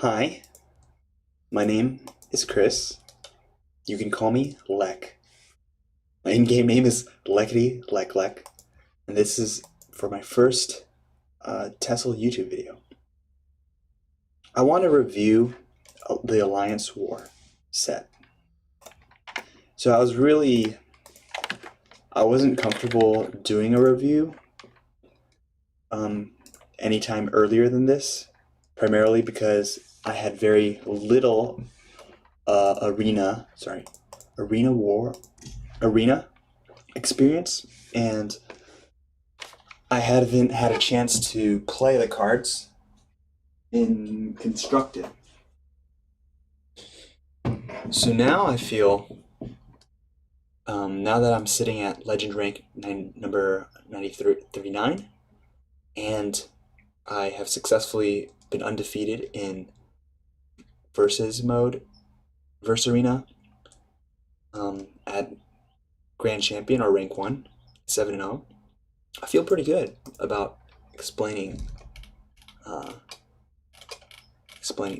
Hi, my name is Chris. You can call me LEC. My in-game name is Leckety Lek Lek, and this is for my first Tesla YouTube video. I want to review the Alliance War set. So I wasn't comfortable doing a review anytime earlier than this, primarily because I had very little arena experience, and I haven't had a chance to play the cards in constructed. So now I feel, now that I'm sitting at legend rank number 39, and I have successfully been undefeated in versus arena at Grand Champion or rank 1, 7-0. I feel pretty good about explaining.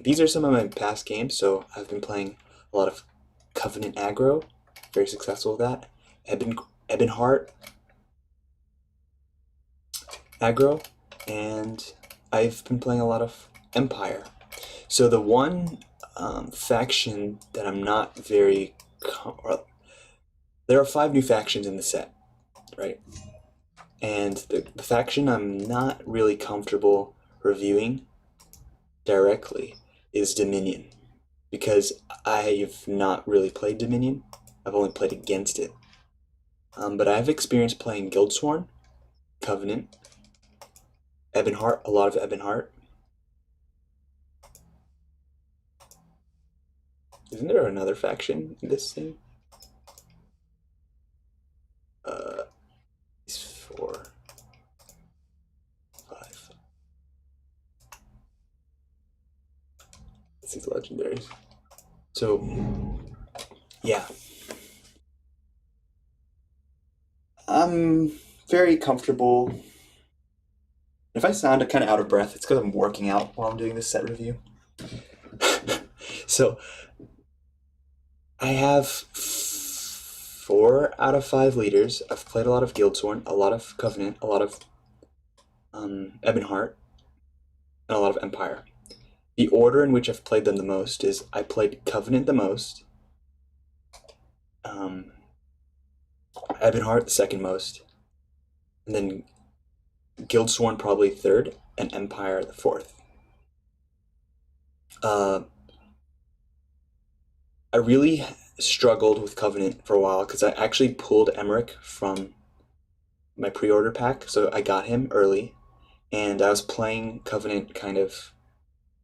These are some of my past games. So I've been playing a lot of Covenant aggro, very successful with that. Ebonheart aggro, and I've been playing a lot of Empire. So the one faction that I'm not very there are 5 new factions in the set, right? And the faction I'm not really comfortable reviewing directly is Dominion, because I've not really played Dominion. I've only played against it. But I have experience playing Guildsworn, Covenant, Ebonheart, a lot of Ebonheart. Isn't there another faction in this thing? It's 4, 5. This is legendaries. So, yeah. I'm very comfortable. If I sound kind of out of breath, it's because I'm working out while I'm doing this set review. So, I have 4 out of 5 leaders. I've played a lot of Guildsworn, a lot of Covenant, a lot of Ebonheart, and a lot of Empire. The order in which I've played them the most is I played Covenant the most, Ebonheart the second most, and then Guildsworn probably third, and Empire the fourth. I really struggled with Covenant for a while because I actually pulled Emmerich from my pre-order pack, so I got him early, and I was playing Covenant kind of,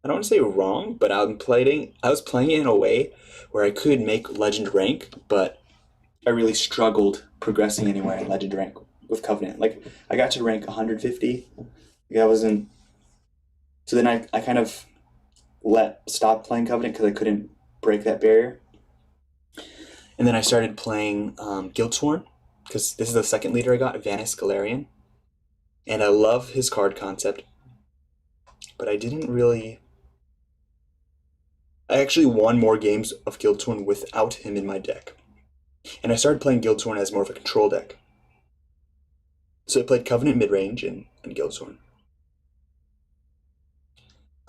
I don't want to say wrong, but I was playing it in a way where I could make legend rank, but I really struggled progressing anywhere in legend rank with Covenant. Like, I got to rank 150. So then I kind of stopped playing Covenant because I couldn't break that barrier. And then I started playing Guildsworn, because this is the second leader I got, Vanis Galarian. And I love his card concept, but I actually won more games of Guildsworn without him in my deck. And I started playing Guildsworn as more of a control deck. So I played Covenant midrange and Guildsworn.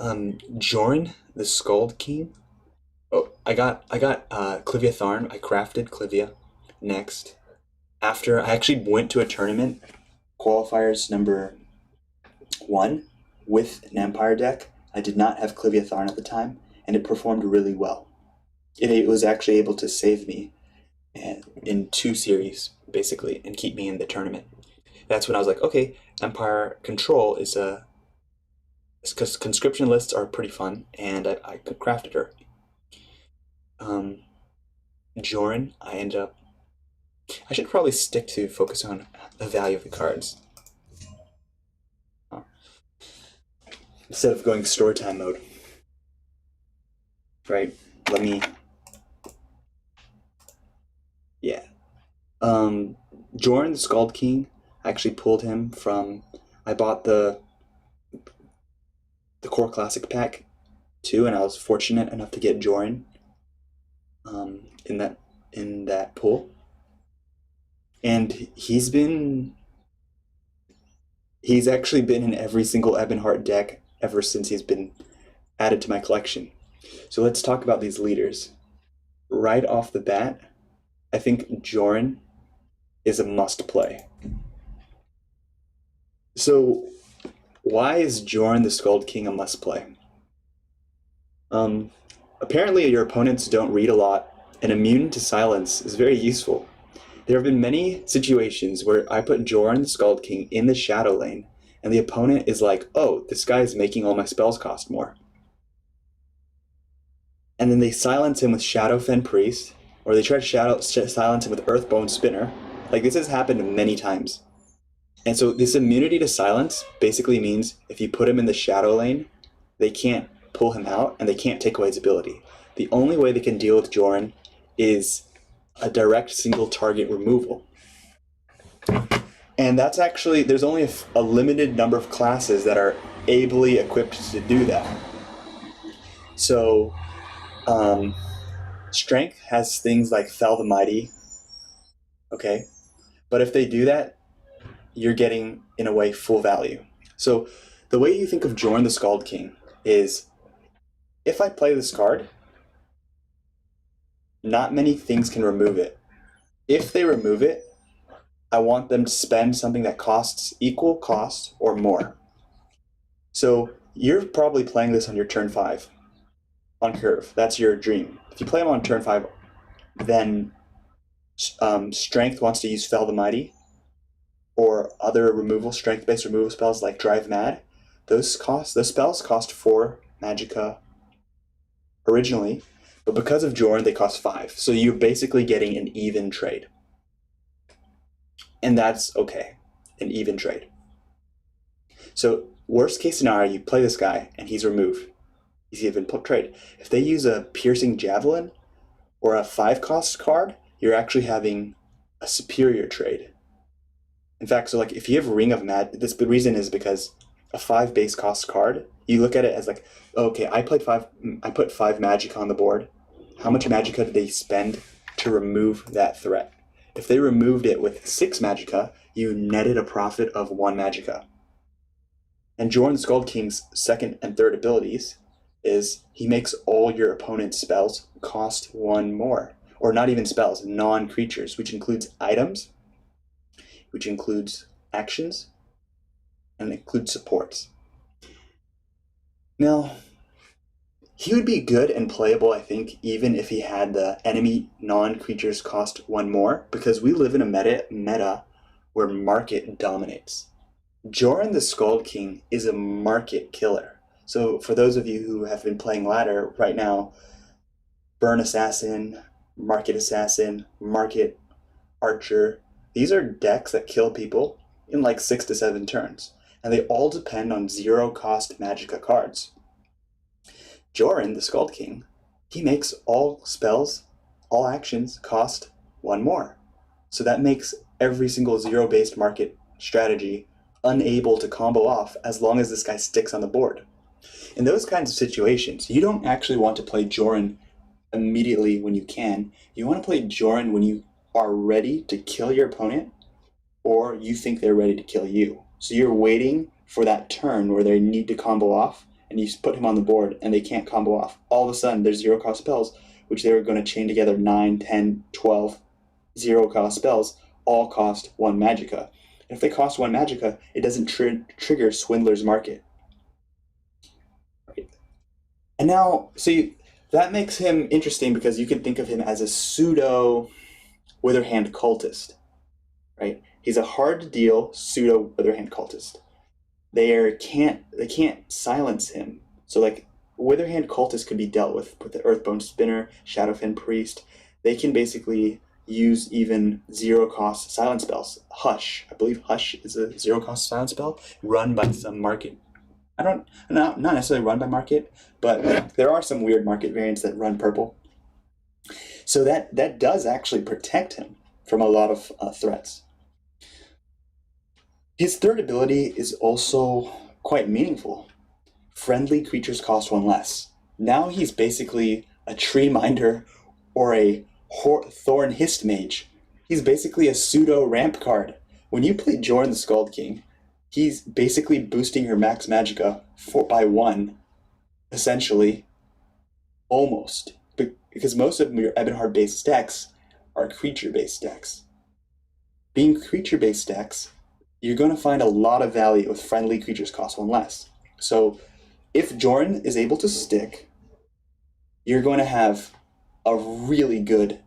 Jorin, the Scald King. Oh, I got Clivia Tharn. I crafted Clivia next. After I actually went to a tournament, qualifiers number 1, with an Empire deck. I did not have Clivia Tharn at the time, and it performed really well. It was actually able to save me in 2 series, basically, and keep me in the tournament. That's when I was like, okay, Empire Control is because conscription lists are pretty fun, and I crafted her. Jorin, I should probably stick to focus on the value of the cards, instead of going story time mode. Right, yeah. Jorin, the Scald King, I actually pulled him from, I bought the Core Classic pack too, and I was fortunate enough to get Joran in that pool. And he's actually been in every single Ebonheart deck ever since he's been added to my collection. So let's talk about these leaders. Right off the bat, I think Joran is a must play. So why is Joran the Skald King a must play? Apparently your opponents don't read a lot, and immune to silence is very useful. There have been many situations where I put Joran the Skald King in the shadow lane, and the opponent is like, oh, this guy is making all my spells cost more. And then they silence him with Shadowfen Priest, or they try to silence him with Earthbone Spinner. Like, this has happened many times. And so this immunity to silence basically means if you put him in the shadow lane, they can't pull him out, and they can't take away his ability. The only way they can deal with Joran is a direct single target removal. And that's actually, there's only a limited number of classes that are ably equipped to do that. So, Strength has things like Fell the Mighty, okay? But if they do that, you're getting, in a way, full value. So the way you think of Joran the Skald King is, if I play this card, not many things can remove it. If they remove it, I want them to spend something that costs equal cost or more. So you're probably playing this on your turn 5 on curve. That's your dream. If you play them on turn 5, then Strength wants to use Fell the Mighty or other strength-based removal spells like Drive Mad. Those spells cost 4 magicka originally, but because of Joran, they cost 5. So you're basically getting an even trade. And that's okay, an even trade. So worst case scenario, you play this guy and he's removed. He's even trade. If they use a Piercing Javelin or a 5-cost card, you're actually having a superior trade. In fact, so like if you have Ring of Mad, the reason is because a 5 base cost card, you look at it as like, okay, I put 5 magicka on the board. How much magicka did they spend to remove that threat? If they removed it with 6 magicka, you netted a profit of 1 magicka. And Joran the Skald King's second and third abilities is he makes all your opponent's spells cost 1 more. Or not even spells, non-creatures, which includes items, which includes actions, and includes supports. Now, he would be good and playable, I think, even if he had the enemy non-creatures cost 1 more, because we live in a meta where market dominates. Joran the Skald King is a market killer. So for those of you who have been playing ladder right now, Burn Assassin, Market Assassin, Market Archer, these are decks that kill people in like 6 to 7 turns, and they all depend on 0-cost magicka cards. Joran, the Skald King, he makes all spells, all actions cost 1 more. So that makes every single 0-based market strategy unable to combo off as long as this guy sticks on the board. In those kinds of situations, you don't actually want to play Joran immediately when you can. You want to play Joran when you are ready to kill your opponent, or you think they're ready to kill you. So you're waiting for that turn where they need to combo off, and you put him on the board and they can't combo off. All of a sudden, there's 0-cost spells, which they're going to chain together 9, 10, 12 0-cost spells, all cost 1 magicka. And if they cost 1 magicka, it doesn't trigger Swindler's Market. Right. And now, that makes him interesting because you can think of him as a pseudo Witherhand cultist, right? He's a hard to deal pseudo Witherhand cultist. They can't silence him. So like Witherhand cultist could be dealt with the Earthbone Spinner, Shadowfen Priest. They can basically use even 0-cost silence spells. Hush, I believe Hush is a 0-cost silence spell run by some market. Not necessarily run by market, but there are some weird market variants that run purple. So that does actually protect him from a lot of threats. His third ability is also quite meaningful. Friendly creatures cost 1 less. Now he's basically a tree minder or a thorn hist mage. He's basically a pseudo ramp card. When you play Jorn the Scald King, he's basically boosting your max magicka by one, essentially, almost. Because most of your Ebonheart based decks are creature based decks. Being creature based decks, you're going to find a lot of value with friendly creatures cost one less. So if Jorn is able to stick, you're going to have a really good.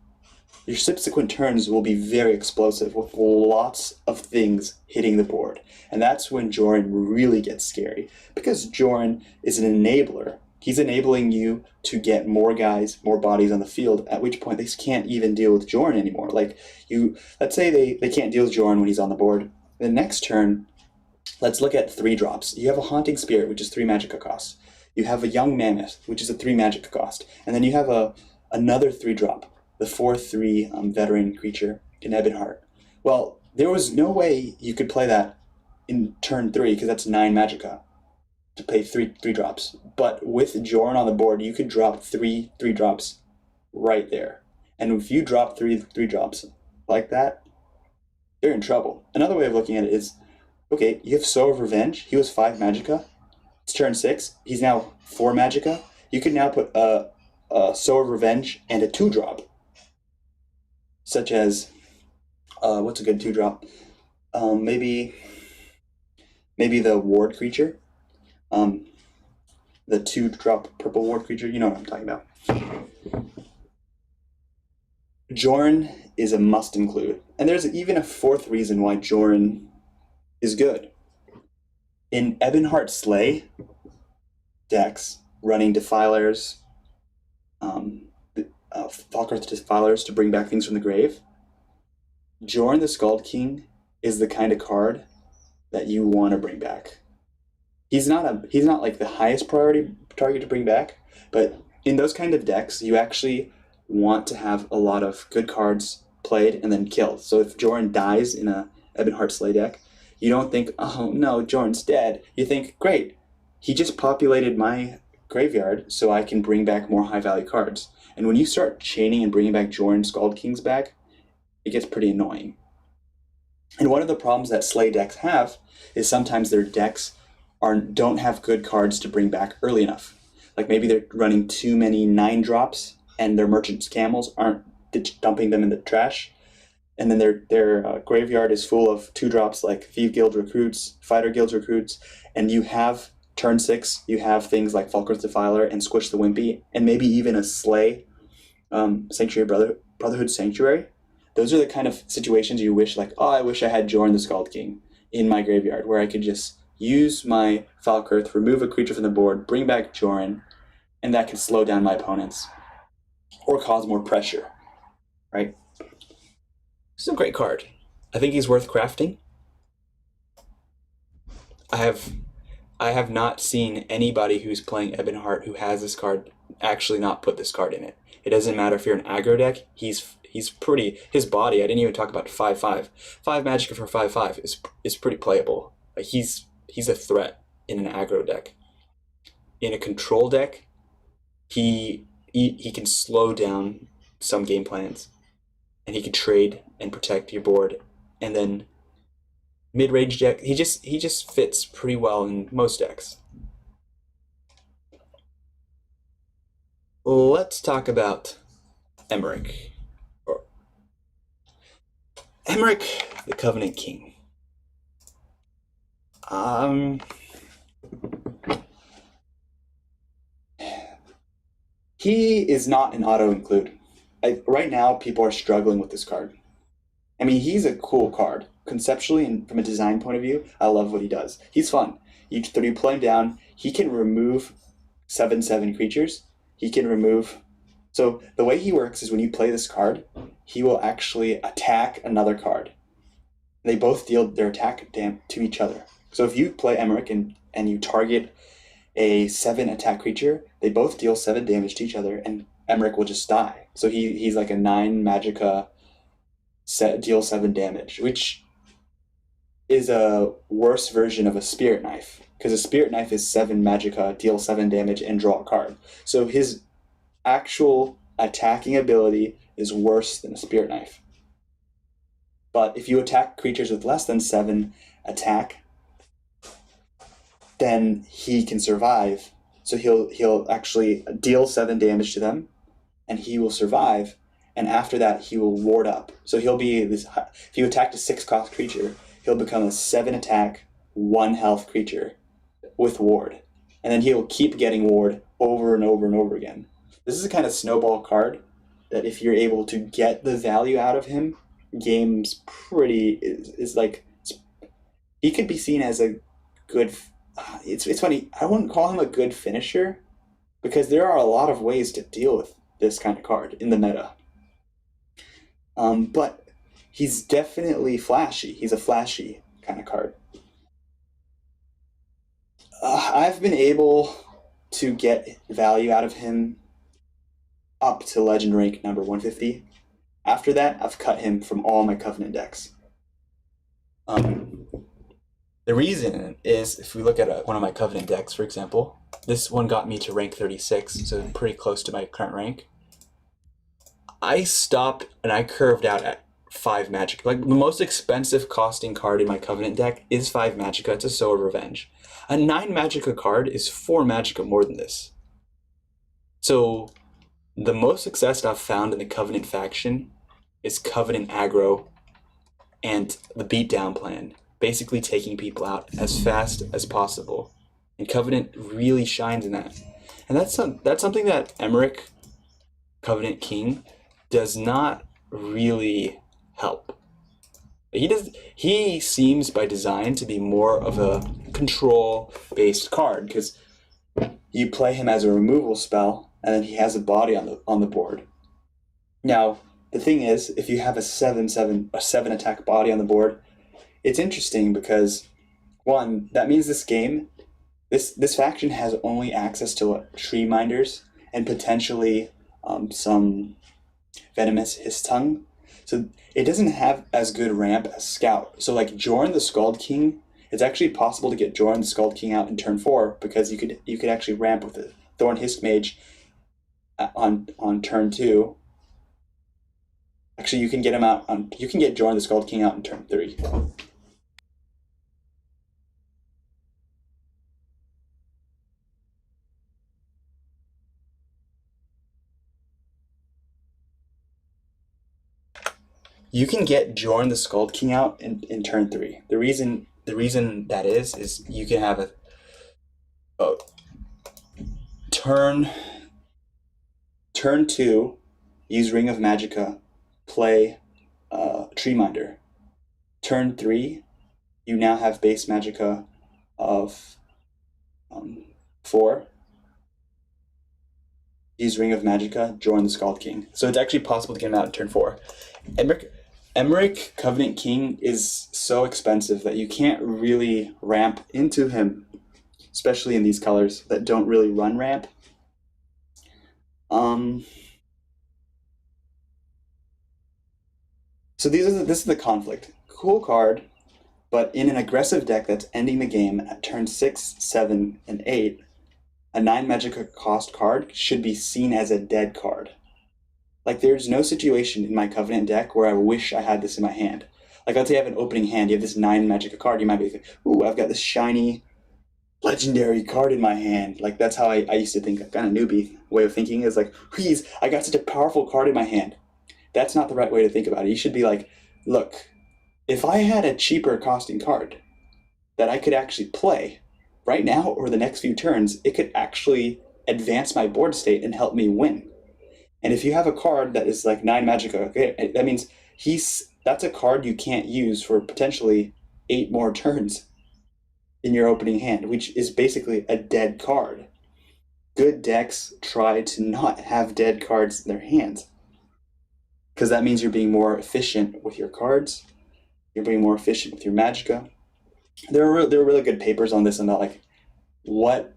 Your subsequent turns will be very explosive with lots of things hitting the board. And that's when Jorn really gets scary. Because Jorn is an enabler. He's enabling you to get more guys, more bodies on the field, at which point they can't even deal with Jorn anymore. Like, let's say they can't deal with Jorn when he's on the board. The next turn, let's look at 3-drops. You have a Haunting Spirit, which is 3 magicka cost. You have a Young Mammoth, which is a 3 magicka cost. And then you have another 3-drop, the 4/3 veteran creature in Ebonheart. Well, there was no way you could play that in turn 3, because that's 9 magicka to pay 3 drops. But with Jorn on the board, you could drop 3 drops right there. And if you drop 3 drops like that, they're in trouble. Another way of looking at it is, okay, you have Soul of Revenge. He was 5 magicka. It's turn 6. He's now 4 magicka. You can now put a Soul of Revenge and a 2-drop. Such as, what's a good 2-drop? Maybe the Ward creature. The 2-drop purple Ward creature. You know what I'm talking about. Jorn is a must include. And there's even a 4th reason why Jorn is good. In Ebonheart Slay decks, running Defilers, Falkirth Defilers to bring back things from the grave, Jorn the Scald King is the kind of card that you want to bring back. He's not like the highest priority target to bring back, but in those kind of decks, you actually want to have a lot of good cards played and then killed. So if Jorn dies in a Ebonheart Slay deck, you don't think, oh no, Jorn's dead. You think, great, he just populated my graveyard so I can bring back more high value cards. And when you start chaining and bringing back Jorn Scald Kings back, it gets pretty annoying. And one of the problems that Slay decks have is sometimes their decks don't have good cards to bring back early enough. Like maybe they're running too many 9-drops and their Merchant's Camels aren't dumping them in the trash. And then their graveyard is full of 2-drops like Thief Guild Recruits, Fighter Guild Recruits, and you have turn 6, you have things like Falkirth Defiler and Squish the Wimpy, and maybe even a Slay Brotherhood Sanctuary. Those are the kind of situations you wish, like, oh, I wish I had Jorn the Scald King in my graveyard, where I could just use my Falkirth, remove a creature from the board, bring back Jorn, and that could slow down my opponents or cause more pressure, right? This is a great card. I think he's worth crafting. I have not seen anybody who's playing Ebonheart who has this card actually not put this card in it. It doesn't matter if you're an aggro deck. He's pretty. His body. I didn't even talk about 5/5. 5 magicka for 5/5 is pretty playable. Like he's a threat in an aggro deck. In a control deck, he can slow down some game plans, and he can trade and protect your board. And then mid-range deck, he just fits pretty well in most decks. Let's talk about Emmerich. Emmerich, the Covenant King. He is not an auto-include. Right now, people are struggling with this card. I mean, he's a cool card. Conceptually and from a design point of view, I love what he does. He's fun. You play him down, he can remove 7/7 creatures. He can remove... So the way he works is when you play this card, he will actually attack another card. They both deal their attack to each other. So if you play Emmerich and you target a 7 attack creature, they both deal 7 damage to each other, and Emmerich will just die. So he's like a 9 magicka deal 7 damage, which is a worse version of a Spirit Knife. because a Spirit Knife is 7 magicka, deal 7 damage, and draw a card. So his actual attacking ability is worse than a Spirit Knife. But if you attack creatures with less than 7 attack, then he can survive. So he'll actually deal 7 damage to them, and he will survive. And after that, he will ward up. So he'll be this. If you attack a 6-cost creature, he'll become a 7 attack, 1 health creature with ward, and then he'll keep getting ward over and over and over again. This is a kind of snowball card that if you're able to get the value out of him, game's pretty is like he could be seen as a good. It's funny. I wouldn't call him a good finisher because there are a lot of ways to deal with this kind of card in the meta. But he's definitely flashy. He's a flashy kind of card. I've been able to get value out of him up to legend rank number 150. After that, I've cut him from all my Covenant decks. The reason is, if we look at one of my Covenant decks, for example, this one got me to rank 36, so pretty close to my current rank. I stopped and I curved out at 5 magic. Like, the most expensive costing card in my Covenant deck is 5 magicka. It's a Soul of Revenge. A 9 magicka card is 4 magicka more than this. So the most success I've found in the Covenant faction is Covenant aggro and the beatdown plan, basically taking people out as fast as possible. And Covenant really shines in that. And that's something that Emmerich, Covenant King, does not really help. He seems by design to be more of a control-based card, because you play him as a removal spell, and then he has a body on the board. Now, the thing is, if you have a 7 attack body on the board, it's interesting because, one, that means this game, this faction has only access to Tree Minders and potentially some Venomous Hiss Tongue. So it doesn't have as good ramp as Scout. So like Jorn the Scald King, it's actually possible to get Jorn the Scald King out in turn 4 because you could actually ramp with the Thorn Hisk Mage on turn 2. Actually, you can get him out you can get Jorn the Scald King out in turn 3. You can get Jorn the Scald King out in turn 3. The reason that is you can have a turn 2, use Ring of Magicka, play Tree Minder. Turn 3, you now have base Magicka of 4. Use Ring of Magicka, join the Scald King. So it's actually possible to get him out in turn 4. Emmerich Covenant King is so expensive that you can't really ramp into him, especially in these colors that don't really run ramp. So this is the conflict. Cool card, but in an aggressive deck that's ending the game at turn 6, 7, and 8, a 9 magicka cost card should be seen as a dead card. Like, there's no situation in my Covenant deck where I wish I had this in my hand. Like, let's say you have an opening hand, you have this 9 magicka card, you might be like, ooh, I've got this shiny legendary card in my hand. Like, that's how I used to think. Kind of newbie way of thinking is like, geez, I got such a powerful card in my hand. That's not the right way to think about it. You should be like, look, if I had a cheaper costing card that I could actually play right now or the next few turns, it could actually advance my board state and help me win. And if you have a card that is like 9 magicka, okay, that means that's a card you can't use for potentially 8 more turns in your opening hand, which is basically a dead card. Good decks try to not have dead cards in their hands, because that means you're being more efficient with your cards, you're being more efficient with your magicka. There are really good papers on this about like what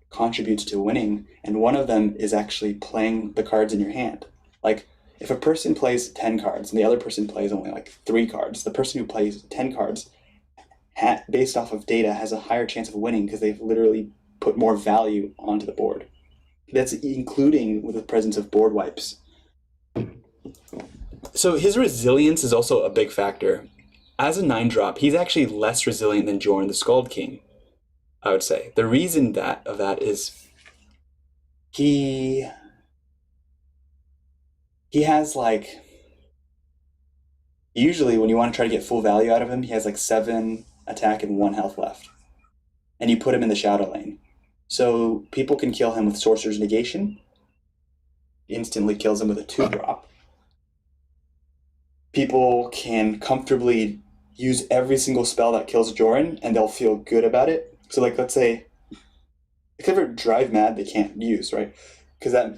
contributes to winning, and one of them is actually playing the cards in your hand. Like, if a person plays 10 cards and the other person plays only like 3 cards, the person who plays 10 cards based off of data, has a higher chance of winning because they've literally put more value onto the board. That's including with the presence of board wipes. So his resilience is also a big factor. As a 9-drop, he's actually less resilient than Jorn the Scald King, I would say. The reason of that is he has like, usually when you want to try to get full value out of him, he has like 7 attack and 1 health left. And you put him in the shadow lane. So people can kill him with Sorcerer's Negation. Instantly kills him with a 2-drop. People can comfortably use every single spell that kills Joran, and they'll feel good about it. So like, let's say, except for Drive Mad, they can't use, right?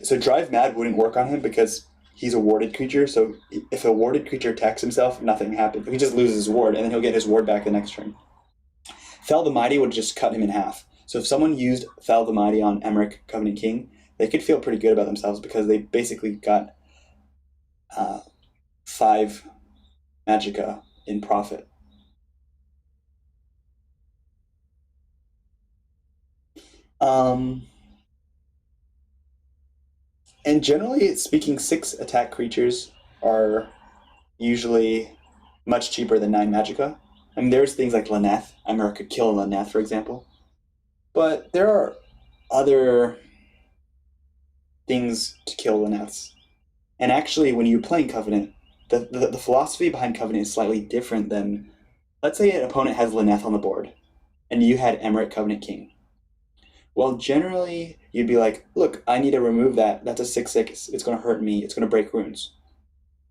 So Drive Mad wouldn't work on him because he's a warded creature. So if a warded creature attacks himself, nothing happens. He just loses his ward, and then he'll get his ward back the next turn. Fel the Mighty would just cut him in half. So if someone used Fel the Mighty on Emmerich Covenant King, they could feel pretty good about themselves because they basically got 5 Magicka in profit. And generally speaking, 6 attack creatures are usually much cheaper than 9 Magicka. I mean, there's things like Lyneth. Emmerich could kill Lyneth, for example. But there are other things to kill Lyneths. And actually, when you're playing Covenant, the philosophy behind Covenant is slightly different than, let's say an opponent has Lyneth on the board, and you had Emmerich Covenant King. Well, generally, you'd be like, look, I need to remove that. That's a 6/6. It's going to hurt me. It's going to break runes.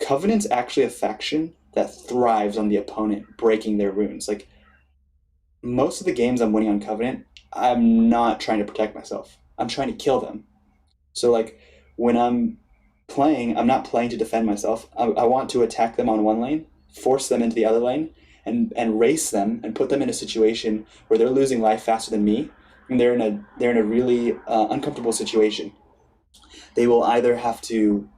Covenant's actually a faction that thrives on the opponent breaking their runes. Like, most of the games I'm winning on Covenant, I'm not trying to protect myself. I'm trying to kill them. So, like, when I'm playing, I'm not playing to defend myself. I want to attack them on one lane, force them into the other lane, and race them and put them in a situation where they're losing life faster than me, and they're in a really uncomfortable situation. They will either have to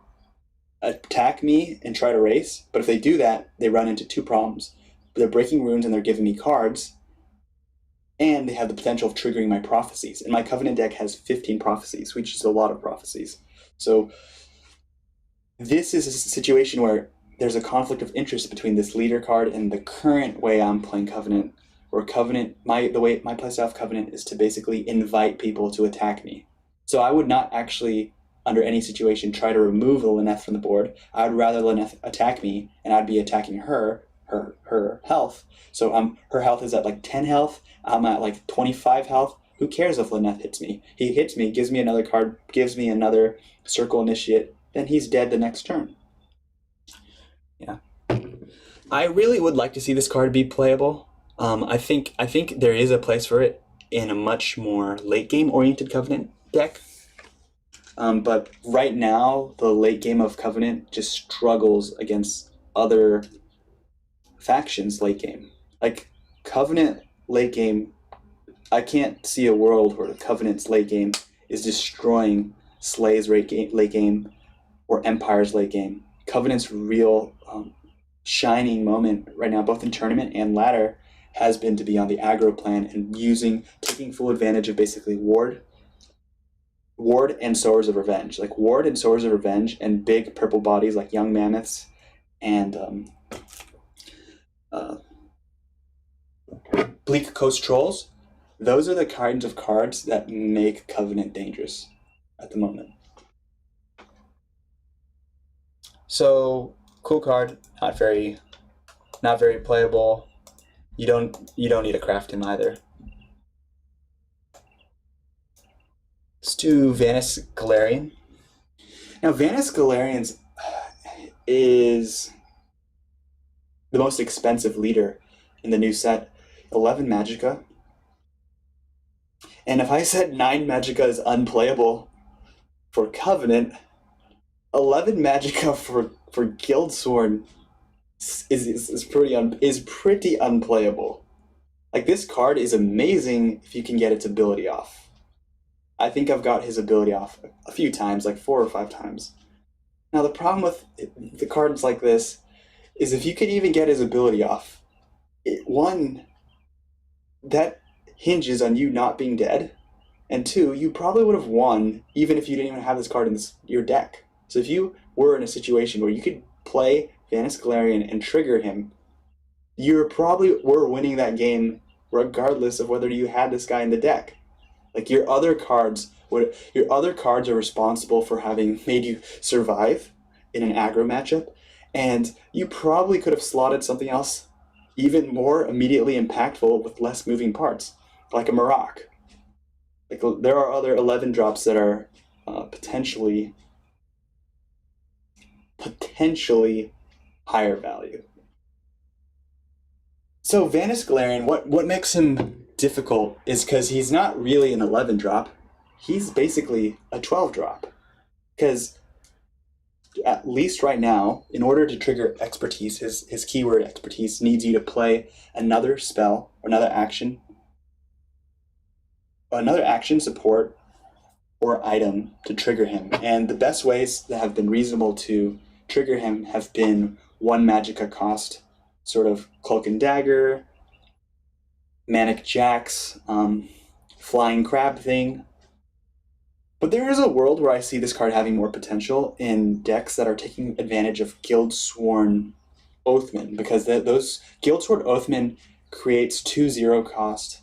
attack me and try to race, but if they do that, they run into 2 problems. They're breaking runes and they're giving me cards, and they have the potential of triggering my prophecies. And my Covenant deck has 15 prophecies, which is a lot of prophecies. So this is a situation where there's a conflict of interest between this leader card and the current way I'm playing Covenant, where Covenant, the way my playstyle of Covenant is to basically invite people to attack me. So I would not actually, under any situation, try to remove the Lyneth from the board. I would rather Lyneth attack me, and I'd be attacking her health. So her health is at like 10 health, I'm at like 25 health. Who cares if Lyneth hits me? He hits me, gives me another card, gives me another Circle Initiate, then he's dead the next turn. Yeah. I really would like to see this card be playable. I think there is a place for it in a much more late game oriented Covenant deck. But right now, the late game of Covenant just struggles against other factions late game. Like Covenant late game, I can't see a world where Covenant's late game is destroying Slay's late game or Empire's late game. Covenant's real shining moment right now, both in tournament and ladder, has been to be on the aggro plan and taking full advantage of basically Ward and Sowers of Revenge. Like Ward and Sowers of Revenge and big purple bodies like Young Mammoths and Bleak Coast Trolls. Those are the kinds of cards that make Covenant dangerous at the moment. So cool card, not very playable. You don't need to craft him either. Let's do Vanis Galarian. Now Vanis Galarian is the most expensive leader in the new set. 11 Magicka. And if I said 9 Magicka is unplayable for Covenant, 11 Magicka for Guildsworn is pretty unplayable. Like this card is amazing if you can get its ability off. I think I've got his ability off a few times, like 4 or 5 times. Now the problem with the cards like this is if you could even get his ability off, one, that hinges on you not being dead. And two, you probably would have won even if you didn't even have this card in your deck. So if you were in a situation where you could play Vanis Galarian and trigger him, you probably were winning that game regardless of whether you had this guy in the deck. Like your other cards are responsible for having made you survive in an aggro matchup, and you probably could have slotted something else even more immediately impactful with less moving parts, like a Marak. Like there are other 11 drops that are potentially higher value. So Vanis Galarian, what makes him difficult is because he's not really an 11 drop. He's basically a 12 drop. Because at least right now, in order to trigger expertise, his keyword expertise needs you to play another spell or another action, support, or item to trigger him. And the best ways that have been reasonable to trigger him have been 1 Magicka cost, sort of Cloak and Dagger, Manic Jax, Flying Crab thing. But there is a world where I see this card having more potential in decks that are taking advantage of Guildsworn Oathman, because those Guildsworn Oathman creates 2 0-cost,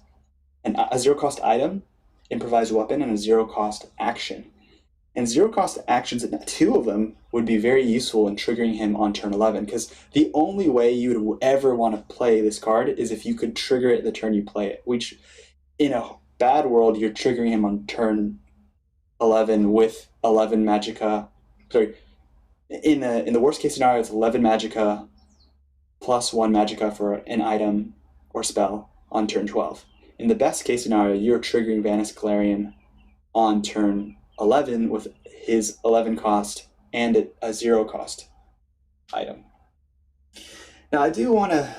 a 0-cost item, improvised weapon, and a 0-cost action. And 0-cost actions, 2 of them would be very useful in triggering him on turn 11, because the only way you would ever want to play this card is if you could trigger it the turn you play it, which in a bad world, you're triggering him on turn 11 with 11 Magicka. Sorry, in the worst case scenario, it's 11 Magicka plus 1 Magicka for an item or spell on turn 12. In the best case scenario, you're triggering Vanis Galarian on turn 11 with his 11 cost and a 0-cost item. Now, I do want to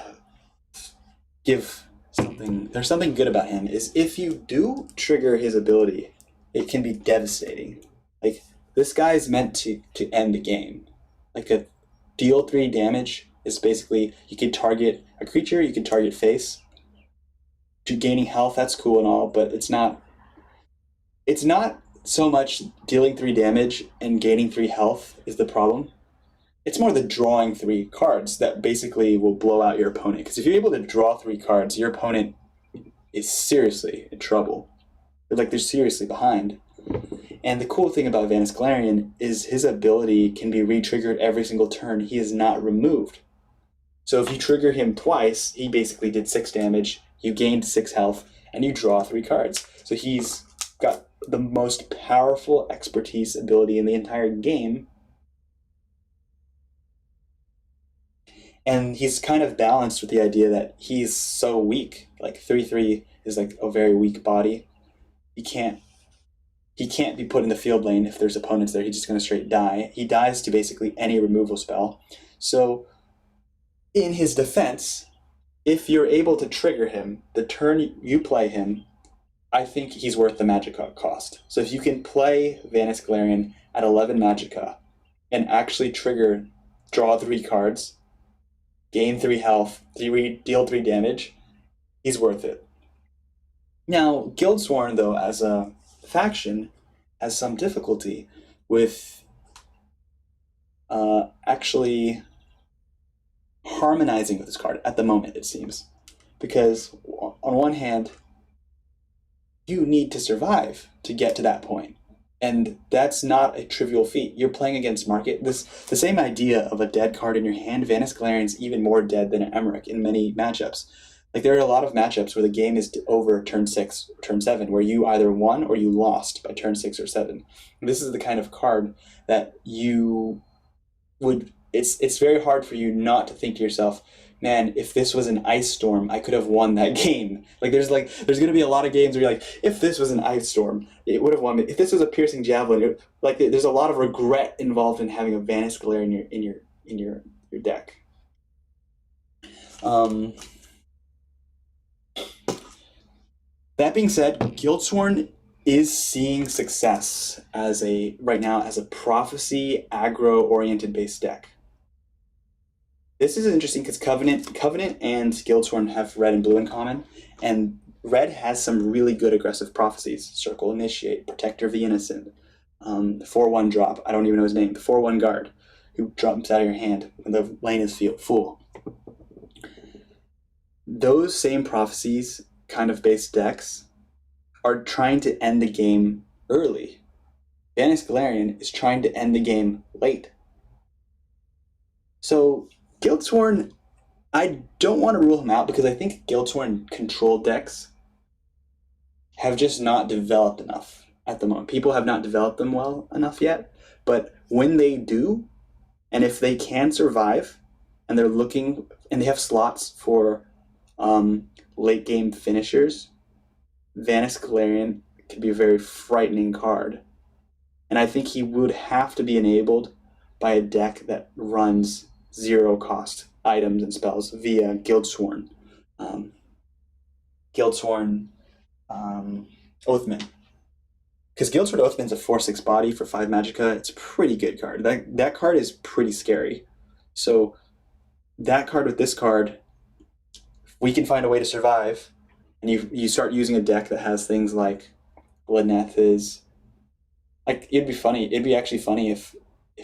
give something. There's something good about him is if you do trigger his ability, it can be devastating. Like, this guy is meant to end the game. Like, a deal 3 damage is basically, you can target a creature, you can target face. To gaining health, that's cool and all, but it's not so much dealing 3 damage and gaining 3 health is the problem. It's more the drawing 3 cards that basically will blow out your opponent. Because if you're able to draw 3 cards, your opponent is seriously in trouble. They're seriously behind. And the cool thing about Vanis Galarian is his ability can be re-triggered every single turn. He is not removed. So if you trigger him twice, he basically did 6 damage, you gained 6 health, and you draw 3 cards. So he's got the most powerful expertise ability in the entire game. And he's kind of balanced with the idea that he's so weak. Like 3/3 is like a very weak body. He can't be put in the field lane if there's opponents there. He's just going to straight die. He dies to basically any removal spell. So in his defense, if you're able to trigger him the turn you play him, I think he's worth the Magicka cost. So if you can play Vanis Galarian at 11 Magicka and actually draw 3 cards, gain 3 health, deal 3 damage, he's worth it. Now, Guildsworn, though, as a faction, has some difficulty with actually harmonizing with this card at the moment, it seems. Because, on one hand, you need to survive to get to that point. And that's not a trivial feat. You're playing against Market. The same idea of a dead card in your hand, Vanis Galarian is even more dead than an Emmerich in many matchups. Like, there are a lot of matchups where the game is over turn 6, turn 7, where you either won or you lost by turn 6 or 7. And this is the kind of card that you would... It's very hard for you not to think to yourself, man, if this was an ice storm, I could have won that game. There's going to be a lot of games where you're like, if this was an ice storm, it would have won me. If this was a piercing javelin, there's a lot of regret involved in having a Vanis Galarian in your deck. That being said, Guildsworn is seeing success right now as a prophecy aggro-oriented based deck. This is interesting because Covenant and Guildsworn have red and blue in common, and Red has some really good aggressive prophecies. Circle Initiate, Protector of the Innocent, 4/1 drop. I don't even know his name. The 4/1 guard who jumps out of your hand when the lane is full. Those same prophecies kind of based decks are trying to end the game early. Vanis Galarian is trying to end the game late. So Guildsworn, I don't want to rule him out because I think Guildsworn control decks have just not developed enough at the moment. People have not developed them well enough yet, but when they do, and if they can survive, and they're looking, and they have slots for late game finishers, Vanis Galarian could be a very frightening card. And I think he would have to be enabled by a deck that runs 0 cost items and spells via Guildsworn. Oathman. Because Guildsworn Oathman's a 4/6 body for 5 magicka. It's a pretty good card. That card is pretty scary. So that card with this card, we can find a way to survive, and you start using a deck that has things like Lyneth is. Like, it'd be funny. It'd be actually funny if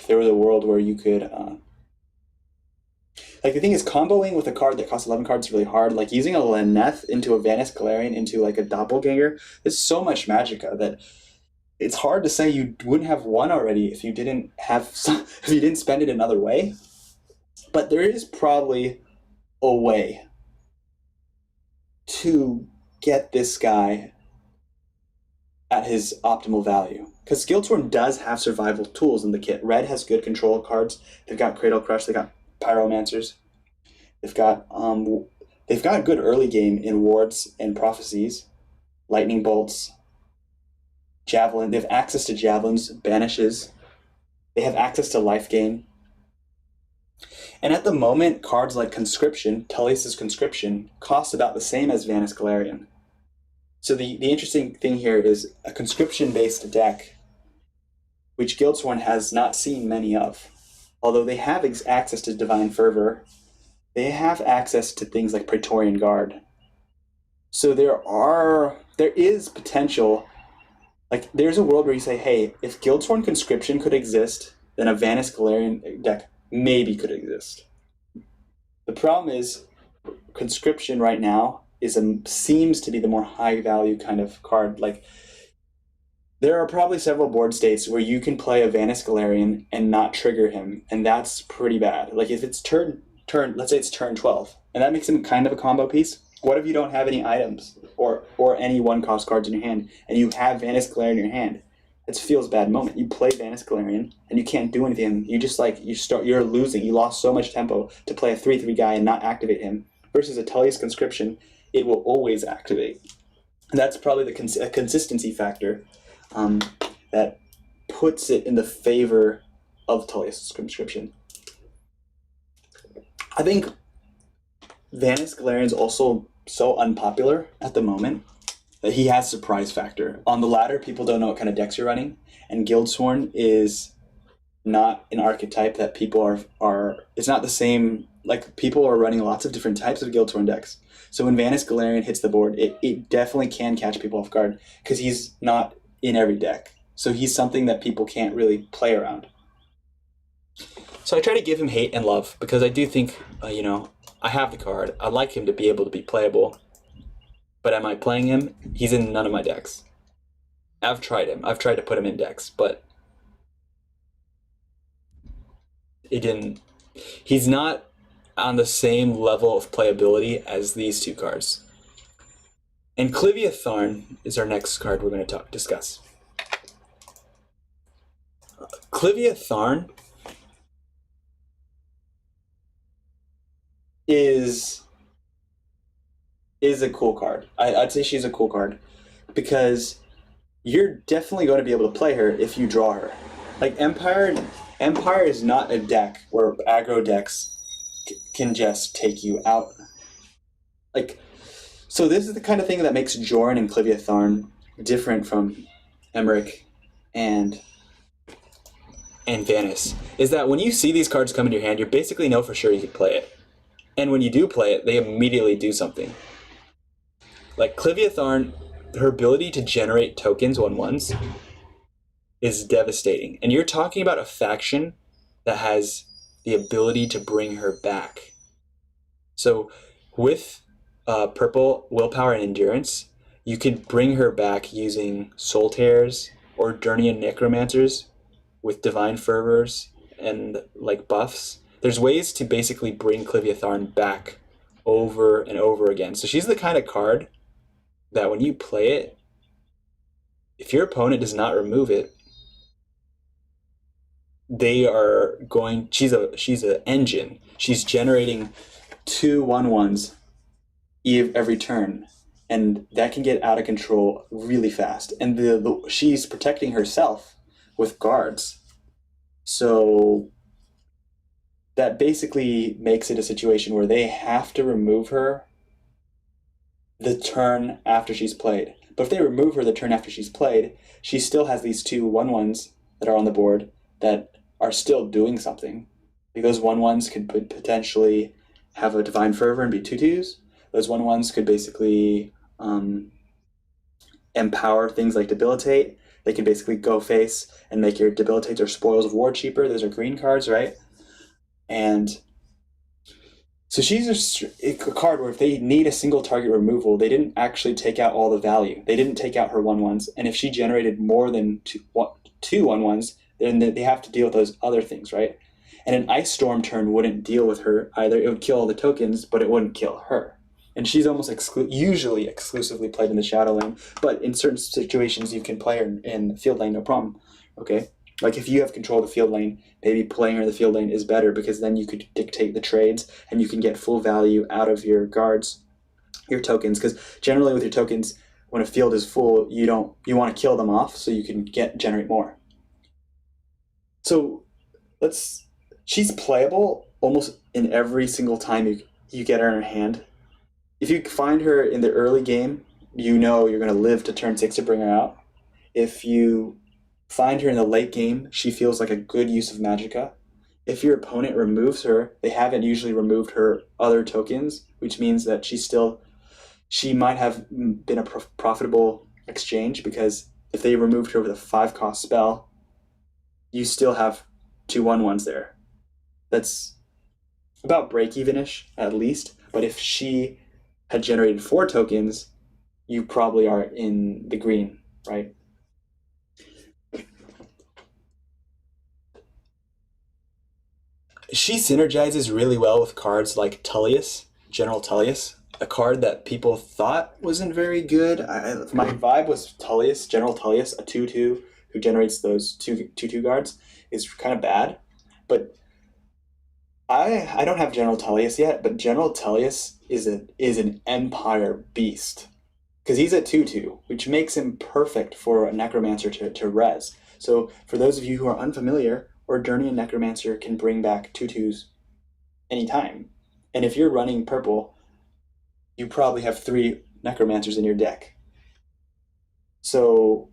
there was a world where you could like, the thing is, comboing with a card that costs 11 cards is really hard. Like, using a Lyneth into a Vanis Galarian into like a doppelganger, there's so much magicka that it's hard to say you wouldn't have one already if you didn't have if you didn't spend it another way. But there is probably a way to get this guy at his optimal value. Because Guildsworn does have survival tools in the kit. Red has good control cards. They've got Cradle Crush. They've got Pyromancers. They've got good early game in Wards and Prophecies, Lightning Bolts, Javelin. They have access to Javelins, Banishes. They have access to Life Gain. And at the moment, cards like Conscription, Tullius's Conscription, cost about the same as Vanis Galarian. So the interesting thing here is a Conscription-based deck, which Guildsworn has not seen many of. Although they have access to Divine Fervor, they have access to things like Praetorian Guard. So there is potential. Like, there's a world where you say, hey, if Guildsworn Conscription could exist, then a Vanis Galarian deck maybe could exist. The problem is, Conscription right now seems to be the more high value kind of card. Like, there are probably several board states where you can play a Vanis Galarian and not trigger him, and that's pretty bad. Like, if it's turn, let's say it's turn 12, and that makes him kind of a combo piece. What if you don't have any items or any 1-cost cards in your hand, and you have Vanis Galarian in your hand? It feels a bad moment. You play Vanis Galarian, and you can't do anything. You just, like, you're losing. You lost so much tempo to play a 3/3 guy and not activate him. Versus a Tullius Conscription, it will always activate. And that's probably a consistency factor that puts it in the favor of Tullius Conscription. I think Vanis Galarian's also so unpopular at the moment that he has surprise factor. On the ladder, people don't know what kind of decks you're running, and Guildsworn is not an archetype that people are it's not the same. Like, people are running lots of different types of Guildsworn decks. So when Vanis Galarian hits the board, it definitely can catch people off guard because he's not in every deck. So he's something that people can't really play around. So I try to give him hate and love because I do think, I have the card. I'd like him to be able to be playable. But am I playing him? He's in none of my decks. I've tried him. I've tried to put him in decks, but it didn't. He's not on the same level of playability as these two cards. And Clivia Tharn is our next card we're going to discuss. Clivia Tharn is a cool card. I'd say she's a cool card because you're definitely going to be able to play her if you draw her. Like, Empire is not a deck where aggro decks can just take you out. Like, so this is the kind of thing that makes Jorn and Clivia Tharn different from Emmerich and Vanis, is that when you see these cards come into your hand, you basically know for sure you can play it. And when you do play it, they immediately do something. Like Clivia Tharn, her ability to generate tokens 1/1s is devastating. And you're talking about a faction that has the ability to bring her back. So with purple willpower and endurance, you could bring her back using soul tears or Durnian necromancers with divine fervors and like buffs. There's ways to basically bring Clivia Tharn back over and over again. So she's the kind of card that when you play it, if your opponent does not remove it, they are going. She's an engine. She's generating 2/1/1s every turn, and that can get out of control really fast. And she's protecting herself with guards, so that basically makes it a situation where they have to remove her the turn after she's played. But if they remove her the turn after she's played, she still has these 2/1/1s that are on the board that are still doing something. Like those 1/1s could potentially have a divine fervor and be 2/2s. Those 1/1s could basically empower things like debilitate. They can basically go face and make your debilitates or spoils of war cheaper. Those are green cards, right? And so she's a card where if they need a single target removal, they didn't actually take out all the value. They didn't take out her 1/1s. And if she generated more than two 1/1s, then they have to deal with those other things, right? And an Ice Storm turn wouldn't deal with her either. It would kill all the tokens, but it wouldn't kill her. And she's almost usually exclusively played in the Shadow Lane, but in certain situations you can play her in the field lane, no problem. Okay? Like if you have control of the field lane, maybe playing her in the field lane is better because then you could dictate the trades and you can get full value out of your guards, your tokens. Because generally with your tokens, when a field is full, you want to kill them off so you can generate more. So she's playable almost in every single time you get her in her hand. If you find her in the early game, you know you're going to live to turn 6 to bring her out. If you find her in the late game, she feels like a good use of Magicka. If your opponent removes her, they haven't usually removed her other tokens, which means that she might have been a profitable exchange, because if they removed her with a 5-cost spell, you still have 2/1/1s there. That's about break-even-ish at least, but if she had generated 4 tokens, you probably are in the green, right? She synergizes really well with cards like Tullius, General Tullius, a card that people thought wasn't very good. My vibe was Tullius, General Tullius, a 2/2 who generates those 2/2 guards, is kind of bad. But I don't have General Tullius yet, but General Tullius is an Empire beast. Because he's a 2/2, which makes him perfect for a Necromancer to res. So for those of you who are unfamiliar, Ordurnian Necromancer can bring back 2/2s anytime. And if you're running purple, you probably have 3 Necromancers in your deck. So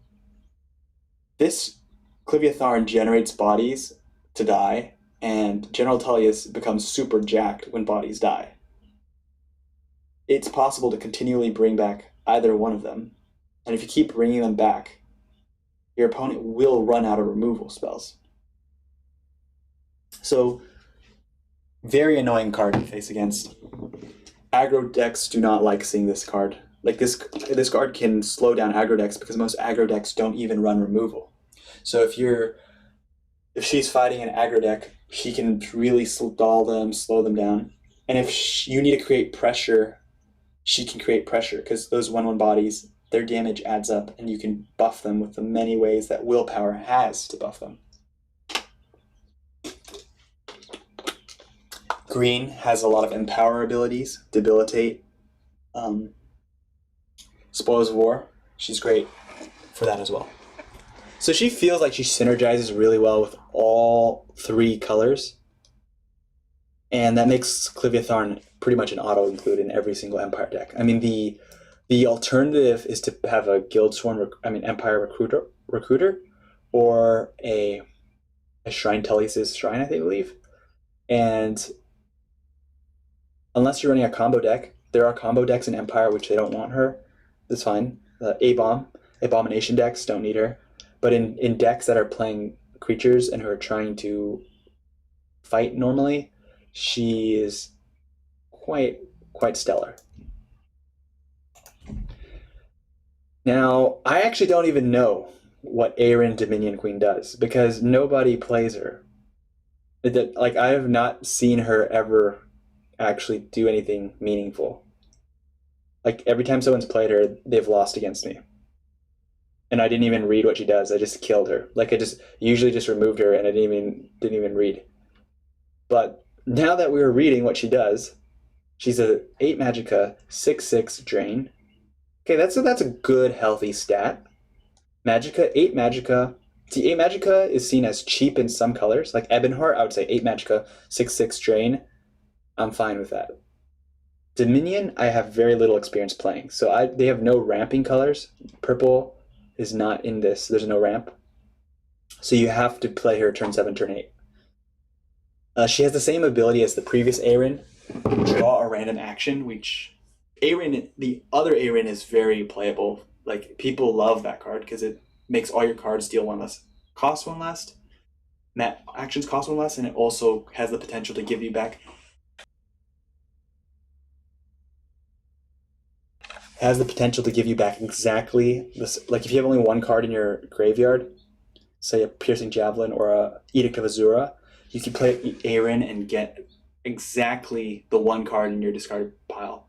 this Clivia Tharn generates bodies to die, and General Tullius becomes super jacked when bodies die. It's possible to continually bring back either one of them. And if you keep bringing them back, your opponent will run out of removal spells. So, very annoying card to face against. Aggro decks do not like seeing this card. Like this card can slow down aggro decks because most aggro decks don't even run removal. So if she's fighting an aggro deck, she can really stall them, slow them down. And if you need to create pressure, she can create pressure, because those 1/1 bodies, their damage adds up, and you can buff them with the many ways that willpower has to buff them. Green has a lot of empower abilities, debilitate, spoils of war. She's great for that as well. So she feels like she synergizes really well with all 3 colors, and that makes Clivia Tharn pretty much an auto include in every single Empire deck. I mean, the alternative is to have a Guildsworn, Empire recruiter, or a Shrine Tullius' Shrine, I believe. And unless you're running a combo deck, there are combo decks in Empire which they don't want her. that's fine. A-bomb, abomination decks don't need her. But in decks that are playing creatures and who are trying to fight normally, she is quite stellar. Now, I actually don't even know what Aerin Dominion Queen does because nobody plays her. Like, I have not seen her ever actually do anything meaningful. Like, every time someone's played her, they've lost against me. And I didn't even read what she does. I just killed her. Like, I just usually just removed her and I didn't even read. But now that we're reading what she does, she's a 8 Magicka, 6/6 drain. Okay, that's a good healthy stat. Magicka, 8 Magicka. See, 8 Magicka is seen as cheap in some colors. Like Ebonheart, I would say 8 Magicka, 6/6 drain. I'm fine with that. Dominion, I have very little experience playing. So they have no ramping colors. Purple is not in this. There's no ramp. So you have to play her turn 7, turn 8. She has the same ability as the previous Aerin, draw a random action, which Aerin, the other Aerin, is very playable. Like, people love that card because it makes all your cards deal 1 less, cost 1 less, actions cost 1 less, and it also has the potential to give you back. Has the potential to give you back exactly this. Like, if you have only 1 card in your graveyard, say a Piercing Javelin or a Edict of Azura, you can play Aerin and get exactly the 1 card in your discarded pile.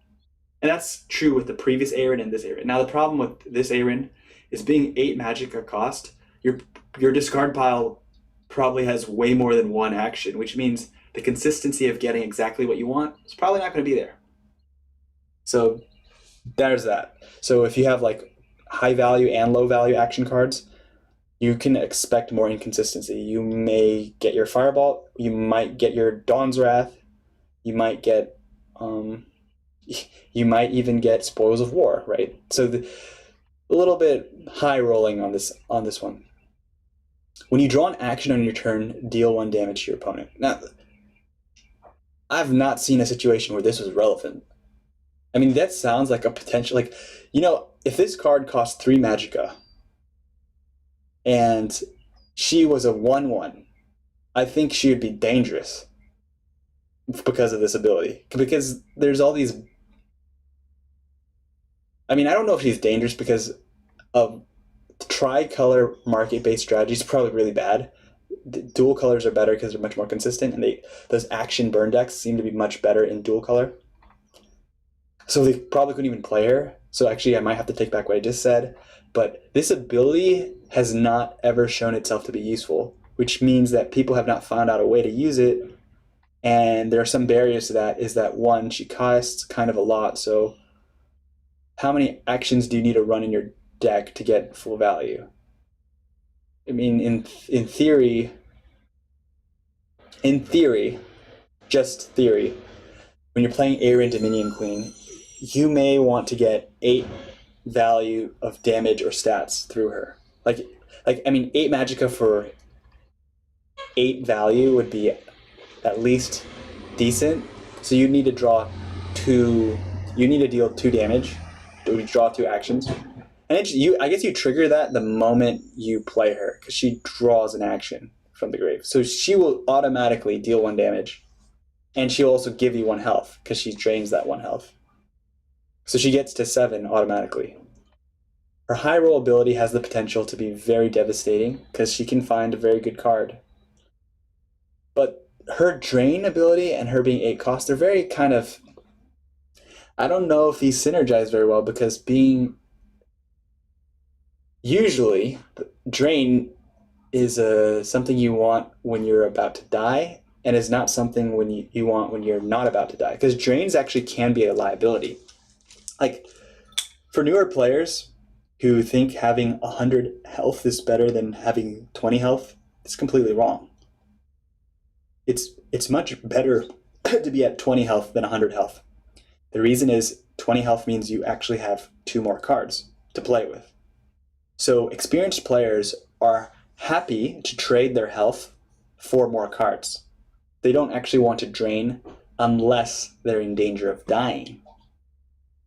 And that's true with the previous Aerin and this Aerin. Now, the problem with this Aerin is being 8 Magicka cost, your discard pile probably has way more than 1 action, which means the consistency of getting exactly what you want is probably not going to be there. So there's that. So if you have like high value and low value action cards, you can expect more inconsistency. You may get your Fireball, you might get your Dawn's Wrath, you might get you might even get Spoils of War, right? So a little bit high rolling on this one. When you draw an action on your turn, deal 1 damage to your opponent. Now, I've not seen a situation where this was relevant. I mean, that sounds like a potential, like, if this card cost 3 Magicka and she was a 1/1, I think she would be dangerous because of this ability. Because there's all these. I mean, I don't know if she's dangerous because of tri-color market-based strategies probably really bad. Dual colors are better because they're much more consistent, and those action burn decks seem to be much better in dual color. So they probably couldn't even play her. So actually, I might have to take back what I just said. But this ability has not ever shown itself to be useful, which means that people have not found out a way to use it. And there are some barriers to that. Is that, 1, she costs kind of a lot. So how many actions do you need to run in your deck to get full value? I mean, in theory, just theory, when you're playing Aerin Dominion Queen, you may want to get 8 value of damage or stats through her. Like I mean, 8 Magicka for 8 value would be at least decent. So you need to draw 2. You need to deal 2 damage. You draw 2 actions, and I guess you trigger that the moment you play her because she draws an action from the grave. So she will automatically deal 1 damage, and she'll also give you 1 health because she drains that 1 health. So she gets to 7 automatically. Her high roll ability has the potential to be very devastating because she can find a very good card. But her drain ability and her being 8 cost, they're very kind of. I don't know if these synergize very well because usually drain is something you want when you're about to die and is not something when you want when you're not about to die, because drains actually can be a liability. Like, for newer players who think having 100 health is better than having 20 health, it's completely wrong. It's much better to be at 20 health than 100 health. The reason is 20 health means you actually have 2 more cards to play with. So experienced players are happy to trade their health for more cards. They don't actually want to drain unless they're in danger of dying.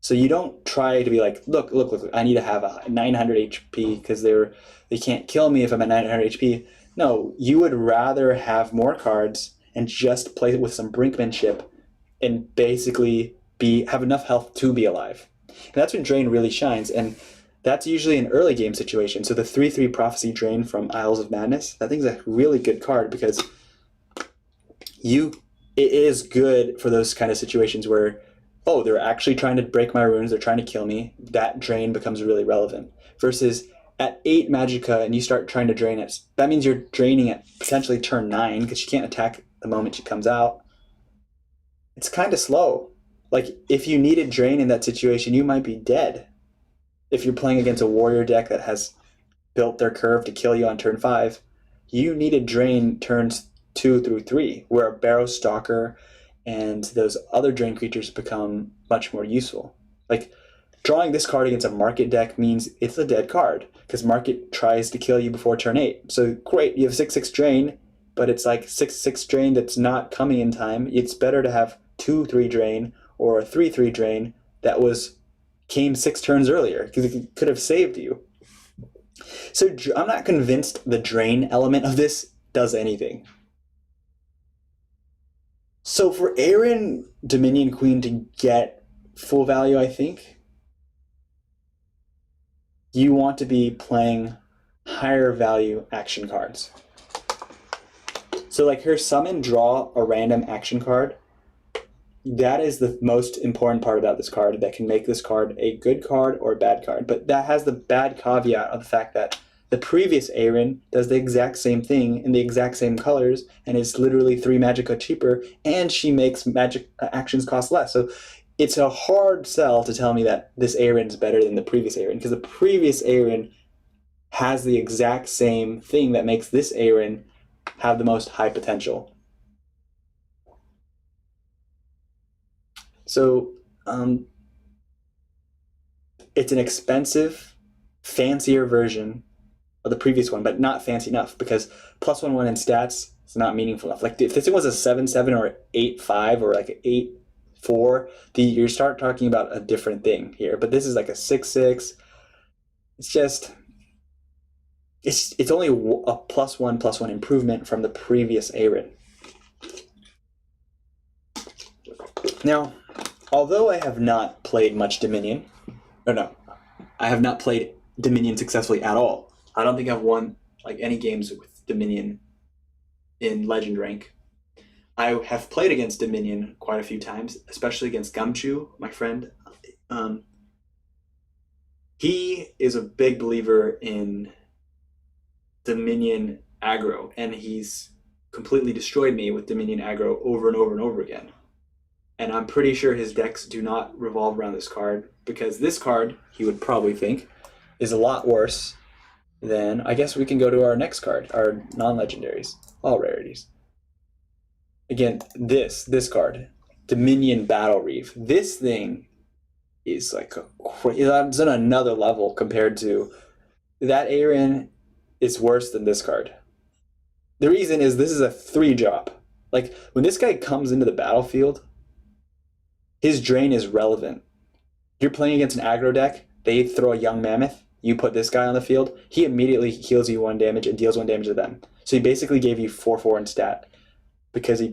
So you don't try to be like, look, I need to have a 900 HP because they can't kill me if I'm at 900 HP. No, you would rather have more cards and just play with some brinkmanship and basically be have enough health to be alive. And that's when Drain really shines, and that's usually an early game situation. So the 3/3 Prophecy Drain from Isles of Madness, that thing's a really good card because you it is good for those kind of situations where, oh, they're actually trying to break my runes, they're trying to kill me. That drain becomes really relevant. Versus at 8 Magicka and you start trying to drain it, that means you're draining at potentially turn 9 because she can't attack the moment she comes out. It's kind of slow. Like, if you needed drain in that situation, you might be dead. If you're playing against a warrior deck that has built their curve to kill you on turn 5, you needed drain turns 2 through 3, where a Barrow Stalker and those other drain creatures become much more useful. Like, drawing this card against a Market deck means it's a dead card, because Market tries to kill you before turn 8. So great, you have 6/6 drain, but it's like 6/6 drain that's not coming in time. It's better to have 2/3 drain or a 3/3 drain that came 6 turns earlier, because it could have saved you. So I'm not convinced the drain element of this does anything. So for Aaron Dominion Queen to get full value, I think you want to be playing higher value action cards. So like her summon, draw a random action card. That is the most important part about this card that can make this card a good card or a bad card. But that has the bad caveat of the fact that the previous Aaron does the exact same thing in the exact same colors and is literally 3 Magicka cheaper, and she makes magic actions cost less. So it's a hard sell to tell me that this Aaron is better than the previous Aaron, because the previous Aaron has the exact same thing that makes this Aaron have the most high potential. So it's an expensive, fancier version of the previous one, but not fancy enough, because +1/1 in stats is not meaningful enough. Like if this was a 7/7 or 8/5 or like an 8/4, you start talking about a different thing here. But this is like a 6/6. It's just it's only a +1/+1 improvement from the previous Aaron. Now, although I have not played much Dominion, or no, I have not played Dominion successfully at all. I don't think I've won like any games with Dominion in Legend rank. I have played against Dominion quite a few times, especially against Gumshoe, my friend. He is a big believer in Dominion aggro, and he's completely destroyed me with Dominion aggro over and over and over again. And I'm pretty sure his decks do not revolve around this card, because this card, he would probably think, is a lot worse than... I guess we can go to our next card, our non-legendaries, all rarities. Again, this card, Dominion Battle Reef. This thing is like it's on another level compared to... That Aaron is worse than this card. The reason is this is a 3-drop. Like, when this guy comes into the battlefield, his drain is relevant. You're playing against an aggro deck, they throw a Young Mammoth, you put this guy on the field, he immediately heals you 1 damage and deals 1 damage to them. So he basically gave you 4/4 in stat, because he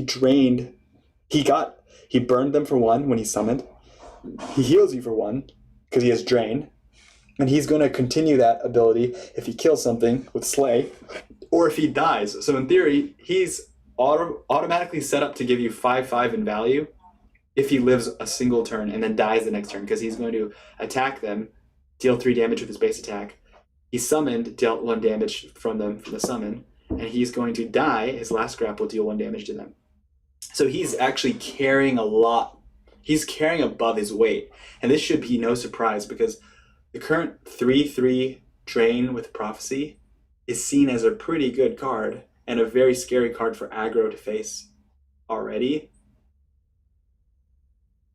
drained, he burned them for 1 when he summoned, he heals you for 1 because he has drain, and he's going to continue that ability if he kills something with Slay, or if he dies. So in theory, he's automatically set up to give you 5/5 in value if he lives a single turn and then dies the next turn, because he's going to attack them, deal 3 damage with his base attack. He summoned, dealt 1 damage from them from the summon, and he's going to die. His last scrap will deal 1 damage to them. So he's actually carrying a lot. He's carrying above his weight, and this should be no surprise, because the current 3/3 drain with Prophecy is seen as a pretty good card and a very scary card for aggro to face already.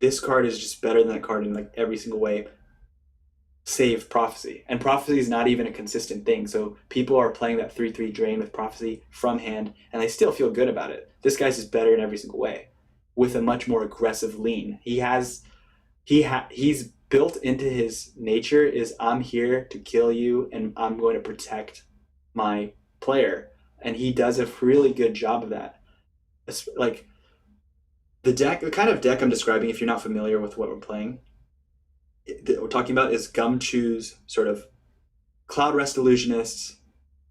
This card is just better than that card in like every single way, save Prophecy. And Prophecy is not even a consistent thing, so people are playing that 3/3 drain with Prophecy from hand, and they still feel good about it. This guy's just better in every single way. with a much more aggressive lean. He's built into his nature is I'm here to kill you and I'm going to protect my player, and he does a really good job of that. Like the kind of deck I'm describing, if you're not familiar with what we're playing, that we're talking about is Gumshoe's sort of Cloud Rest Illusionists,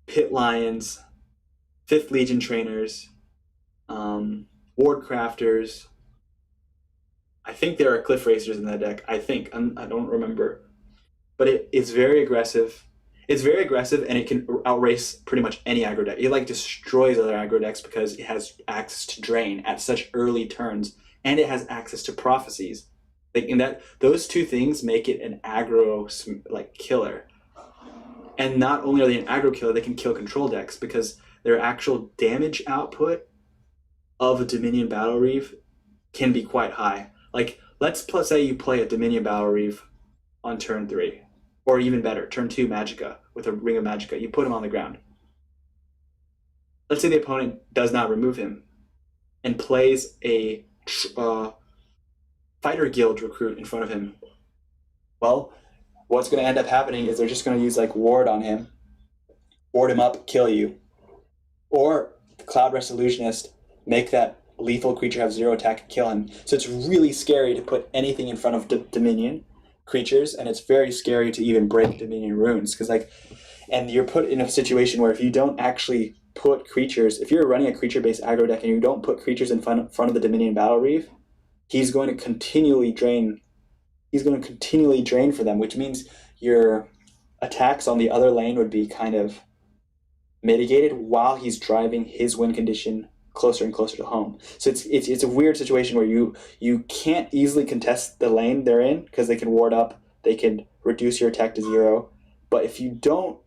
Pit Lions, Fifth Legion Trainers, Ward Crafters. I think there are Cliff Racers in that deck. I don't remember. But it's very aggressive. It's very aggressive, and it can outrace pretty much any aggro deck. It like destroys other aggro decks because it has access to Drain at such early turns, and it has access to Prophecies. Like in that, those two things make it an aggro like killer. And not only are they an aggro killer, they can kill control decks because their actual damage output of a Dominion Battle Reeve can be quite high. Like let's say you play a Dominion Battle Reeve on turn 3, or even better, turn 2 Magicka with a Ring of Magicka. You put him on the ground. Let's say the opponent does not remove him and plays a Fighter Guild recruit in front of him. Well, what's going to end up happening is they're just going to use like Ward on him, ward him up, kill you. Or the Cloud Rest Illusionist, make that lethal creature have 0 attack and kill him. So it's really scary to put anything in front of Dominion creatures, and it's very scary to even break Dominion runes because and you're put in a situation where if you don't actually put creatures, if you're running a creature-based aggro deck and you don't put creatures in front of the Dominion Battle Reeve, he's going to continually drain. He's going to continually drain for them, which means your attacks on the other lane would be kind of mitigated while he's driving his win condition closer and closer to home. So it's a weird situation where you can't easily contest the lane they're in because they can ward up, they can reduce your attack to 0, but if you don't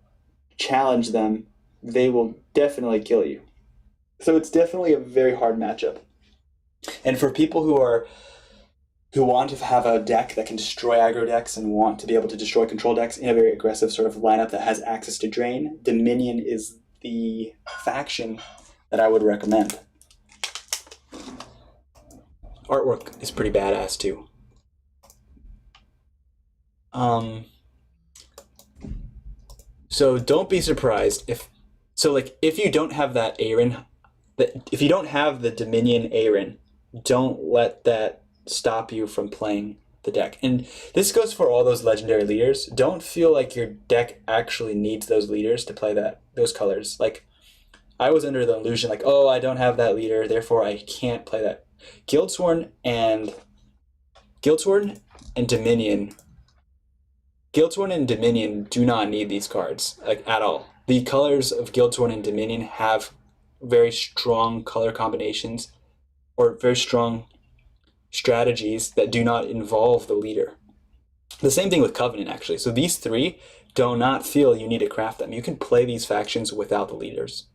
challenge them, they will definitely kill you. So it's definitely a very hard matchup. And for people who want to have a deck that can destroy aggro decks and want to be able to destroy control decks in a very aggressive sort of lineup that has access to Drain, Dominion is the faction that I would recommend. Artwork is pretty badass too. So don't be surprised if you don't have that Aaron, if you don't have the Dominion Aaron, don't let that stop you from playing the deck. And this goes for all those legendary leaders. Don't feel like your deck actually needs those leaders to play those colors. Like I was under the illusion like, oh, I don't have that leader, therefore I can't play that. Guildsworn and Dominion do not need these cards like at all. The colors of Guildsworn and Dominion have very strong color combinations or very strong strategies that do not involve the leader. The same thing with Covenant, actually. So these three do not feel you need to craft them. You can play these factions without the leaders.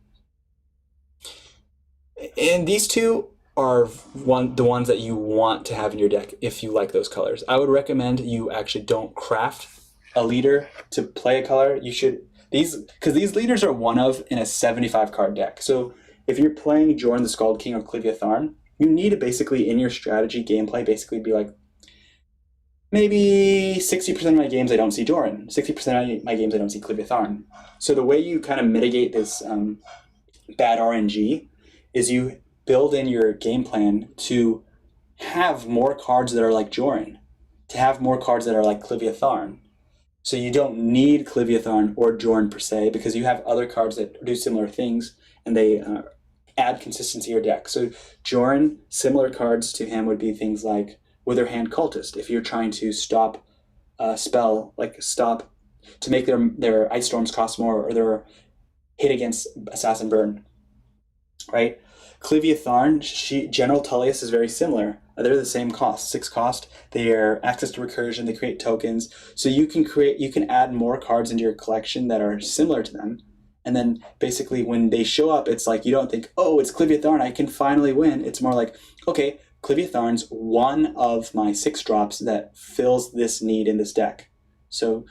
And these two are the ones that you want to have in your deck if you like those colors. I would recommend you actually don't craft a leader to play a color. You should, because these leaders are one of in a 75 card deck. So if you're playing Jorn the Scald King or Clivia Tharn, you need to basically, in your strategy gameplay, basically be like, maybe 60% of my games I don't see Jorn, 60% of my games I don't see Clivia Tharn. So the way you kind of mitigate this bad RNG is you build in your game plan to have more cards that are like Jorn, to have more cards that are like Clivia Tharn. So you don't need Clivia Tharn or Jorn per se, because you have other cards that do similar things, and they add consistency to your deck. So Jorn, similar cards to him would be things like Witherhand Cultist. If you're trying to stop a spell, like stop to make their Ice Storms cost more, or their hit against Assassin Burn, right? Clivia Tharn, General Tullius is very similar. They're the same cost, 6 cost. They are access to recursion. They create tokens, so you can add more cards into your collection that are similar to them. And then basically when they show up, it's like you don't think, oh, it's Clivia Tharn, I can finally win. It's more like, okay, Clivia Tharn's one of my 6 drops that fills this need in this deck. So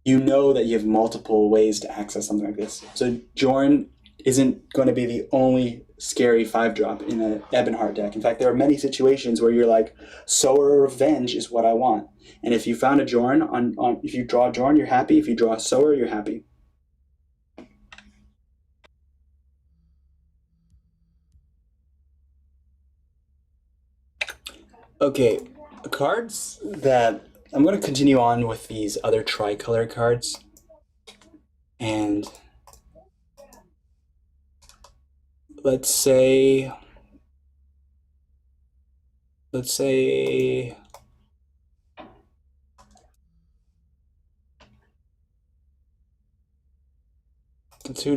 you know that you have multiple ways to access something like this. So Jorn isn't going to be the only scary 5-drop in an Ebonheart deck. In fact, there are many situations where you're like, Sower Revenge is what I want. And if you found a Jorn, if you draw a Jorn, you're happy. If you draw a Sower, you're happy. Okay, cards that... I'm going to continue on with these other tricolor cards. And let's say who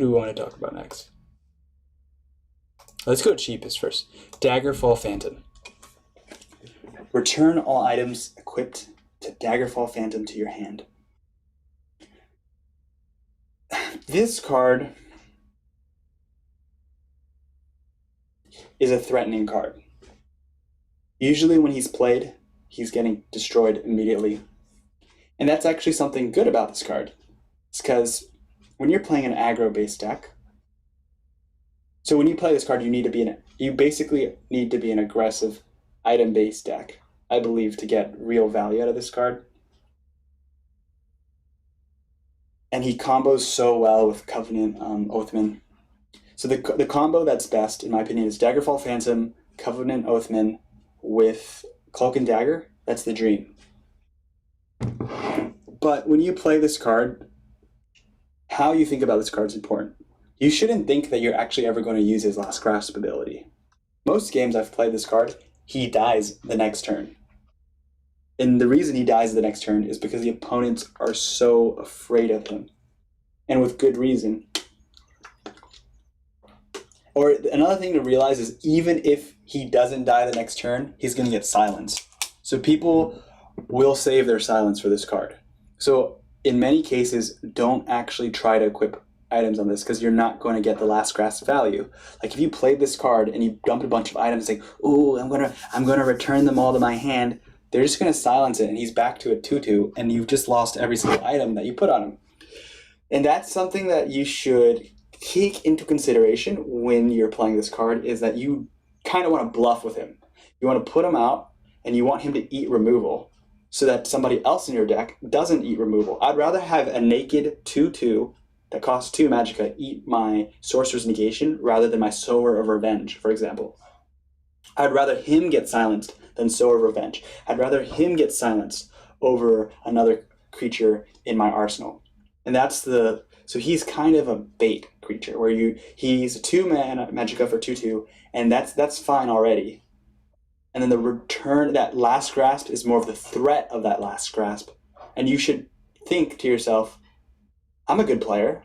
do we want to talk about next? Let's go cheapest first. Daggerfall Phantom. Return all items equipped to Daggerfall Phantom to your hand. This card is a threatening card. Usually when he's played, he's getting destroyed immediately. And that's actually something good about this card. It's because when you're playing an aggro-based deck, so when you play this card, you basically need to be an aggressive item-based deck, I believe, to get real value out of this card. And he combos so well with Covenant Oathman. So the combo that's best, in my opinion, is Daggerfall Phantom, Covenant Oathman with Cloak and Dagger. That's the dream. But when you play this card, how you think about this card is important. You shouldn't think that you're actually ever going to use his Last Grasp ability. Most games I've played this card, he dies the next turn. And the reason he dies the next turn is because the opponents are so afraid of him. And with good reason. Or another thing to realize is even if he doesn't die the next turn, he's going to get silenced. So people will save their silence for this card. So in many cases, don't actually try to equip items on this because you're not going to get the Last Grasp value. Like if you played this card and you dumped a bunch of items saying, "Ooh, I'm gonna return them all to my hand," they're just going to silence it and he's back to a 2/2 and you've just lost every single item that you put on him. And that's something that you should take into consideration when you're playing this card, is that you kind of want to bluff with him. You want to put him out and you want him to eat removal so that somebody else in your deck doesn't eat removal. I'd rather have a naked 2/2 that costs 2 magicka eat my Sorcerer's Negation rather than my Sower of Revenge, for example. I'd rather him get silenced than Sower of Revenge. I'd rather him get silenced over another creature in my arsenal. And so he's kind of a bait creature where he's a 2-mana magicka for 2/2, and that's fine already. And then the return, that Last Grasp is more of the threat of that Last Grasp. And you should think to yourself, I'm a good player.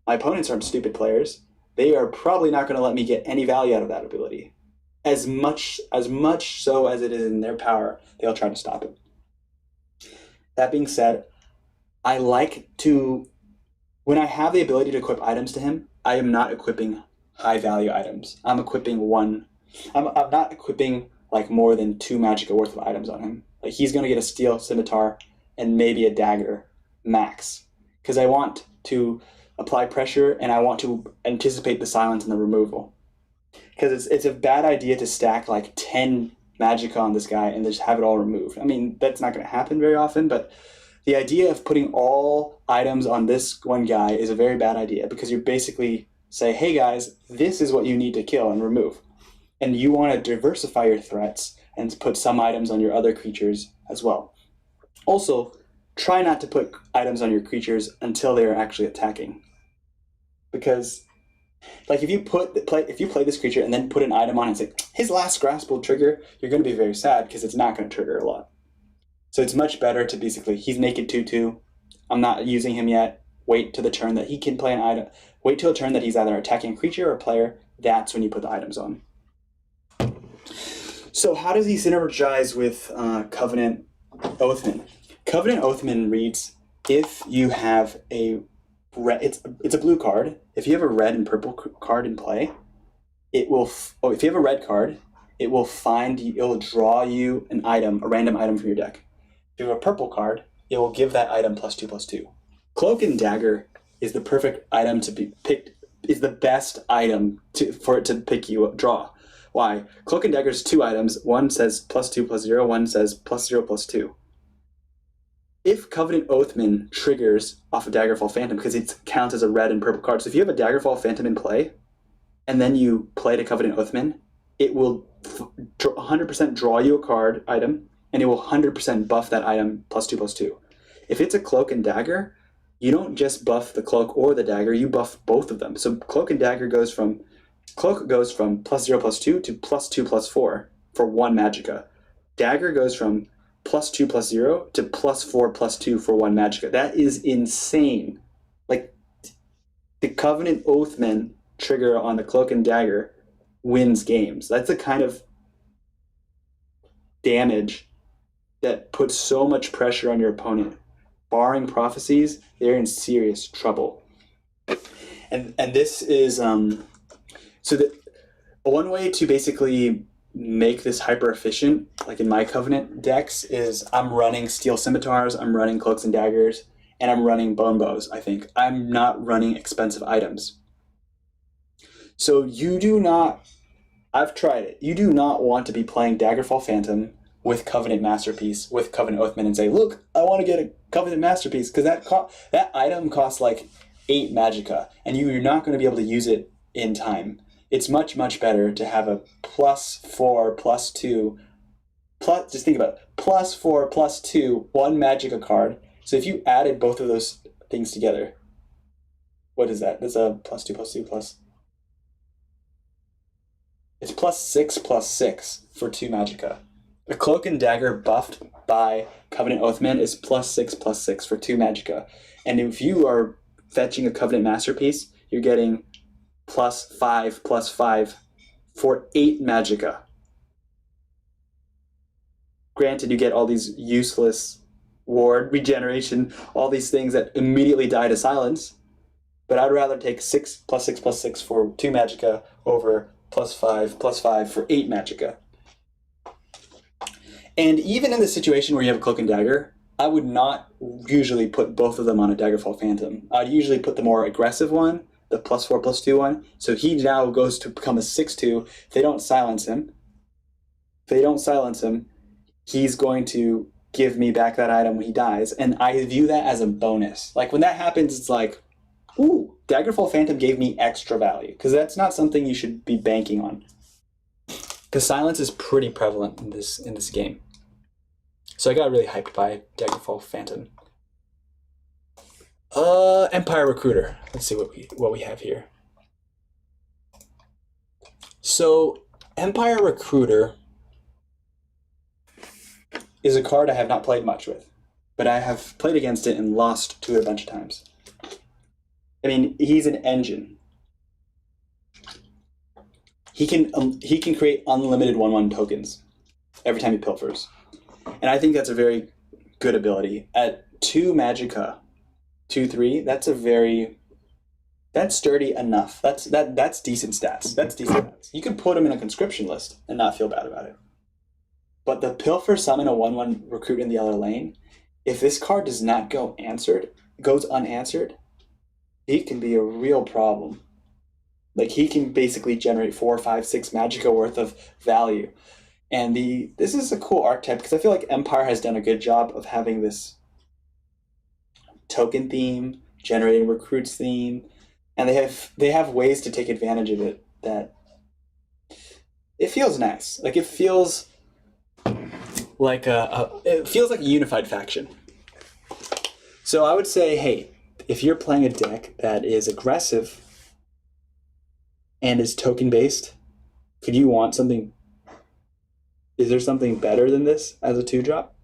My opponents aren't stupid players. They are probably not going to let me get any value out of that ability. As much so as it is in their power, they'll try to stop it. That being said, I like to, when I have the ability to equip items to him, I am not equipping high value items. I'm equipping I'm not equipping like more than 2 magicka worth of items on him. Like he's going to get a Steel Scimitar and maybe a Dagger max. Because I want to apply pressure and I want to anticipate the silence and the removal. Because it's a bad idea to stack like 10 magicka on this guy and just have it all removed. I mean, that's not going to happen very often, but the idea of putting all items on this one guy is a very bad idea because you basically say, hey guys, this is what you need to kill and remove. And you want to diversify your threats and put some items on your other creatures as well. Also, try not to put items on your creatures until they are actually attacking. Because like if you play this creature and then put an item on and say, his Last Grasp will trigger, you're going to be very sad because it's not going to trigger a lot. So it's much better to basically, he's naked 2/2, I'm not using him yet, wait till the turn that he can play an item, wait till a turn that he's either attacking a creature or a player, that's when you put the items on. So how does he synergize with Covenant Oathman? Covenant Oathman reads, if you have a red, it's a blue card. If you have a red and purple card in play, if you have a red card, it will draw you an item, a random item from your deck. If you have a purple card, it will give that item +2/+2. Cloak and Dagger is the perfect item to be picked is the best item for it to pick you up, draw. Why? Cloak and Dagger is 2 items. One says +2/+0, one says +0/+2. If Covenant Oathman triggers off of Daggerfall Phantom, because it counts as a red and purple card, so if you have a Daggerfall Phantom in play, and then you play to Covenant Oathman, it will 100% draw you a card item, and it will 100% buff that item +2/+2. If it's a Cloak and Dagger, you don't just buff the Cloak or the Dagger, you buff both of them. So Cloak and Dagger goes from +0/+2 to +2/+4 for 1 Magicka. Dagger goes from +2/+0 to +4/+2 for 1 Magicka. That is insane. Like, the Covenant Oathman trigger on the Cloak and Dagger wins games. That's the kind of damage that puts so much pressure on your opponent. Barring prophecies, they're in serious trouble. And this is so that one way to basically make this hyper efficient, like in my Covenant decks, is I'm running Steel Scimitars, I'm running Cloaks and Daggers, and I'm running Bone Bows, I think. I'm not running expensive items. So you do not, I've tried it, you do not want to be playing Daggerfall Phantom with Covenant Masterpiece, with Covenant Oathman, and say, look, I want to get a Covenant Masterpiece, because that item costs like 8 Magicka, and you're not going to be able to use it in time. It's much, much better to have a +4/+2, just think about it, +4/+2, 1 Magicka card. So if you added both of those things together, what is that? That's a +2/+2 plus. It's +6/+6 for 2 Magicka. A Cloak and Dagger buffed by Covenant Oathman is +6/+6 for 2 Magicka. And if you are fetching a Covenant Masterpiece, you're getting +5/+5 for 8 Magicka. Granted, you get all these useless ward, regeneration, all these things that immediately die to silence, but I'd rather take +6/+6 for 2 Magicka over +5/+5 for 8 Magicka. And even in the situation where you have a Cloak and Dagger, I would not usually put both of them on a Daggerfall Phantom. I'd usually put the more aggressive one, the +4/+2 one, so he now goes to become a 6/2. If they don't silence him, he's going to give me back that item when he dies, and I view that as a bonus. Like, when that happens, it's like, ooh, Daggerfall Phantom gave me extra value, because that's not something you should be banking on. Because silence is pretty prevalent in this game. So I got really hyped by Daggerfall Phantom. Empire Recruiter. Let's see what we have here. So Empire Recruiter is a card I have not played much with, but I have played against it and lost to it a bunch of times. I mean, he's an engine. He can create unlimited 1/1 tokens every time he pilfers. And I think that's a very good ability. At 2 Magicka, 2/3, that's sturdy enough. That's decent stats. That's decent stats. You could put him in a conscription list and not feel bad about it. But the pilfer summon a 1/1 recruit in the other lane, if this card does not goes unanswered, he can be a real problem. Like, he can basically generate 4, 5, 6 Magicka worth of value. And this is a cool archetype, because I feel like Empire has done a good job of having this token theme, generating recruits theme, and they have ways to take advantage of it that it feels nice. Like, it feels like a unified faction. So I would say, hey, if you're playing a deck that is aggressive and is token based, could you want something? Is there something better than this as a 2-drop?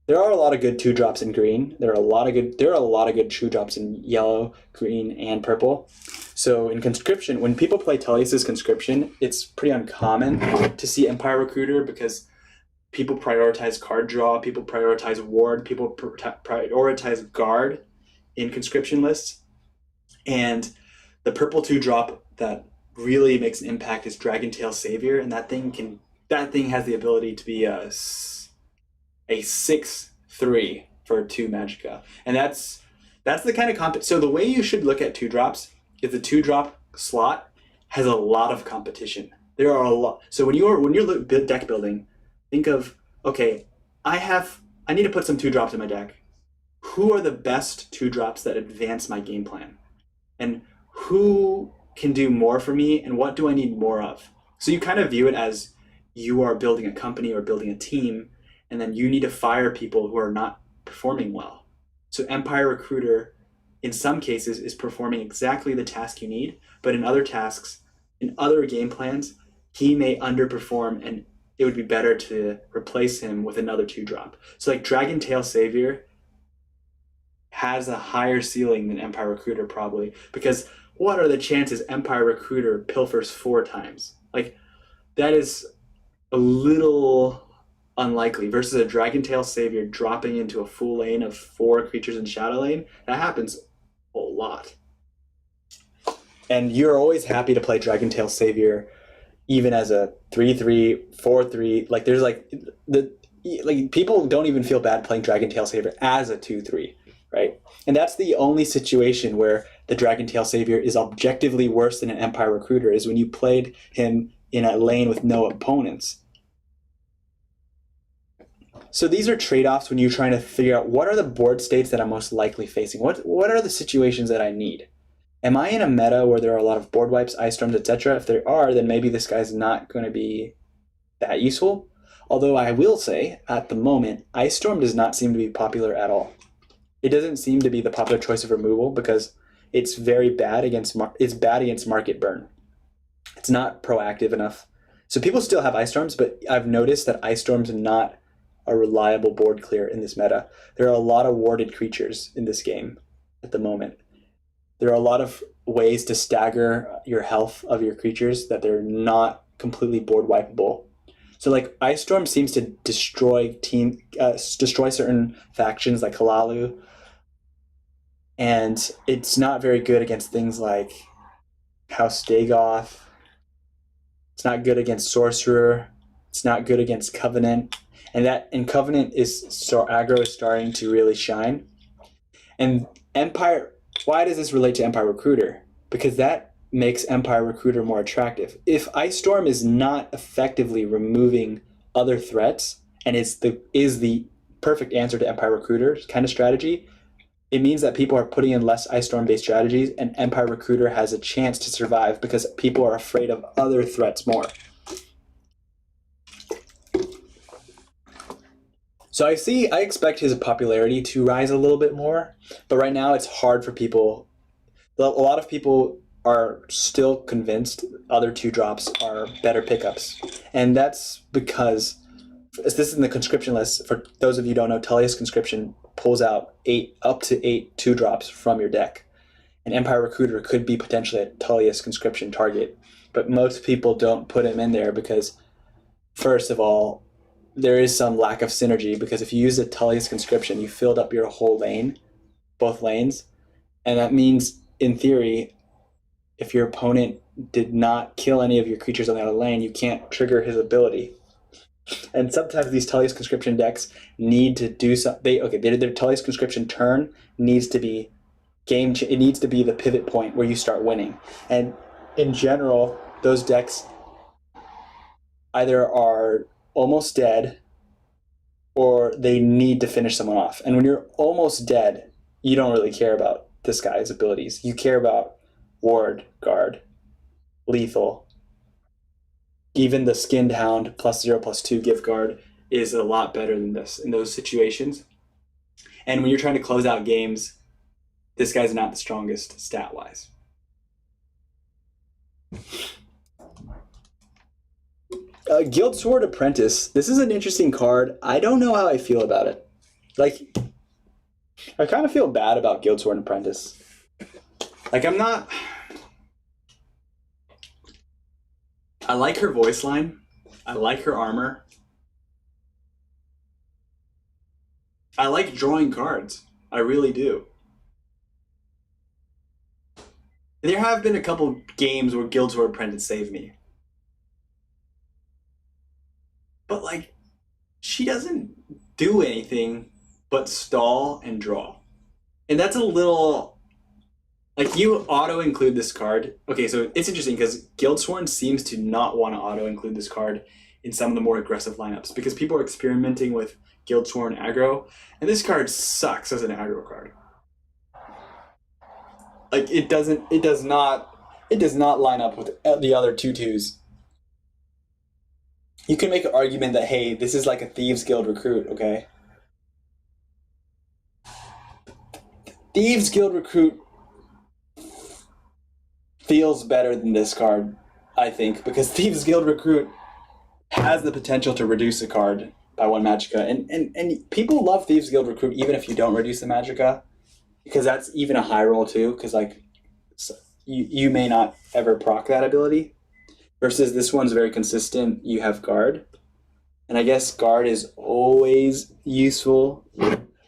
There are a lot of good 2-drops in green. There are a lot of good 2-drops in yellow, green, and purple. So in conscription, when people play Tullius's conscription, it's pretty uncommon to see Empire Recruiter, because people prioritize card draw, people prioritize ward, people prioritize guard in conscription lists. And the purple 2-drop that really makes an impact is Dragontail Savior, and that thing has the ability to be a 6/3 for 2 Magicka. And that's the kind of so the way you should look at 2-drops is the 2-drop slot has a lot of competition. There are a lot. So when you're deck building, think of, okay, I need to put some 2-drops in my deck. Who are the best 2-drops that advance my game plan? And who can do more for me, and what do I need more of? So you kind of view it as you are building a company or building a team, and then you need to fire people who are not performing well. So Empire Recruiter, in some cases, is performing exactly the task you need, but in other tasks, in other game plans, he may underperform, and it would be better to replace him with another 2-drop. So like Dragon Tail Savior has a higher ceiling than Empire Recruiter probably, because what are the chances Empire Recruiter pilfers 4 times? Like, that is a little unlikely versus a Dragon Tail Savior dropping into a full lane of 4 creatures in Shadow Lane. That happens a lot. And you're always happy to play Dragon Tail Savior even as a 3/3, 4/3. Like, there's like people don't even feel bad playing Dragon Tail Savior as a 2/3, right? And that's the only situation where the Dragon Tail Savior is objectively worse than an Empire Recruiter, is when you played him in a lane with no opponents. So these are trade-offs when you're trying to figure out what are the board states that I'm most likely facing. What are the situations that I need? Am I in a meta where there are a lot of board wipes, ice storms, etc.? If there are, then maybe this guy's not going to be that useful. Although I will say, at the moment, ice storm does not seem to be popular at all. It doesn't seem to be the popular choice of removal because it's very bad against market burn. It's not proactive enough. So people still have ice storms, but I've noticed that ice storms are not a reliable board clear in this meta. There are a lot of warded creatures in this game at the moment. There are a lot of ways to stagger your health of your creatures that they're not completely board wipeable. So like Ice Storm seems to destroy certain factions like Kalalu, and it's not very good against things like House Dagoth. It's not good against Sorcerer. It's not good against Covenant. And Covenant aggro is starting to really shine. And Empire, why does this relate to Empire Recruiter? Because that makes Empire Recruiter more attractive. If Ice Storm is not effectively removing other threats and is the perfect answer to Empire Recruiter's kind of strategy, it means that people are putting in less Ice Storm based strategies, and Empire Recruiter has a chance to survive because people are afraid of other threats more. So I expect his popularity to rise a little bit more, but right now it's hard for people. A lot of people are still convinced other 2-drops are better pickups. And that's because, this is in the conscription list, for those of you who don't know, Tullius Conscription pulls out up to 8 2-drops from your deck. And Empire Recruiter could be potentially a Tullius Conscription target, but most people don't put him in there because, first of all, there is some lack of synergy, because if you use a Tullius Conscription, you filled up your whole lane, both lanes, and that means, in theory, if your opponent did not kill any of your creatures on the other lane, you can't trigger his ability. And sometimes these Tullius Conscription decks need to do something. Their Tullius Conscription turn needs to be it needs to be the pivot point where you start winning. And in general, those decks either are almost dead or they need to finish someone off. And when you're almost dead, you don't really care about this guy's abilities. You care about ward, guard, lethal. Even the Skinned Hound +0/+2 gift guard is a lot better than this in those situations. And when you're trying to close out games, this guy's not the strongest stat-wise. Guildsword Apprentice. This is an interesting card. I don't know how I feel about it. Like, I kind of feel bad about Guildsword Apprentice. Like, I'm not... I like her voice line. I like her armor. I like drawing cards. I really do. There have been a couple games where Guildsword Apprentice saved me. But, like, she doesn't do anything but stall and draw. And that's a little Like, you auto-include this card. Okay, so it's interesting because Guildsworn seems to not want to auto-include this card in some of the more aggressive lineups because people are experimenting with Guildsworn aggro, and this card sucks as an aggro card. Like, it does not line up with the other 2/2s. You can make an argument that, hey, this is like a Thieves Guild recruit, okay? Thieves Guild recruit feels better than this card, I think, because Thieves Guild recruit has the potential to reduce a card by 1 magicka, and people love Thieves Guild recruit even if you don't reduce the magicka, because that's even a high roll too, because like you may not ever proc that ability. Versus this one's very consistent. You have guard, and I guess guard is always useful,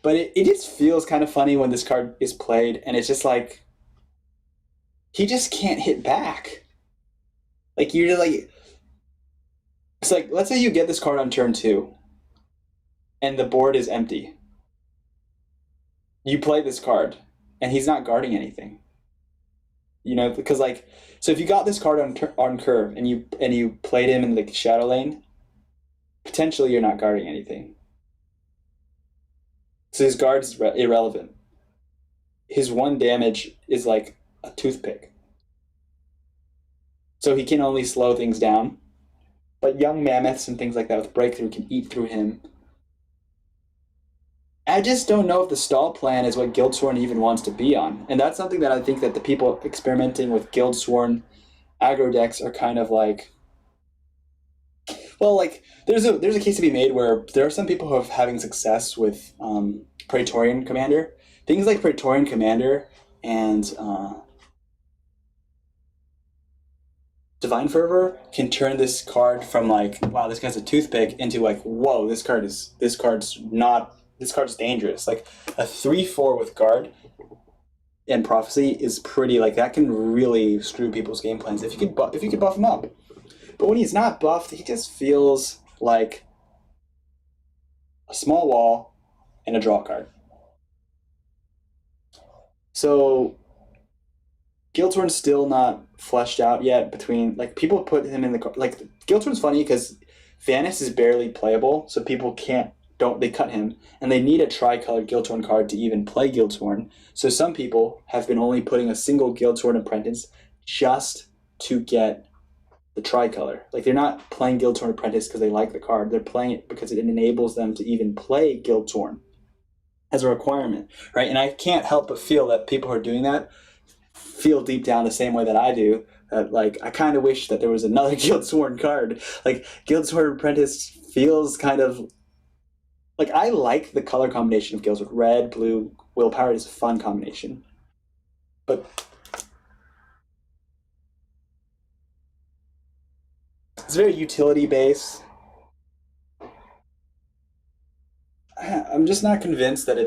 but it just feels kind of funny when this card is played, and it's just like he just can't hit back. Like you're like, it's like, let's say you get this card on turn 2, and the board is empty. You play this card, and he's not guarding anything. You know, because like, so if you got this card on curve and you played him in the shadow lane, potentially you're not guarding anything. So his guard is irrelevant. His 1 damage is like a toothpick. So he can only slow things down. But young mammoths and things like that with breakthrough can eat through him. I just don't know if the stall plan is what Guildsworn even wants to be on. And that's something that I think that the people experimenting with Guildsworn aggro decks are kind of like, well, like there's a case to be made where there are some people who are having success with Praetorian Commander. Things like Praetorian Commander and Divine Fervor can turn this card from like, wow, this guy's a toothpick, into like, whoa, this card's dangerous. Like a 3/4 with guard and prophecy is pretty, like that can really screw people's game plans if you could buff him up. But when he's not buffed, he just feels like a small wall and a draw card. So Guildsworn's still not fleshed out yet between, like, people put him in the, like, Guildsworn's funny because Vanis is barely playable, so people they cut him, and they need a tricolored Guildsworn card to even play Guildsworn. So some people have been only putting a single Guildsworn Apprentice just to get the tricolor. Like, they're not playing Guildsworn Apprentice because they like the card. They're playing it because it enables them to even play Guildsworn as a requirement, right? And I can't help but feel that people who are doing that feel deep down the same way that I do, that like I kind of wish that there was another Guildsworn card. Like, Guildsworn Apprentice feels kind of like, I like the color combination of Guildsworn. Red, blue, willpower is a fun combination. But it's very utility based. I'm just not convinced that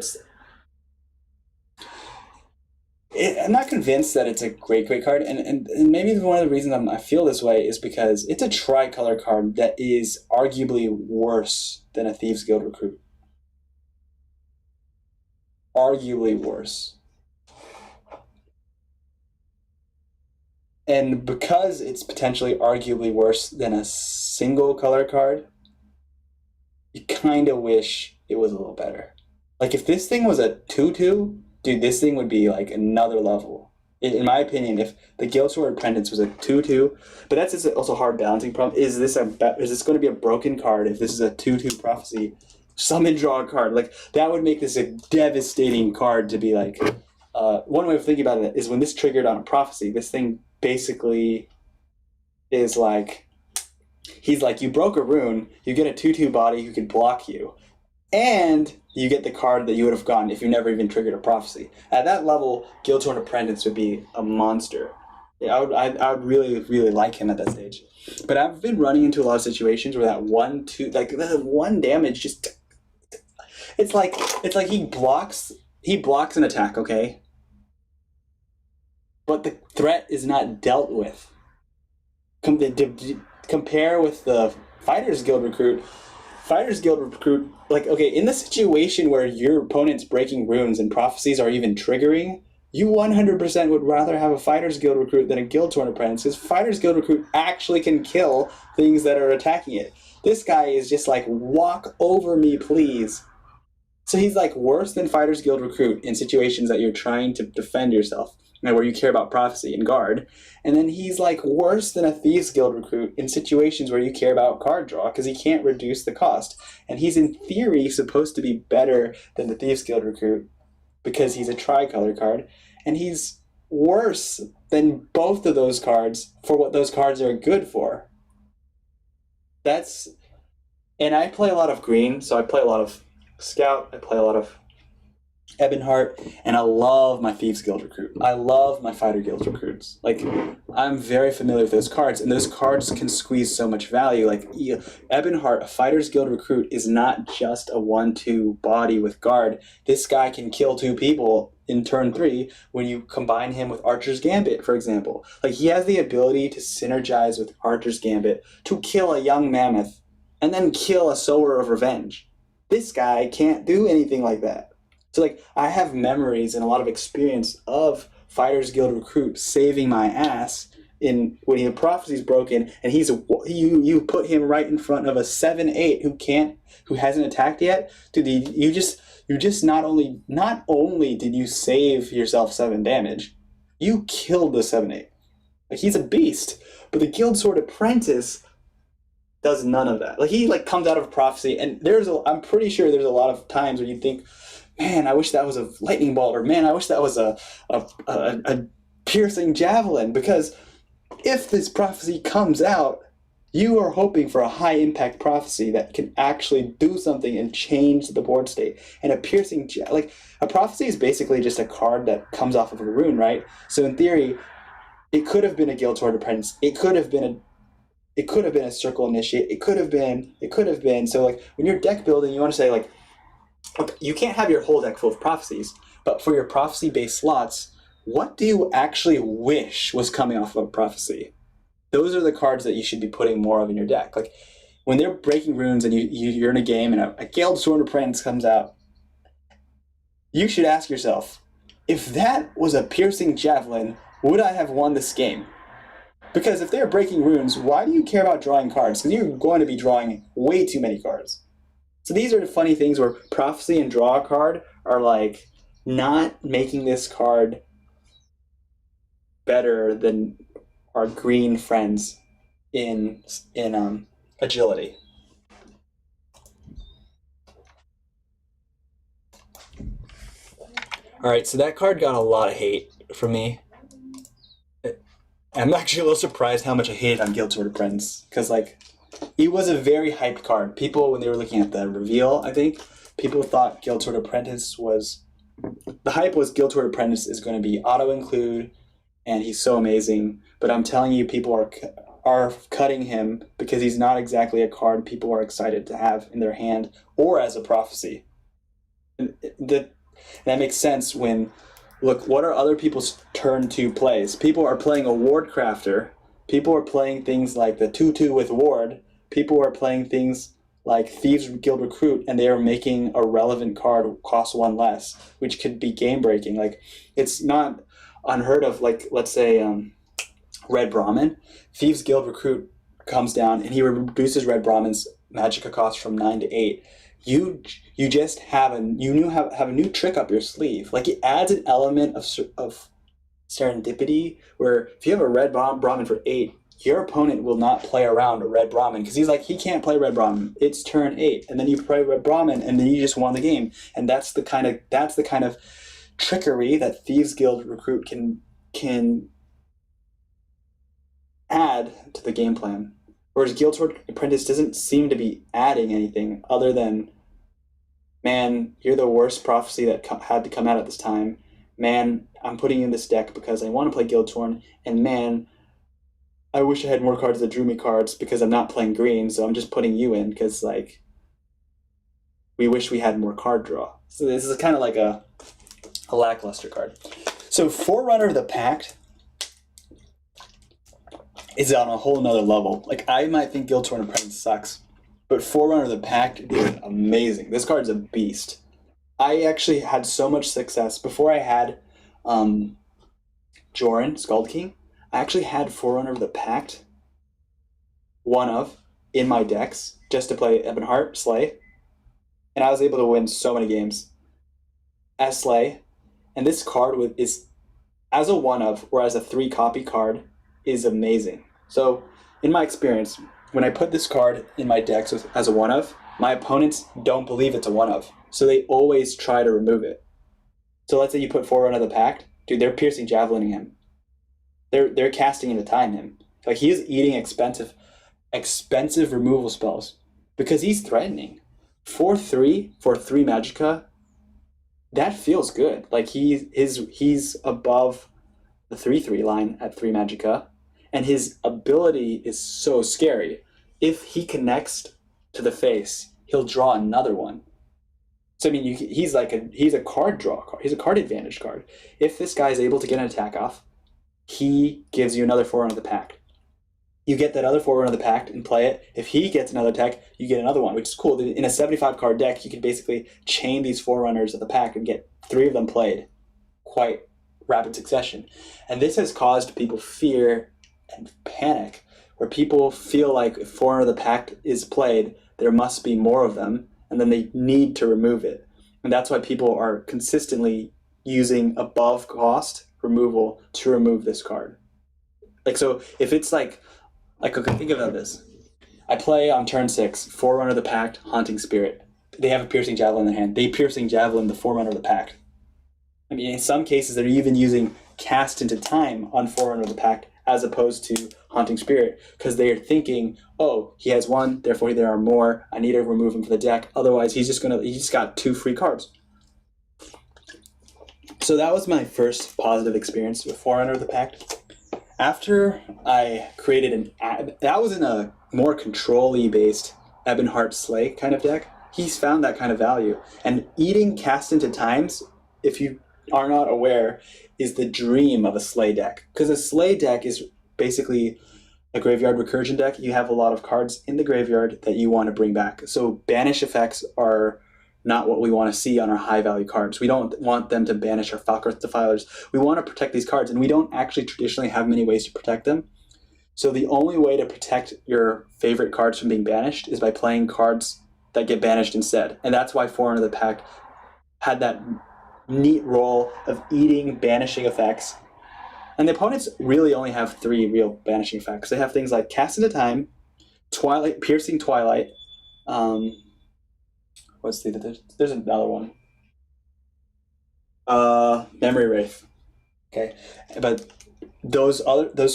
I'm not convinced that it's a great card, and maybe one of the reasons I feel this way is because it's a tricolor card that is arguably worse than a Thieves Guild recruit. Arguably worse. And because it's potentially arguably worse than a single color card, you kind of wish it was a little better. Like, if this thing was a 2/2, dude, this thing would be like another level. In my opinion, if the Guildsworn Apprentice was a 2/2, but that's just also a hard balancing problem. Is this going to be a broken card if this is a 2/2 prophecy? Summon, draw a card. Like, that would make this a devastating card to be like. One way of thinking about it is when this triggered on a prophecy, this thing basically is like, he's like, you broke a rune, you get a 2/2 body who can block you, and you get the card that you would have gotten if you never even triggered a prophecy. At that level, Guildsworn Apprentice would be a monster. Yeah, I would really, really like him at that stage. But I've been running into a lot of situations where that 1/2, like that 1 damage, just it's like he blocks an attack, okay? But the threat is not dealt with. Compare with the Fighters Guild recruit. Fighters Guild recruit, like, okay, in the situation where your opponent's breaking runes and prophecies are even triggering, You 100% would rather have a Fighters Guild recruit than a Guild Torn Apprentice, because Fighters Guild recruit actually can kill things that are attacking it. This guy is just like, walk over me, please. So he's like worse than Fighters Guild recruit in situations that you're trying to defend yourself, where you care about prophecy and guard. And then he's like worse than a Thieves Guild recruit in situations where you care about card draw, because he can't reduce the cost. And he's in theory supposed to be better than the Thieves Guild recruit because he's a tricolor card. And he's worse than both of those cards for what those cards are good for. And I play a lot of green, so I play a lot of Scout, I play a lot of Ebonheart, and I love my Thieves Guild recruit. I love my Fighter Guild recruits. Like, I'm very familiar with those cards, and those cards can squeeze so much value. Like, Ebonheart, a Fighters Guild recruit, is not just a 1-2 body with guard. This guy can kill 2 people in turn 3 when you combine him with Archer's Gambit, for example. Like, he has the ability to synergize with Archer's Gambit to kill a young mammoth and then kill a Sower of Revenge. This guy can't do anything like that. So, like, I have memories and a lot of experience of Fighters Guild recruit saving my ass in when the prophecy's broken and you put him right in front of a 7/8 who hasn't attacked yet. Dude, you just not only did you save yourself 7 damage, you killed the 7/8. Like, he's a beast. But the Guild Sword Apprentice does none of that. Like, he like comes out of prophecy, and I'm pretty sure there's a lot of times where you think, man, I wish that was a lightning bolt, or man, I wish that was a piercing javelin, because if this prophecy comes out, you are hoping for a high impact prophecy that can actually do something and change the board state. And a piercing, like, a prophecy is basically just a card that comes off of a rune, right? So in theory, it could have been a Guild Sword Apprentice. It could have been a Circle Initiate. It could have been. So, like, when you're deck building, you want to say, like, look, you can't have your whole deck full of prophecies, but for your prophecy-based slots, what do you actually wish was coming off of a prophecy? Those are the cards that you should be putting more of in your deck. Like, when they're breaking runes and you're in a game and a Guild Sword Apprentice comes out, you should ask yourself, if that was a piercing javelin, would I have won this game? Because if they're breaking runes, why do you care about drawing cards? Because you're going to be drawing way too many cards. So these are the funny things where prophecy and draw a card are like not making this card better than our green friends in agility. All right, so that card got a lot of hate from me. I'm actually a little surprised how much I hated on Guild Sword Apprentice, because, like, he was a very hyped card. People, when they were looking at the reveal, I think, people thought Guild Sword Apprentice was... The hype was Guild Sword Apprentice is going to be auto-include, and he's so amazing. But I'm telling you, people are cutting him because he's not exactly a card people are excited to have in their hand or as a prophecy. And that makes sense when... Look, what are other people's turn 2 plays? People are playing a Ward Crafter. People are playing things like the 2/2 with Ward. People are playing things like Thieves Guild Recruit, and they are making a relevant card cost 1 less, which could be game-breaking. Like, it's not unheard of. Like, let's say Red Brahmin. Thieves Guild Recruit comes down, and he reduces Red Brahmin's Magicka cost from 9 to 8. You just have a new trick up your sleeve. Like, it adds an element of serendipity, where if you have a Red Brahmin for 8, your opponent will not play around a Red Brahmin, because he's like, he can't play Red Brahmin. It's turn 8, and then you play Red Brahmin, and then you just won the game. And that's the kind of trickery that Thieves Guild Recruit can add to the game plan. Whereas Guild Sword Apprentice doesn't seem to be adding anything other than, man, you're the worst prophecy that had to come out at this time. Man, I'm putting you in this deck because I want to play Guild Torn. And man, I wish I had more cards that drew me cards because I'm not playing green, so I'm just putting you in because, like, we wish we had more card draw. So this is kind of like a lackluster card. So Forerunner of the Pact is on a whole nother level. Like, I might think Guild Torn Apprentice sucks, but Forerunner of the Pact is amazing. This card's a beast. I actually had so much success before I had um, Joran, Skald King, I actually had Forerunner of the Pact, one of, in my decks just to play Ebonheart, Slay, and I was able to win so many games as Slay. And this card is as a one of or as a 3 copy card is amazing. So in my experience, when I put this card in my decks as a one of, my opponents don't believe it's a one of, so they always try to remove it. So let's say you put Forerunner of the Pact, dude, they're piercing javelining him. They're casting into time him. Like he's eating expensive removal spells because he's threatening. 4/3 for 3 Magicka, that feels good. Like he's above the 3/3 line at 3 Magicka, and his ability is so scary. If he connects to the face, he'll draw another one. So I mean, he's a card draw card. He's a card advantage card. If this guy is able to get an attack off, he gives you another Forerunner of the Pact. You get that other Forerunner of the Pact and play it. If he gets another attack, you get another one, which is cool. In a 75 card deck, you can basically chain these Forerunners of the Pact and get 3 of them played quite rapid succession. And this has caused people fear and panic, where people feel like if Forerunner of the Pact is played, there must be more of them, and then they need to remove it. And that's why people are consistently using above cost removal to remove this card. Like, so if it's like okay, think about this. I play on turn 6, Forerunner of the Pact, Haunting Spirit. They have a Piercing Javelin in their hand. They Piercing Javelin the Forerunner of the Pact. I mean, in some cases, they're even using Cast into Time on Forerunner of the Pact as opposed to Haunting Spirit, because they are thinking, oh, he has 1, therefore there are more. I need to remove him from the deck. Otherwise, he just got 2 free cards. So that was my first positive experience with Forerunner of the Pact. After I created that was in a more control-y based Ebonheart Slay kind of deck, he's found that kind of value. And eating Cast into Times, if you are not aware, is the dream of a Slay deck. Because a Slay deck is basically a graveyard recursion deck. You have a lot of cards in the graveyard that you want to bring back. So banish effects are not what we want to see on our high value cards. We don't want them to banish our Falkirth Defilers. We want to protect these cards, and we don't actually traditionally have many ways to protect them. So the only way to protect your favorite cards from being banished is by playing cards that get banished instead. And that's why Forerunner of the Pact had that neat role of eating banishing effects. And the opponents really only have 3 real banishing effects. They have things like Cast into Time, Twilight, Piercing Twilight, there's another one. Memory Wraith. Okay. But those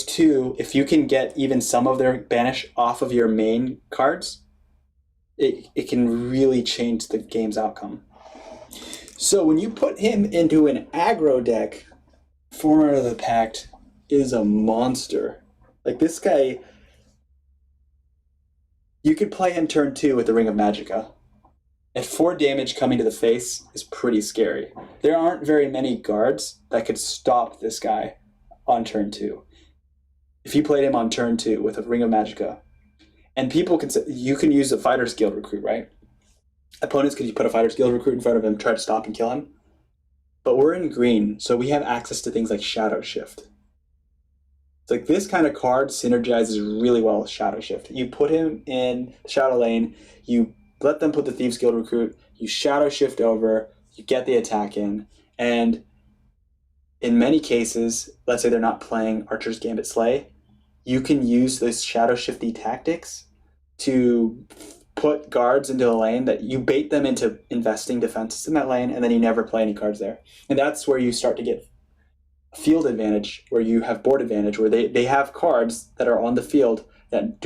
2, if you can get even some of their banish off of your main cards, it can really change the game's outcome. So when you put him into an aggro deck, Forerunner of the Pact is a monster. Like this guy, you could play him turn 2 with the Ring of Magicka. At 4 damage coming to the face is pretty scary. There aren't very many guards that could stop this guy on turn 2. If you played him on turn 2 with a Ring of Magicka, and people can say, you can use a Fighter's Guild recruit, right? Opponents could put a Fighter's Guild recruit in front of him, try to stop and kill him. But we're in green, so we have access to things like Shadow Shift. It's like this kind of card synergizes really well with Shadow Shift. You put him in Shadow Lane, you let them put the Thieves Guild recruit, you Shadow Shift over, you get the attack in, and in many cases, let's say they're not playing Archer's Gambit Slay, you can use those Shadow Shifty tactics to put guards into a lane that you bait them into investing defenses in that lane, and then you never play any cards there. And that's where you start to get field advantage, where you have board advantage, where they have cards that are on the field that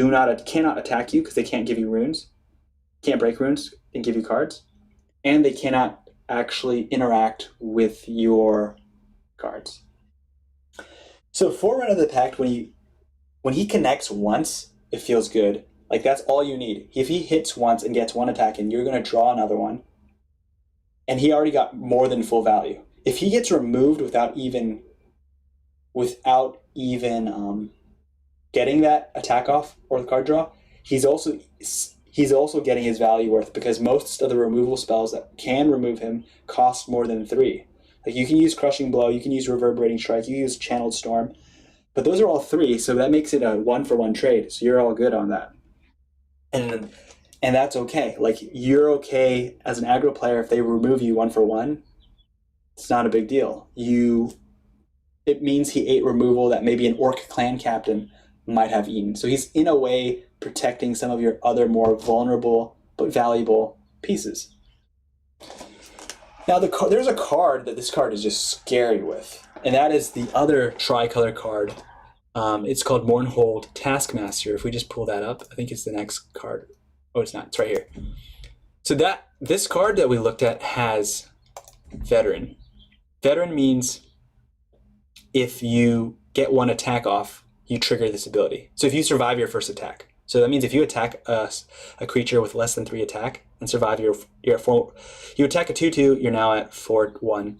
cannot attack you because they can't give you runes, can't break runes and give you cards, and they cannot actually interact with your cards. So Forerunner of the Pact, when he connects once, it feels good. Like that's all you need. If he hits once and gets 1 attack in, you're going to draw another one, and he already got more than full value. If he gets removed without even getting that attack off or the card draw, he's also getting his value worth, because most of the removal spells that can remove him cost more than 3. Like you can use Crushing Blow, you can use Reverberating Strike, you can use Channeled Storm, but those are all 3, so that makes it a 1-for-1 trade. So you're all good on that, and that's okay. Like you're okay as an aggro player if they remove you 1-for-1. It's not a big deal. It means he ate removal that maybe an Orc clan captain might have eaten. So he's in a way protecting some of your other more vulnerable but valuable pieces. Now there's a card that this card is just scary with, and that is the other tricolor card. It's called Mournhold Taskmaster. If we just pull that up, I think it's the next card. Oh, it's not. It's right here. So this card that we looked at has Veteran. Veteran means if you get 1 attack off, you trigger this ability. So if you survive your first attack. So that means if you attack a creature with less than 3 attack and survive you're at 4, you attack a 2/2, you're now at 4/1,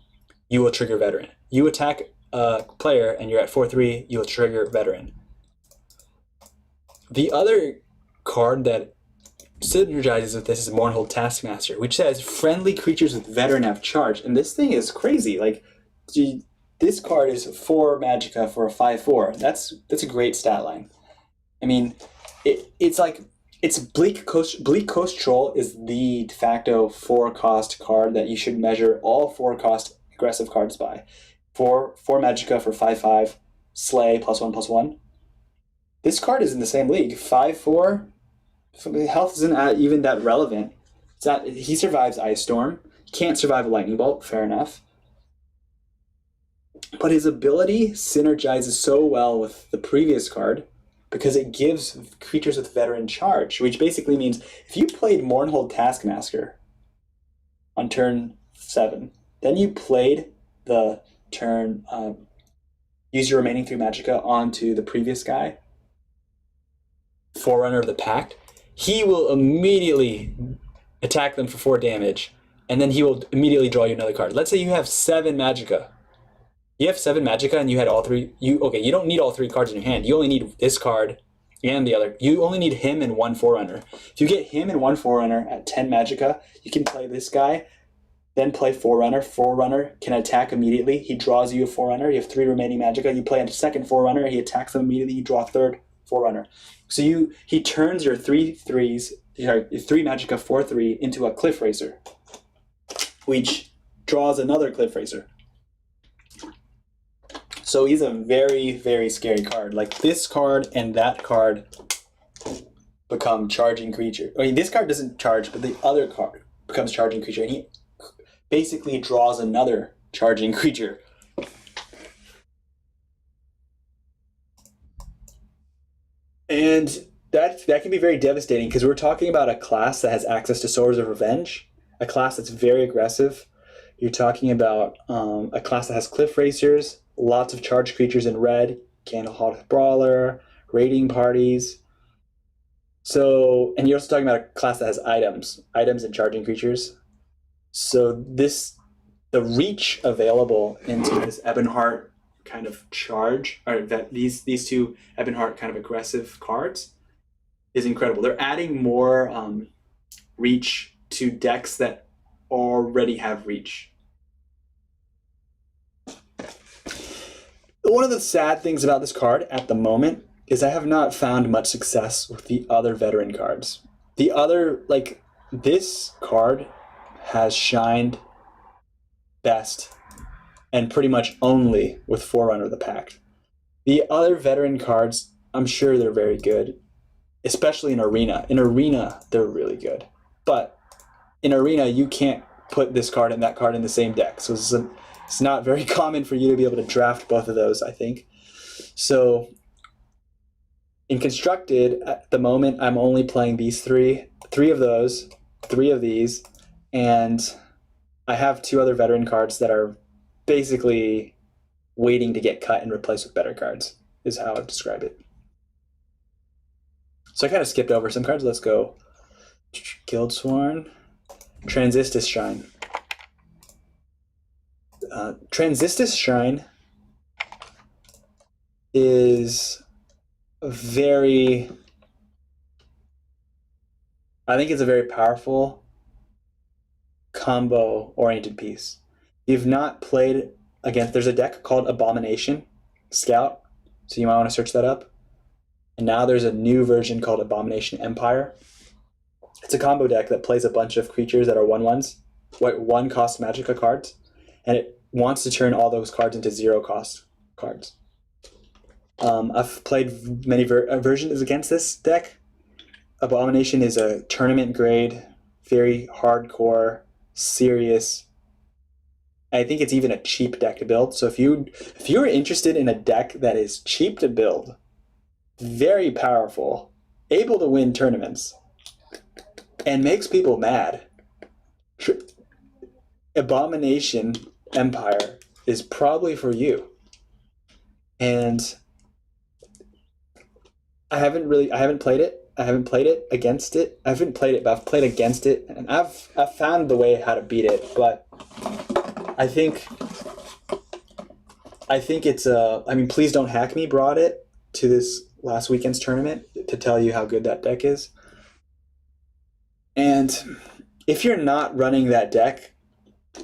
you will trigger Veteran. You attack a player and you're at 4/3, you will trigger Veteran. The other card that synergizes with this is Mournhold Taskmaster, which says friendly creatures with Veteran have charge. And this thing is crazy. Like, this card is 4 Magicka for a 5/4. That's a great stat line. I mean, it's Bleak Coast Troll is the de facto 4-cost card that you should measure all 4-cost aggressive cards by. 4 Magicka for 5/5, Slay +1/+1. This card is in the same league. 5/4. Health isn't even that relevant. He survives Ice Storm. Can't survive a Lightning Bolt. Fair enough. But his ability synergizes so well with the previous card because it gives creatures with Veteran charge, which basically means if you played Mournhold Taskmaster on turn 7, then you played the turn use your remaining 3 Magicka onto the previous guy, Forerunner of the Pact, he will immediately attack them for 4 damage, and then he will immediately draw you another card. Let's say you have 7 Magicka. You have 7 Magicka and you had all 3. You don't need all 3 cards in your hand. You only need this card and the other. You only need him and 1 Forerunner. If you get him and 1 Forerunner at 10 Magicka, you can play this guy, then play Forerunner. Forerunner can attack immediately. He draws you a Forerunner. You have 3 remaining Magicka. You play a second Forerunner. He attacks them immediately. You draw a third Forerunner. So he turns your 3 Magicka 4/3 into a Cliff Racer, which draws another Cliff Racer. So he's a very, very scary card. Like this card and that card become charging creature. I mean, this card doesn't charge, but the other card becomes charging creature, and he basically draws another charging creature. And that can be very devastating because we're talking about a class that has access to Swords of Revenge, a class that's very aggressive. You're talking about a class that has Cliff Racers, lots of charged creatures in red, Candlehearth Brawler, Raiding Parties. So, and you're also talking about a class that has items and charging creatures. So the reach available into this Ebonheart kind of charge, or that these 2 Ebonheart kind of aggressive cards is incredible. They're adding more reach to decks that already have reach. One of the sad things about this card at the moment is I have not found much success with the other Veteran cards. This card has shined best and pretty much only with Forerunner of the Pact. The other Veteran cards, I'm sure they're very good, especially in Arena. In Arena, they're really good. But in Arena, you can't put this card and that card in the same deck. So it's not very common for you to be able to draft both of those, I think. So in Constructed, at the moment, I'm only playing these 3 of those, 3 of these, and I have 2 other Veteran cards that are basically waiting to get cut and replaced with better cards, is how I would describe it. So I kind of skipped over some cards. Let's go. Guildsworn. Transistus Shrine. Transistus Shrine is I think it's a very powerful combo-oriented piece. You've not played against, there's a deck called Abomination Scout, so you might want to search that up. And now there's a new version called Abomination Empire. It's a combo deck that plays a bunch of creatures that are 1/1s, one cost Magicka cards, and it wants to turn all those cards into 0 cost cards. I've played many versions against this deck. Abomination is a tournament grade, very hardcore, serious. I think it's even a cheap deck to build. So if you're interested in a deck that is cheap to build, very powerful, able to win tournaments, and makes people mad, Abomination Empire is probably for you. And I haven't played it. I haven't played it against it. I haven't played it, but I've played against it, and I've found the way how to beat it. But I think it's I mean, Please Don't Hack Me brought it to this last weekend's tournament to tell you how good that deck is. And if you're not running that deck,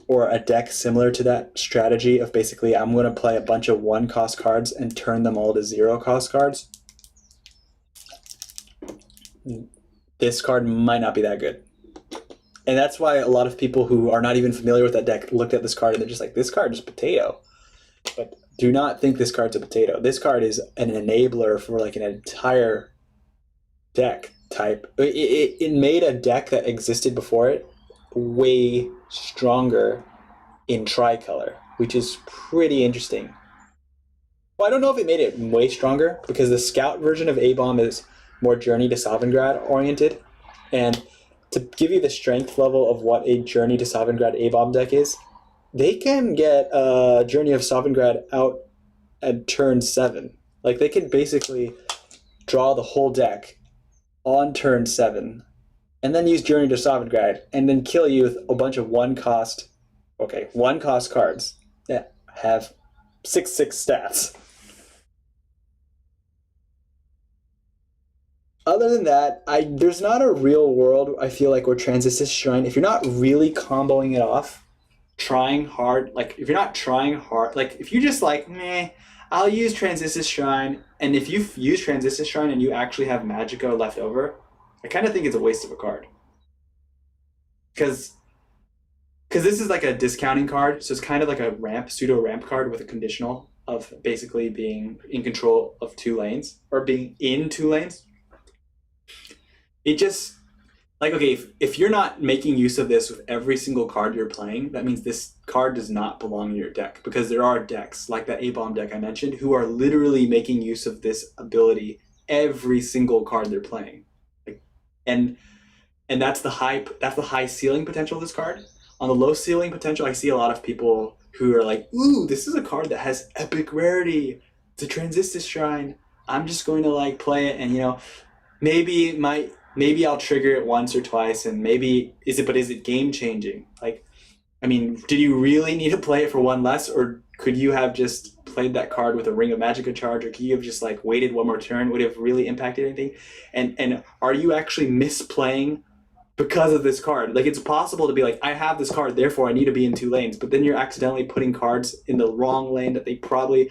or a deck similar to that strategy of basically I'm going to play a bunch of 1-cost cards and turn them all to 0-cost cards, this card might not be that good. And that's why a lot of people who are not even familiar with that deck looked at this card and they're just like, this card is potato. But do not think this card's a potato. This card is an enabler for like an entire deck type. It made a deck that existed before it way stronger in tricolor, which is pretty interesting. Well, I don't know if it made it way stronger, because the Scout version of A-Bomb is more Journey to Sovngrad oriented. And to give you the strength level of what a Journey to Sovngrad A-Bomb deck is, they can get Journey of Sovngrad out at turn 7. Like, they can basically draw the whole deck on turn 7, and then use Journey to Sovngrad, and then kill you with a bunch of 1-cost cards that have 6/6 stats. Other than that, there's not a real world, I feel like, where Transistor Shrine, if you're not really comboing it off, trying hard, like, if you're not trying hard, like, if you're just like, meh, I'll use Transistor Shrine, and if you use Transistor Shrine and you actually have Magicka left over, I kind of think it's a waste of a card. Because this is like a discounting card, so it's kind of like a pseudo-ramp card with a conditional of basically being in control of 2 lanes, or being in 2 lanes. It just, like, okay, if you're not making use of this with every single card you're playing, that means this card does not belong in your deck, because there are decks, like that A-Bomb deck I mentioned, who are literally making use of this ability every single card they're playing. And that's the high ceiling potential of this card. On the low ceiling potential, I see a lot of people who are like, ooh, this is a card that has epic rarity. It's a Transistor Shrine. I'm just going to like play it, and maybe I'll trigger it once or twice, and is it game changing? Like, I mean, did you really need to play it for 1 less, or could you have just played that card with a Ring of Magicka charge, or could you have just like waited 1 more turn? Would it have really impacted anything? And are you actually misplaying because of this card? Like, it's possible to be like, I have this card, therefore I need to be in 2 lanes, but then you're accidentally putting cards in the wrong lane that they probably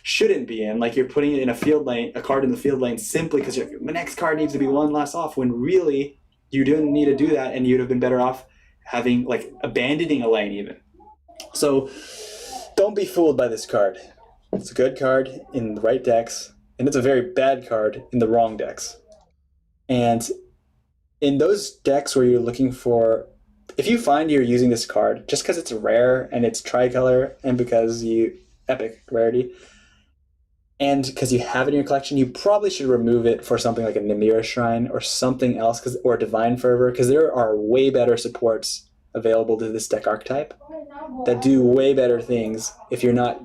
shouldn't be in. Like, you're putting it in a card in the field lane simply because my next card needs to be 1 less off, when really you didn't need to do that, and you'd have been better off having, like, abandoning a lane even. So don't be fooled by this card. It's a good card in the right decks, and it's a very bad card in the wrong decks. And in those decks where you're looking for, if you find you're using this card just because it's rare and it's tricolor, and because epic rarity, and because you have it in your collection, you probably should remove it for something like a Namira Shrine or something else, or Divine Fervor, because there are way better supports available to this deck archetype that do way better things if you're not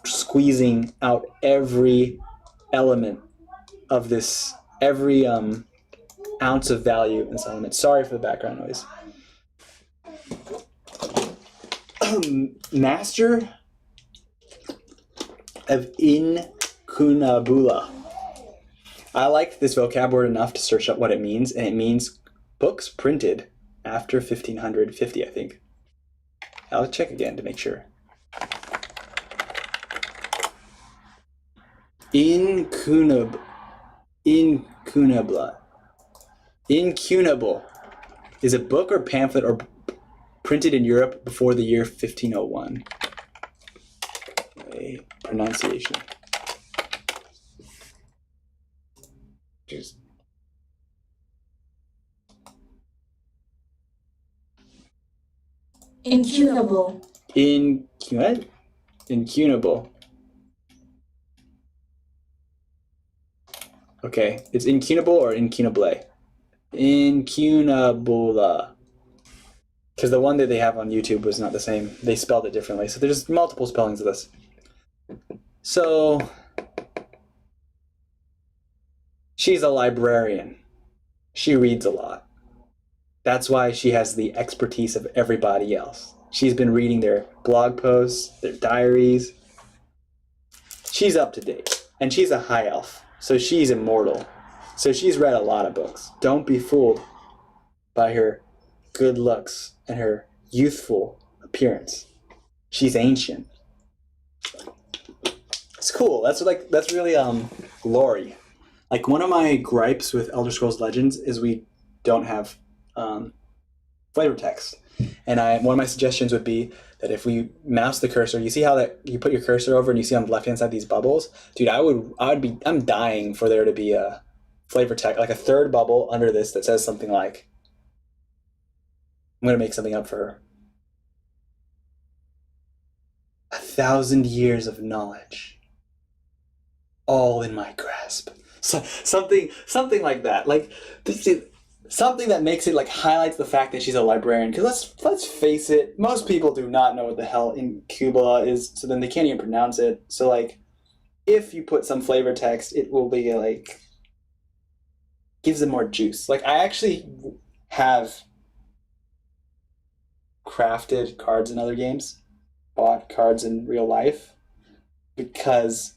squeezing out every element of this, every ounce of value in this element. Sorry for the background noise. Master of Incunabula. I liked this vocab word enough to search up what it means, and it means books printed after 1550, I think. I'll check again to make sure. Incunable. Incunable is a book or pamphlet or printed in Europe before the year 1501. A pronunciation. Just Incunable. Incunable. Okay, it's incunable or incunable? Incunabula. Because the one that they have on YouTube was not the same. They spelled it differently. So there's multiple spellings of this. So she's a librarian. She reads a lot. That's why she has the expertise of everybody else. She's been reading their blog posts, their diaries. She's up to date. And she's a high elf. So she's immortal. So she's read a lot of books. Don't be fooled by her good looks and her youthful appearance. She's ancient. It's cool. That's really glory. Like, one of my gripes with Elder Scrolls Legends is we don't have flavor text. And one of my suggestions would be that if we mouse the cursor, you see how that you put your cursor over and you see on the left hand side these bubbles? Dude, I'm dying for there to be a flavor text, like a third bubble under this that says something like, I'm gonna make something up for her. 1,000 years of knowledge, all in my grasp. So, something like that. Like, something that makes it, like, highlights the fact that she's a librarian. Because let's face it, most people do not know what the hell incubula is, so then they can't even pronounce it. So, like, if you put some flavor text, it will be, like, gives it more juice. Like, I actually have crafted cards in other games, bought cards in real life, because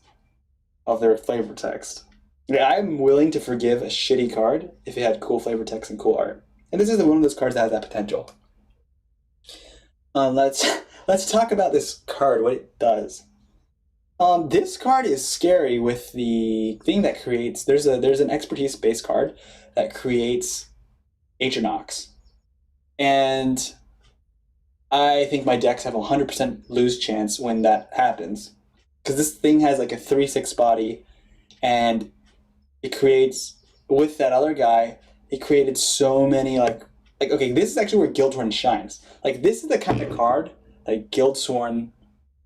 of their flavor text. Yeah, I'm willing to forgive a shitty card if it had cool flavor text and cool art. And this is one of those cards that has that potential. Let's talk about this card, what it does. This card is scary with the thing that creates. There's an expertise based card that creates Atronox, and I think my decks have a 100% lose chance when that happens, because this thing has like a 3/6 body, and it creates, with that other guy, it created so many like okay, this is actually where Guildsworn shines. Like, this is the kind of card that Guildsworn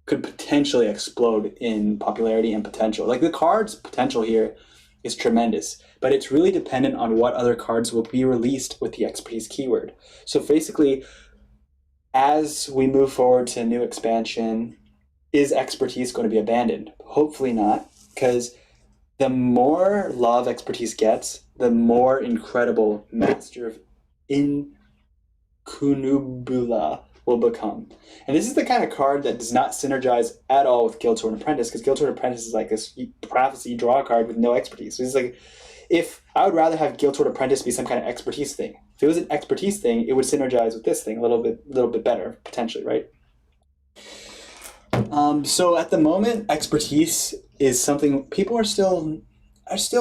could potentially explode in popularity and potential. Like, the card's potential here is tremendous, but it's really dependent on what other cards will be released with the expertise keyword. So basically, as we move forward to a new expansion, is expertise going to be abandoned? Hopefully not, because the more love expertise gets, the more incredible Master of Incunabula will become. And this is the kind of card that does not synergize at all with Guildsworn Apprentice, because Guildsworn Apprentice is like this prophecy draw card with no expertise. So it's like, if I would rather have Guildsworn Apprentice be some kind of expertise thing. If it was an expertise thing, it would synergize with this thing a little bit better, potentially, right? So at the moment, expertise is something people are still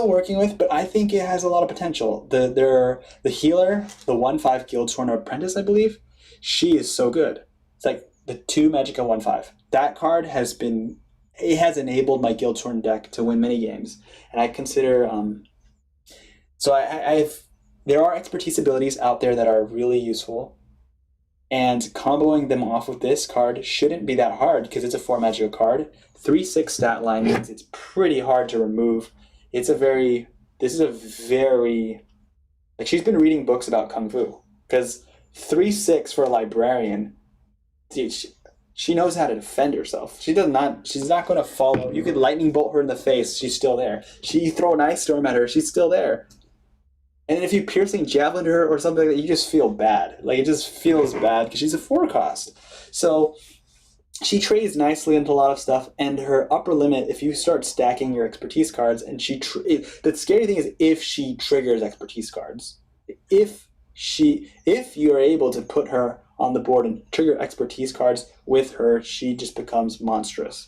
working with, but I think it has a lot of potential. The healer, the 1/5 Guildsworn Apprentice, I believe, she is so good. It's like the 2 Magicka 1/5. That card has enabled my Guildsworn deck to win many games, and I consider there are expertise abilities out there that are really useful, and comboing them off with this card shouldn't be that hard, because it's a 4 Magicka card. 3/6 stat line means it's pretty hard to remove. This is a very, like, she's been reading books about Kung Fu, because 3/6 for a librarian, dude, she knows how to defend herself. She's not going to follow. You could lightning bolt her in the face, she's still there. You throw an ice storm at her, she's still there. And if you piercing javelin her or something like that, you just feel bad. Like, it just feels bad because she's a 4 cost. So she trades nicely into a lot of stuff, and her upper limit, if you start stacking your expertise cards, and the scary thing is if she triggers expertise cards. If you are able to put her on the board and trigger expertise cards with her, she just becomes monstrous.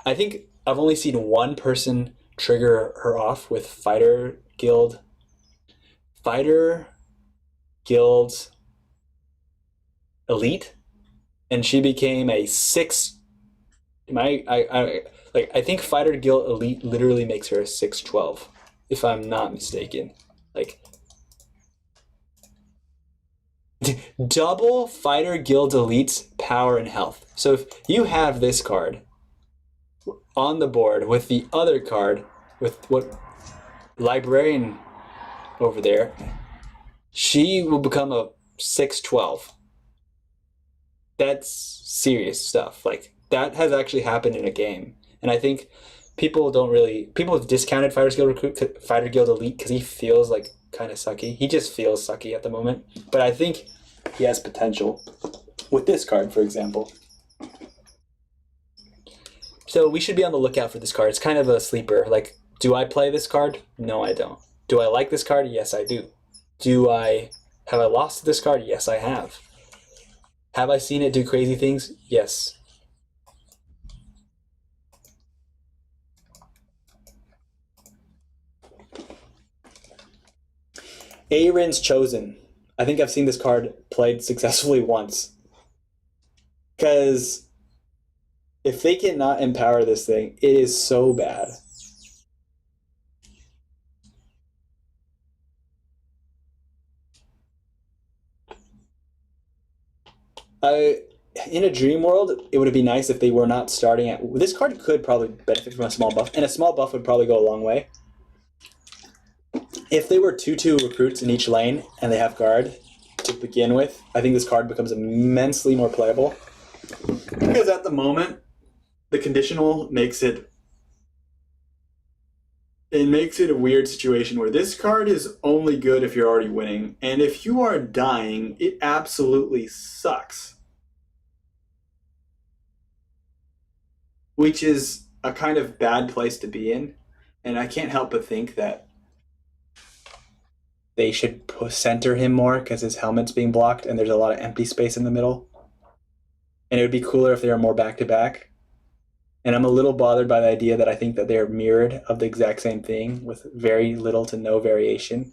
I think I've only seen one person trigger her off with Fighter Guild Elite, and she became a 6. I think Fighter Guild Elite literally makes her a 6/12, if I'm not mistaken. Like double Fighter Guild Elite's power and health. So if you have this card on the board with the other card, with what Librarian over there, she will become a 6/12. That's serious stuff. Like, that has actually happened in a game. And I think people have discounted Fighter Guild Elite because he feels like kind of sucky. He just feels sucky at the moment. But I think he has potential with this card, for example. So we should be on the lookout for this card. It's kind of a sleeper. Like, do I play this card? No, I don't. Do I like this card? Yes, I do. Have I lost to this card? Yes, I have. Have I seen it do crazy things? Yes. Aaron's Chosen. I think I've seen this card played successfully once. Because if they cannot empower this thing, it is so bad. In a dream world, it would be nice if they were not starting at... This card could probably benefit from a small buff, and a small buff would probably go a long way. If they were 2/2 recruits in each lane, and they have guard to begin with, I think this card becomes immensely more playable. Because at the moment, the conditional makes it... It makes it a weird situation where this card is only good if you're already winning, and if you are dying, it absolutely sucks. Which is a kind of bad place to be in, and I can't help but think that they should center him more because his helmet's being blocked and there's a lot of empty space in the middle. And it would be cooler if they were more back-to-back. And I'm a little bothered by the idea that I think that they're mirrored of the exact same thing with very little to no variation.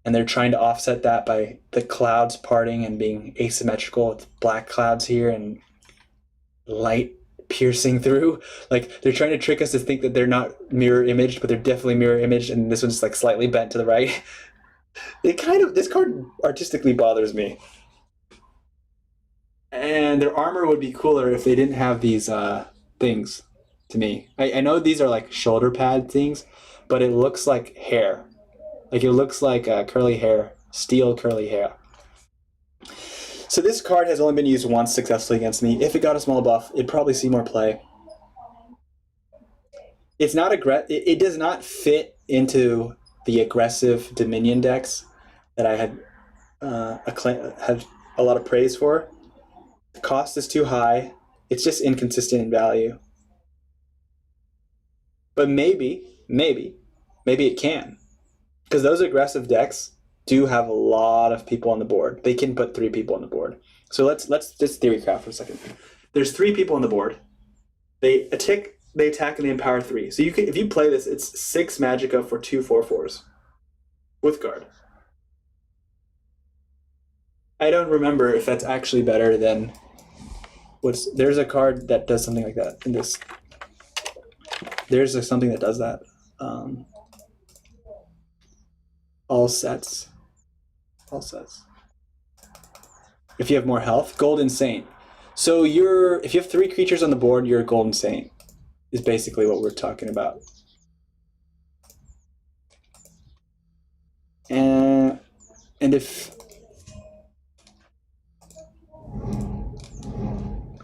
And they're trying to offset that by the clouds parting and being asymmetrical with black clouds here and light piercing through. Like, they're trying to trick us to think that they're not mirror imaged, but they're definitely mirror imaged, and this one's like slightly bent to the right. This card artistically bothers me. And their armor would be cooler if they didn't have these things, to me. I know these are like shoulder pad things, but it looks like hair. Like, it looks like curly hair, steel curly hair. So this card has only been used once successfully against me. If it got a small buff, it'd probably see more play. It's not it does not fit into the aggressive Dominion decks that I had a lot of praise for. The cost is too high. It's just inconsistent in value. But maybe it can. Because those aggressive decks do have a lot of people on the board. They can put 3 people on the board. So let's just theorycraft for a second. There's 3 people on the board. They attack and they empower 3. So if you play this, it's 6 Magicka for 2 4/4s with guard. I don't remember if that's actually better than there's a card that does something like that in this. There's something that does that. All sets. If you have more health, Golden Saint. So if you have 3 creatures on the board, you're a Golden Saint, is basically what we're talking about. And if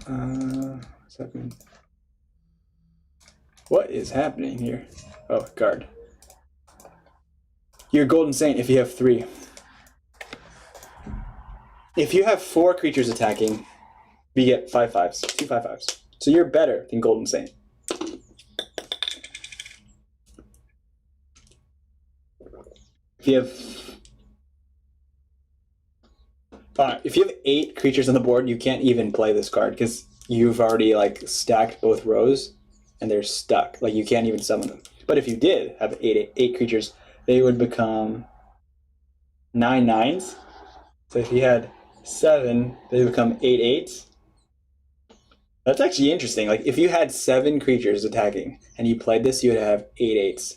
what's happening? What is happening here? Oh, guard. You're Golden Saint if you have 3. If you have 4 creatures attacking, you get 5/5s, 2 5/5s. So you're better than Golden Saint. If you have if you have 8 creatures on the board, you can't even play this card because you've already like stacked both rows and they're stuck. Like you can't even summon them. But if you did have eight creatures, they would become 9 9s. So if you had 7, they become 8 8s. That's actually interesting. Like if you had 7 creatures attacking and you played this, you would have 8 8s.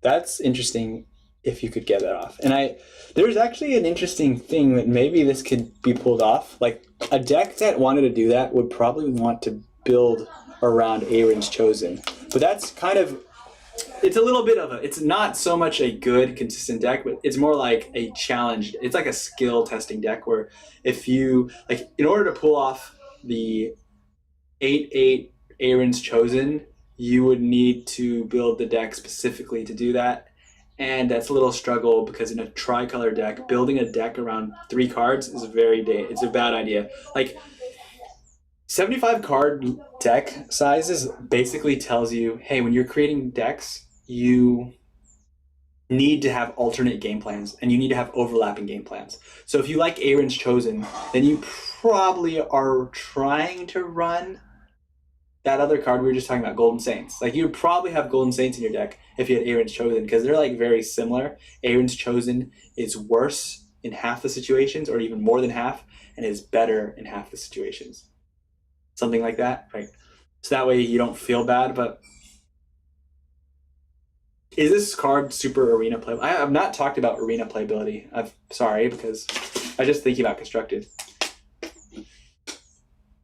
That's interesting if you could get that off. And there's actually an interesting thing that maybe this could be pulled off. Like a deck that wanted to do that would probably want to build around Aaron's Chosen. But that's kind of, it's a little bit of it's not so much a good consistent deck, but it's more like a challenge. It's like a skill testing deck where if you, like in order to pull off the 8/8 Aaron's Chosen, you would need to build the deck specifically to do that. And that's a little struggle because in a tricolor deck, building a deck around 3 cards is it's a bad idea. Like 75 card deck sizes basically tells you, hey, when you're creating decks, you need to have alternate game plans and you need to have overlapping game plans. So if you like Aaron's Chosen, then you probably are trying to run that other card we were just talking about, Golden Saints. Like you'd probably have Golden Saints in your deck if you had Aaron's Chosen because they're like very similar. Aaron's Chosen is worse in half the situations or even more than half and is better in half the situations. Something like that, right? So that way you don't feel bad, but is this card super arena playable? I have not talked about arena playability. Sorry, because I just thinking about constructed.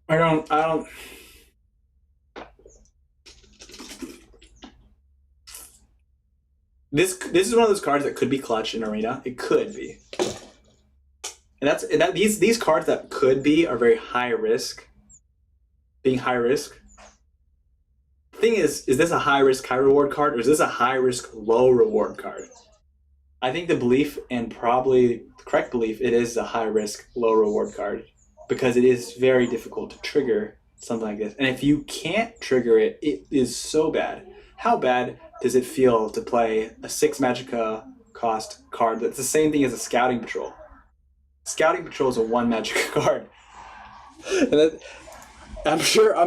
I don't. This is one of those cards that could be clutch in arena. It could be, and these cards that could be are very high risk. Being high risk. The thing is this a high risk, high reward card, or is this a high risk, low reward card? I think the belief, and probably the correct belief, it is a high risk, low reward card because it is very difficult to trigger something like this. And if you can't trigger it, it is so bad. How bad does it feel to play a 6 Magicka cost card that's the same thing as a Scouting Patrol? Scouting Patrol is a 1 Magicka card. And I'm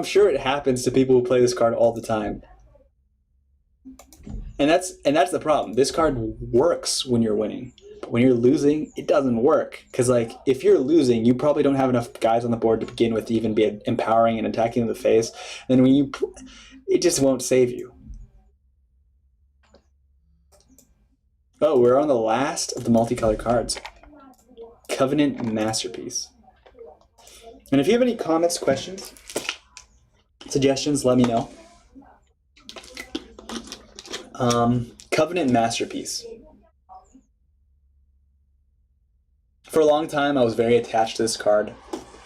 sure it happens to people who play this card all the time. And that's the problem. This card works when you're winning. But when you're losing, it doesn't work. Because like if you're losing, you probably don't have enough guys on the board to begin with to even be empowering and attacking in the face. And when it just won't save you. Oh, we're on the last of the multicolored cards. Covenant Masterpiece. And if you have any comments, questions, suggestions, let me know. Covenant Masterpiece. For a long time, I was very attached to this card.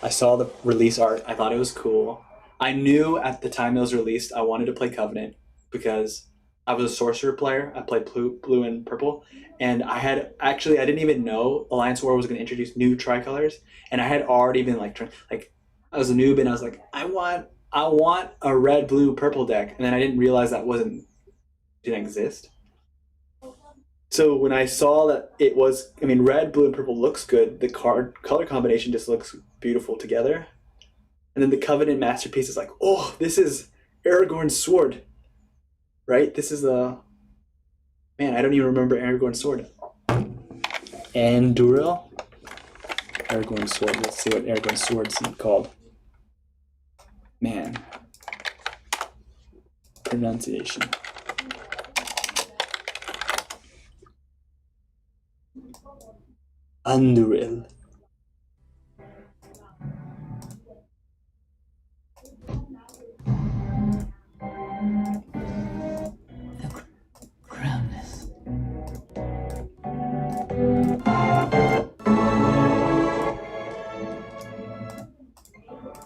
I saw the release art. I thought it was cool. I knew at the time it was released, I wanted to play Covenant because I was a sorcerer player. I played blue and purple. And I didn't even know Alliance War was going to introduce new tricolors. And I had already been like I was a noob and I was like, I want a red, blue, purple deck. And then I didn't realize that didn't exist. So when I saw that red, blue, and purple looks good. The color combination just looks beautiful together. And then the Covenant Masterpiece is like, oh, this is Aragorn's sword. Right? This is man, I don't even remember Aragorn's sword. Anduril? Aragorn's sword. Let's see what Aragorn's sword's called. Man. Pronunciation. Anduril.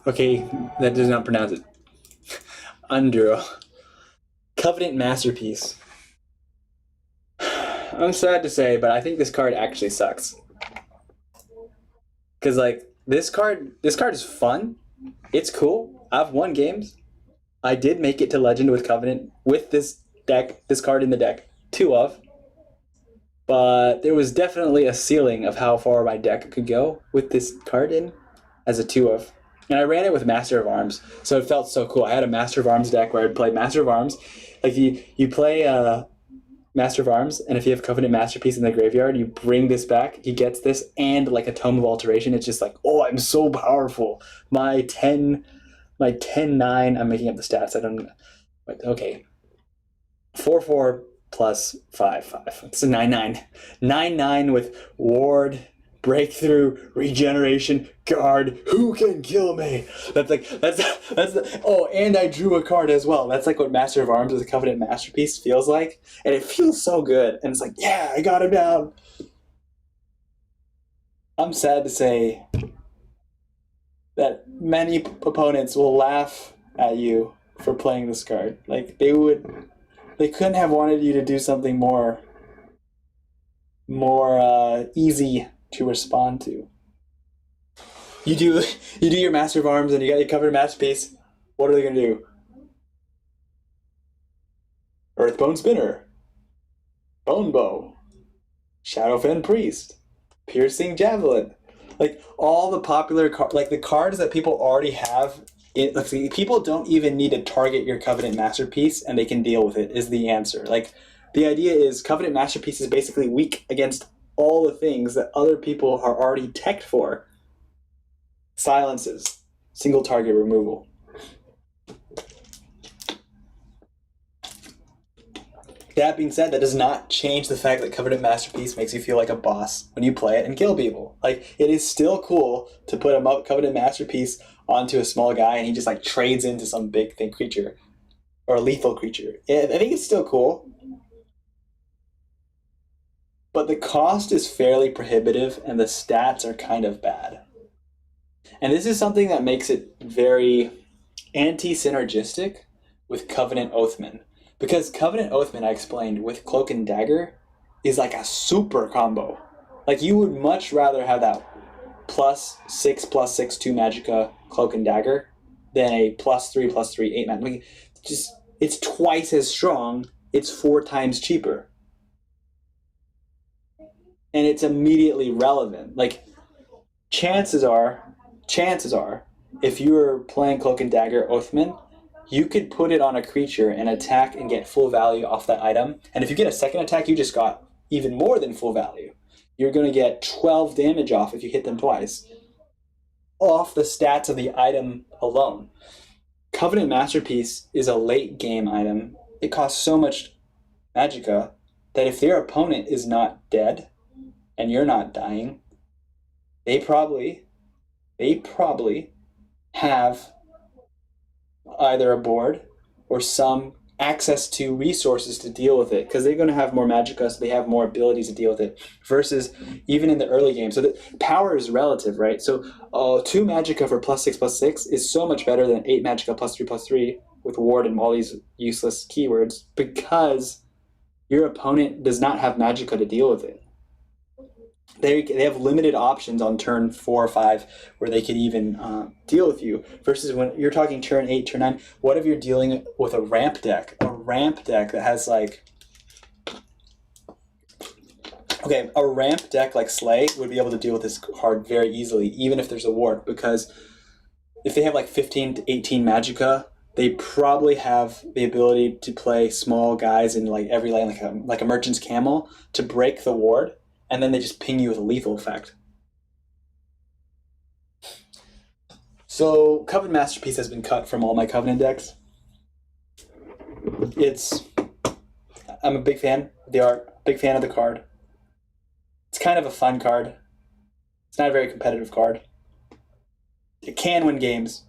Okay, that does not pronounce it. Anduril. Covenant Masterpiece. I'm sad to say, but I think this card actually sucks. Because like this card is fun. It's cool. I've won games. I did make it to Legend with Covenant with this card in the deck. 2 of. But there was definitely a ceiling of how far my deck could go with this card in as a 2 of. And I ran it with Master of Arms, so it felt so cool. I had a Master of Arms deck where I'd play Master of Arms. Like you play Master of Arms, and if you have Covenant Masterpiece in the graveyard, you bring this back. He gets this and like a Tome of Alteration. It's just like, oh, I'm so powerful. My 10-9. I'm making up the stats. I don't. Like, okay, 4/4 plus 5/5. It's a 9/9. 9/9 with Ward, Breakthrough, Regeneration, Guard. Who can kill me? Oh, and I drew a card as well. That's like what Master of Arms with a Covenant Masterpiece feels like, and it feels so good. And it's like, yeah, I got him down. I'm sad to say that many opponents will laugh at you for playing this card. Like they couldn't have wanted you to do something more easy to respond to. You do your Master of Arms and you got your Covered Masterpiece. What are they gonna do? Earthbone Spinner, Bone Bow, Shadowfen Priest, Piercing Javelin. Like all the popular like the cards that people already have. People don't even need to target your Covenant Masterpiece and they can deal with it is the answer. Like the idea is Covenant Masterpiece is basically weak against all the things that other people are already teched for. Silences, single target removal. That being said, that does not change the fact that Covenant Masterpiece makes you feel like a boss when you play it and kill people. Like, it is still cool to put a Covenant Masterpiece onto a small guy and he just like trades into some big thing creature or a lethal creature. I think it's still cool. But the cost is fairly prohibitive and the stats are kind of bad. And this is something that makes it very anti-synergistic with Covenant Oathman. Because Covenant Oathman, I explained, with Cloak and Dagger, is like a super combo. Like, you would much rather have that +6/+6 2 Magicka Cloak and Dagger than a +3/+3 8 Magicka. Like, it's twice as strong, it's 4 times cheaper. And it's immediately relevant. Like, chances are, if you were playing Cloak and Dagger Oathman, you could put it on a creature and attack and get full value off that item. And if you get a second attack, you just got even more than full value. You're going to get 12 damage off if you hit them twice, off the stats of the item alone. Covenant Masterpiece is a late game item. It costs so much Magicka that if their opponent is not dead and you're not dying, they probably have either a board or some access to resources to deal with it because they're going to have more Magicka, so they have more abilities to deal with it versus even in the early game. So the power is relative, right? So 2 Magicka for +6/+6 is so much better than 8 Magicka +3/+3 with Ward and all these useless keywords because your opponent does not have Magicka to deal with it. They have limited options on turn 4 or 5 where they can even deal with you. Versus when you're talking turn 8, turn 9, what if you're dealing with a ramp deck? A ramp deck that has like... Okay, a ramp deck like Slay would be able to deal with this card very easily, even if there's a ward, because if they have like 15 to 18 Magicka, they probably have the ability to play small guys in like every lane, like a Merchant's Camel, to break the ward, and then they just ping you with a lethal effect. So Covenant Masterpiece has been cut from all my Covenant decks. I'm a big fan of the art, big fan of the card. It's kind of a fun card. It's not a very competitive card. It can win games,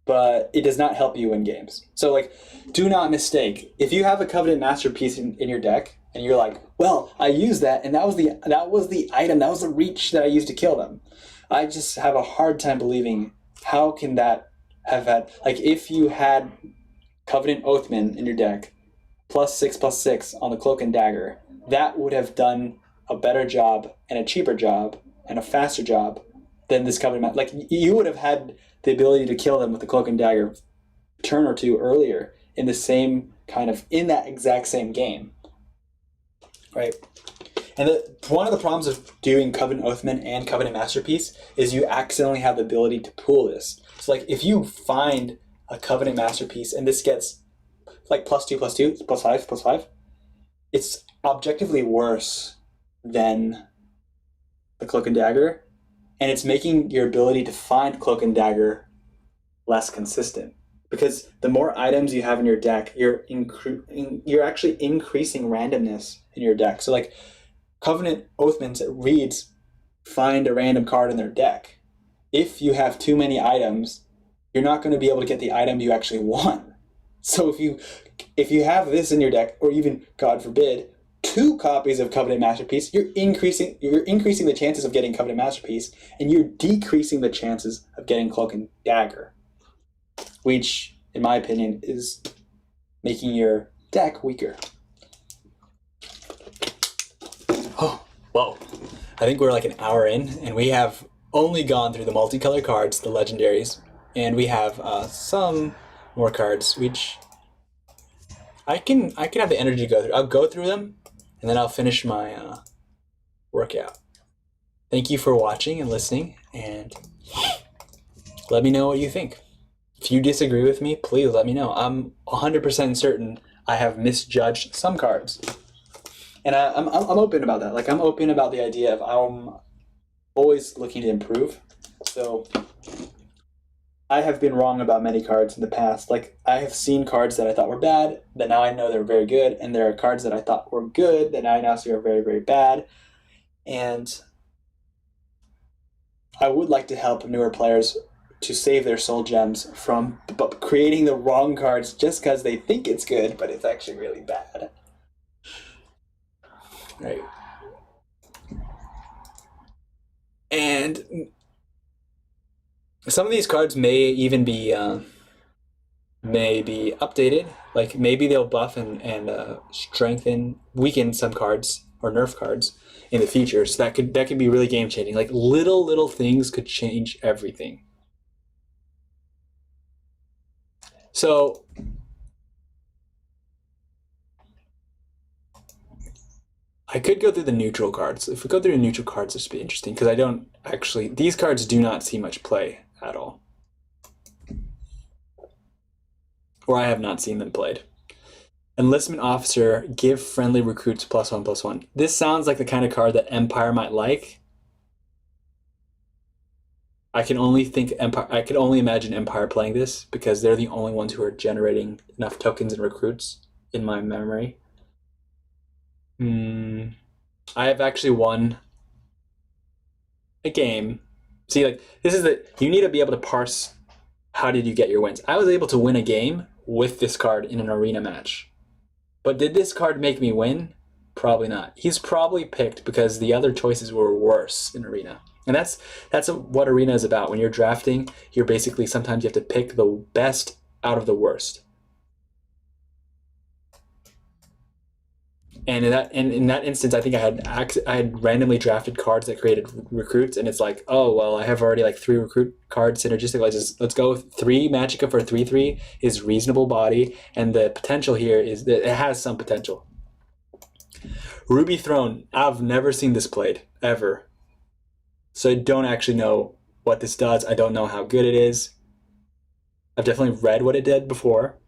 but it does not help you win games. So like, do not mistake. If you have a Covenant Masterpiece in your deck, and you're like, well, I used that, and that was the item, that was the reach that I used to kill them. I just have a hard time believing how can that have had, like, if you had Covenant Oathman in your deck, +6/+6 on the Cloak and Dagger, that would have done a better job and a cheaper job and a faster job than this Covenant. Like, you would have had the ability to kill them with the Cloak and Dagger turn or two earlier in the same kind of, in that exact same game. Right. And one of the problems of doing Covenant Oathman and Covenant Masterpiece is you accidentally have the ability to pool this. So like if you find a Covenant Masterpiece and this gets like +2, +2, +5, +5, it's objectively worse than the Cloak and Dagger, and it's making your ability to find Cloak and Dagger less consistent. Because the more items you have in your deck, you're actually increasing randomness in your deck. So like Covenant Oathman's reads find a random card in their deck. If you have too many items, you're not going to be able to get the item you actually want. So if you have this in your deck, or even, God forbid, 2 copies of Covenant Masterpiece, you're increasing the chances of getting Covenant Masterpiece, and you're decreasing the chances of getting Cloak and Dagger, which, in my opinion, is making your deck weaker. Oh, whoa. I think we're like an hour in, and we have only gone through the multicolor cards, the legendaries, and we have some more cards, which I can have the energy to go through. I'll go through them, and then I'll finish my workout. Thank you for watching and listening, and let me know what you think. If you disagree with me, please let me know. I'm 100% certain I have misjudged some cards. And I'm open about that. Like, I'm open about the idea of I'm always looking to improve. So I have been wrong about many cards in the past. Like, I have seen cards that I thought were bad, that now I know they're very good, and there are cards that I thought were good that I now see are very, very bad. And I would like to help newer players to save their soul gems from creating the wrong cards just because they think it's good, but it's actually really bad. Right. And some of these cards may even be updated. Like maybe they'll buff and weaken some cards or nerf cards in the future. So that could be really game changing. Like little things could change everything. So I could go through the neutral cards. If we go through the neutral cards, this would be interesting because these cards do not see much play at all. Or I have not seen them played. Enlistment Officer, give friendly recruits +1/+1. This sounds like the kind of card that Empire might like. I can only imagine Empire playing this because they're the only ones who are generating enough tokens and recruits in my memory. I have actually won a game. See, like you need to be able to parse how did you get your wins. I was able to win a game with this card in an arena match. But did this card make me win? Probably not. He's probably picked because the other choices were worse in arena. And that's what arena is about. When you're drafting, you're basically sometimes you have to pick the best out of the worst. And in that instance, I think I had randomly drafted cards that created recruits, and it's like, oh well, I have already like 3 recruit cards synergistic. Let's go with 3 Magicka for 3/3 is reasonable body, and the potential here is that it has some potential. Ruby Throne, I've never seen this played ever, so I don't actually know what this does. I don't know how good it is. I've definitely read what it did before.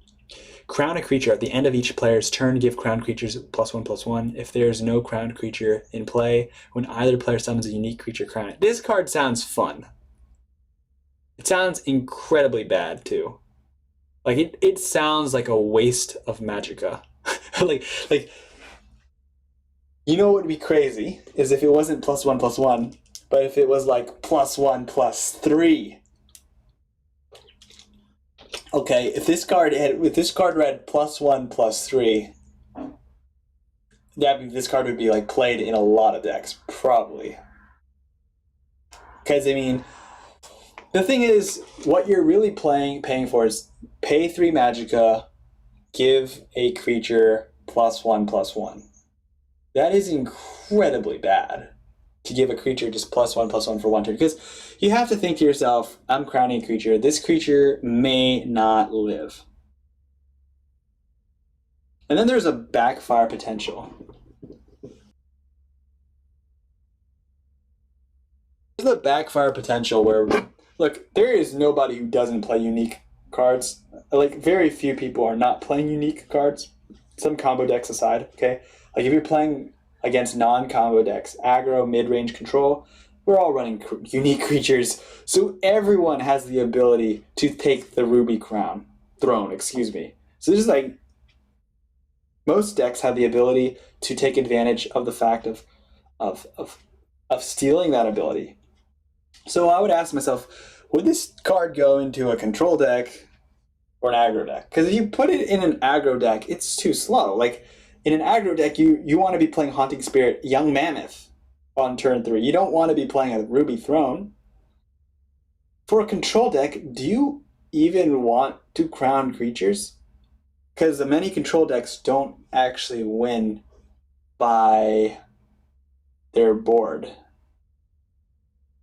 Crown a creature. At the end of each player's turn, give crowned creatures +1/+1. If there is no crowned creature in play, when either player summons a unique creature, crown it. This card sounds fun. It sounds incredibly bad, too. Like, it sounds like a waste of Magicka. like, you know what would be crazy is if it wasn't +1/+1, but if it was like +1/+3. Okay, if this card read +1/+3, that means this card would be like played in a lot of decks, probably. Because I mean, the thing is, what you're really paying for is pay 3 Magicka, give a creature +1/+1. That is incredibly bad to give a creature just +1/+1 for 1 turn, because you have to think to yourself, I'm crowning a creature. This creature may not live. And then there's a backfire potential. the backfire potential where, look, there is nobody who doesn't play unique cards. Like, very few people are not playing unique cards, some combo decks aside, okay? Like, if you're playing against non-combo decks, aggro, mid-range control, we're all running unique creatures, so everyone has the ability to take the Ruby Throne, excuse me. So this is like, most decks have the ability to take advantage of the fact of stealing that ability. So I would ask myself, would this card go into a control deck or an aggro deck? Because if you put it in an aggro deck, it's too slow. Like, in an aggro deck, you want to be playing Haunting Spirit, Young Mammoth on turn 3. You don't want to be playing a Ruby Throne. For a control deck, do you even want to crown creatures? Because the many control decks don't actually win by their board.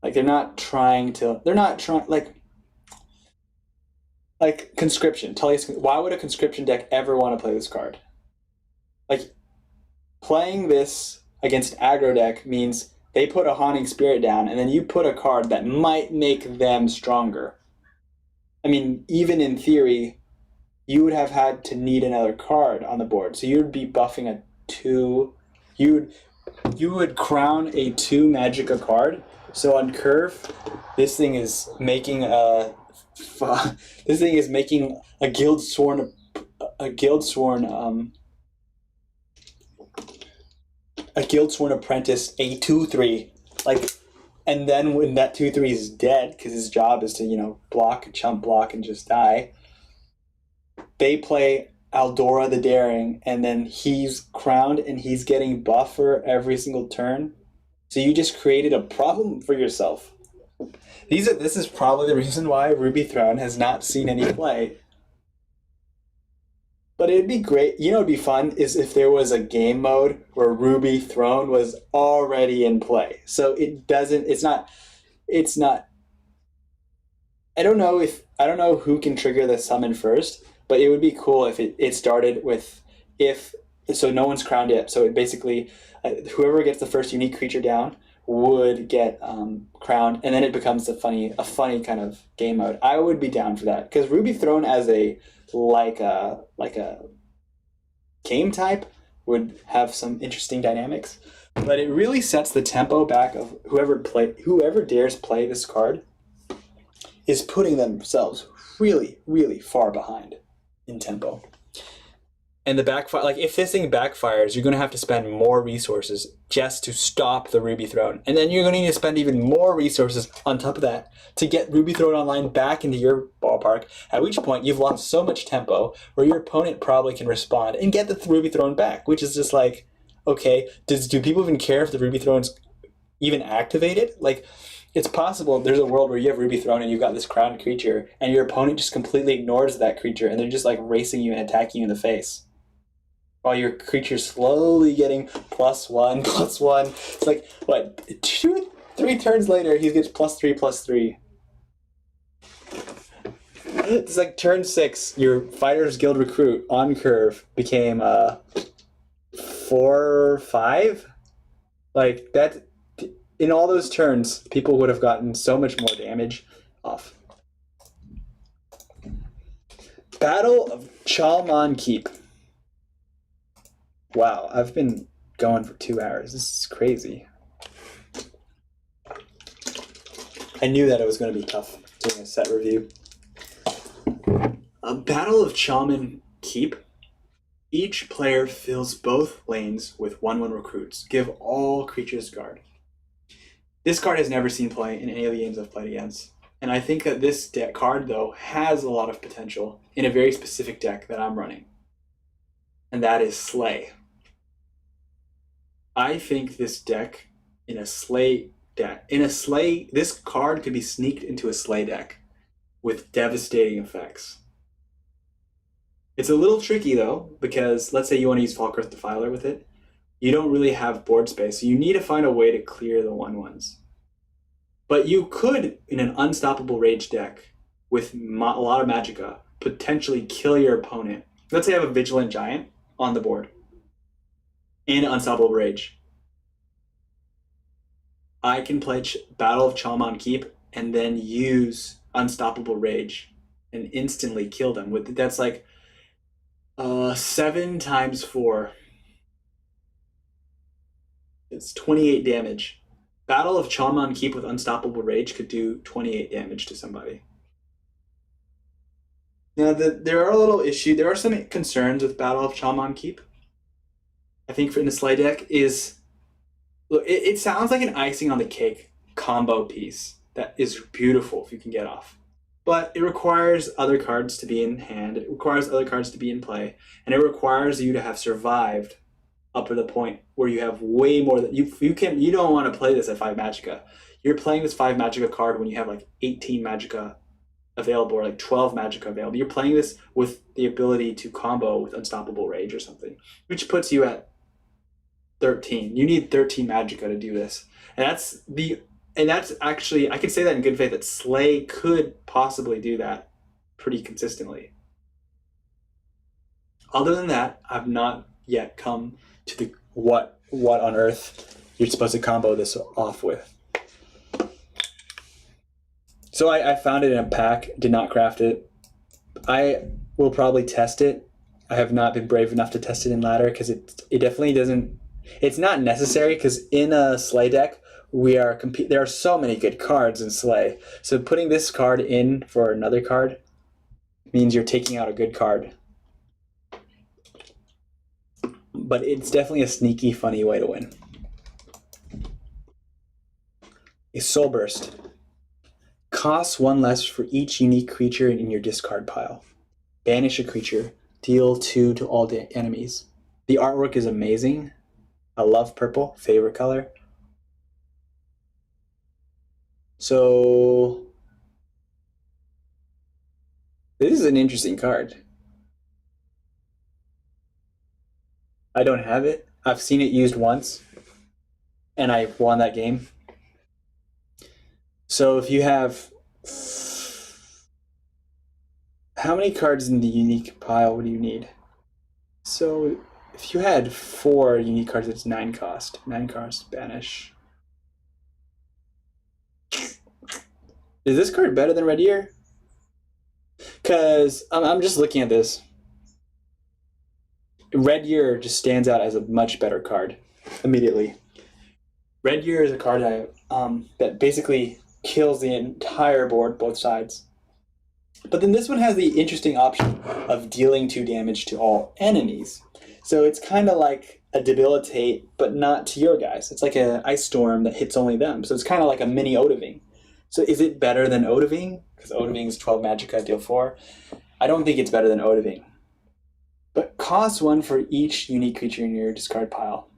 Like, they're not trying, like Conscription. Why would a Conscription deck ever want to play this card? Like, playing this against aggro deck means they put a Haunting Spirit down, and then you put a card that might make them stronger. I mean, even in theory, you would have had to need another card on the board. So you would be buffing a 2. You would crown a 2 Magicka card. So on curve, this thing is making a Guildsworn Apprentice, a 2/3, like, and then when that 2/3 is dead, because his job is to block, chump block, and just die, they play Aldora the Daring, and then he's crowned and he's getting buffer every single turn. So you just created a problem for yourself. This is probably the reason why Ruby Throne has not seen any play. But it'd be great. It'd be fun is if there was a game mode where Ruby Throne was already in play. So it's not. I don't know who can trigger the summon first, but it would be cool if it started with so no one's crowned yet. So it basically, whoever gets the first unique creature down would get crowned, and then it becomes a funny kind of game mode. I would be down for that, because Ruby Throne as a game type would have some interesting dynamics. But it really sets the tempo back of whoever dares play this card is putting themselves really, really far behind in tempo. And the backfire, like, if this thing backfires, you're going to have to spend more resources just to stop the Ruby Throne. And then you're going to need to spend even more resources on top of that to get Ruby Throne online back into your ballpark, at which point you've lost so much tempo where your opponent probably can respond and get the Ruby Throne back, which is just like, okay, do people even care if the Ruby Throne's even activated? Like, it's possible there's a world where you have Ruby Throne and you've got this crowned creature, and your opponent just completely ignores that creature, and they're just like racing you and attacking you in the face, while your creature's slowly getting +1, +1. It's like, what, 2-3 turns later, he gets +3/+3. It's like turn 6, your Fighters Guild recruit on curve became 4/5. Like, that, in all those turns, people would have gotten so much more damage off. Battle of Chalmon Keep. Wow, I've been going for 2 hours. This is crazy. I knew that it was going to be tough doing a set review. Battle of Chalmon Keep. Each player fills both lanes with 1/1 recruits. Give all creatures guard. This card has never seen play in any of the games I've played against. And I think that this card, though, has a lot of potential in a very specific deck that I'm running. And that is Slay. I think this deck, this card could be sneaked into a Slay deck with devastating effects. It's a little tricky, though, because let's say you want to use Falkirth Defiler with it. You don't really have board space, so you need to find a way to clear the 1/1s. But you could, in an Unstoppable Rage deck with a lot of Magicka, potentially kill your opponent. Let's say I have a Vigilant Giant on the board and Unstoppable Rage. I can play Battle of Chalmon Keep and then use Unstoppable Rage and instantly kill them. That's like 7 times 4. It's 28 damage. Battle of Chalmon Keep with Unstoppable Rage could do 28 damage to somebody. Now, there are a little issue. There are some concerns with Battle of Chalmon Keep. I think in the Slay deck is, look, it sounds like an icing on the cake combo piece that is beautiful if you can get off. But it requires other cards to be in hand. It requires other cards to be in play, and it requires you to have survived up to the point where you have way more than you don't want to play this at 5 Magicka. You're playing this 5 Magicka card when you have like 18 Magicka available or like 12 Magicka available. You're playing this with the ability to combo with Unstoppable Rage or something, which puts you at 13. You need 13 Magicka to do this. And that's actually, I can say that in good faith that Slay could possibly do that pretty consistently. Other than that, I've not yet come to the what on earth you're supposed to combo this off with. So I found it in a pack, did not craft it. I will probably test it. I have not been brave enough to test it in ladder because it definitely doesn't. It's not necessary because in a Slay deck there are so many good cards in Slay. So putting this card in for another card means you're taking out a good card. But it's definitely a sneaky, funny way to win. A Soul Burst. Costs 1 less for each unique creature in your discard pile. Banish a creature. Deal 2 to all enemies. The artwork is amazing. I love purple, favorite color. So this is an interesting card. I don't have it. I've seen it used once, and I won that game. So if you have... How many cards in the unique pile would you need? So if you had 4 unique cards, it's 9 cost. 9 cost, banish. Is this card better than Red Ear? Because I'm just looking at this. Red Ear just stands out as a much better card immediately. Red Ear is a card that basically kills the entire board, both sides. But then this one has the interesting option of dealing 2 damage to all enemies. So it's kind of like a debilitate, but not to your guys. It's like an Ice Storm that hits only them. So it's kind of like a mini Odoving. So is it better than Odoving? Because Odoving is 12 Magicka, deal 4. I don't think it's better than Odoving. But cost 1 for each unique creature in your discard pile.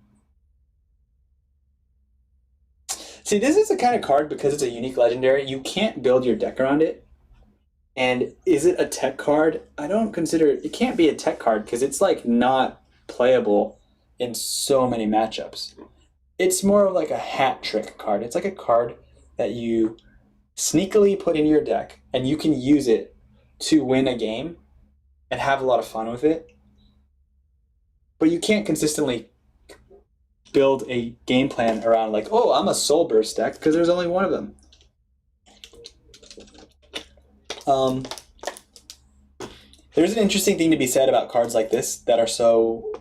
See, this is the kind of card, because it's a unique legendary, you can't build your deck around it. And is it a tech card? I don't consider it can't be a tech card because it's like not playable in so many matchups. It's more of like a hat trick card. It's like a card that you sneakily put in your deck and you can use it to win a game and have a lot of fun with it. But you can't consistently build a game plan around like, oh, I'm a Soul Burst deck because there's only one of them. There's an interesting thing to be said about cards like this that are so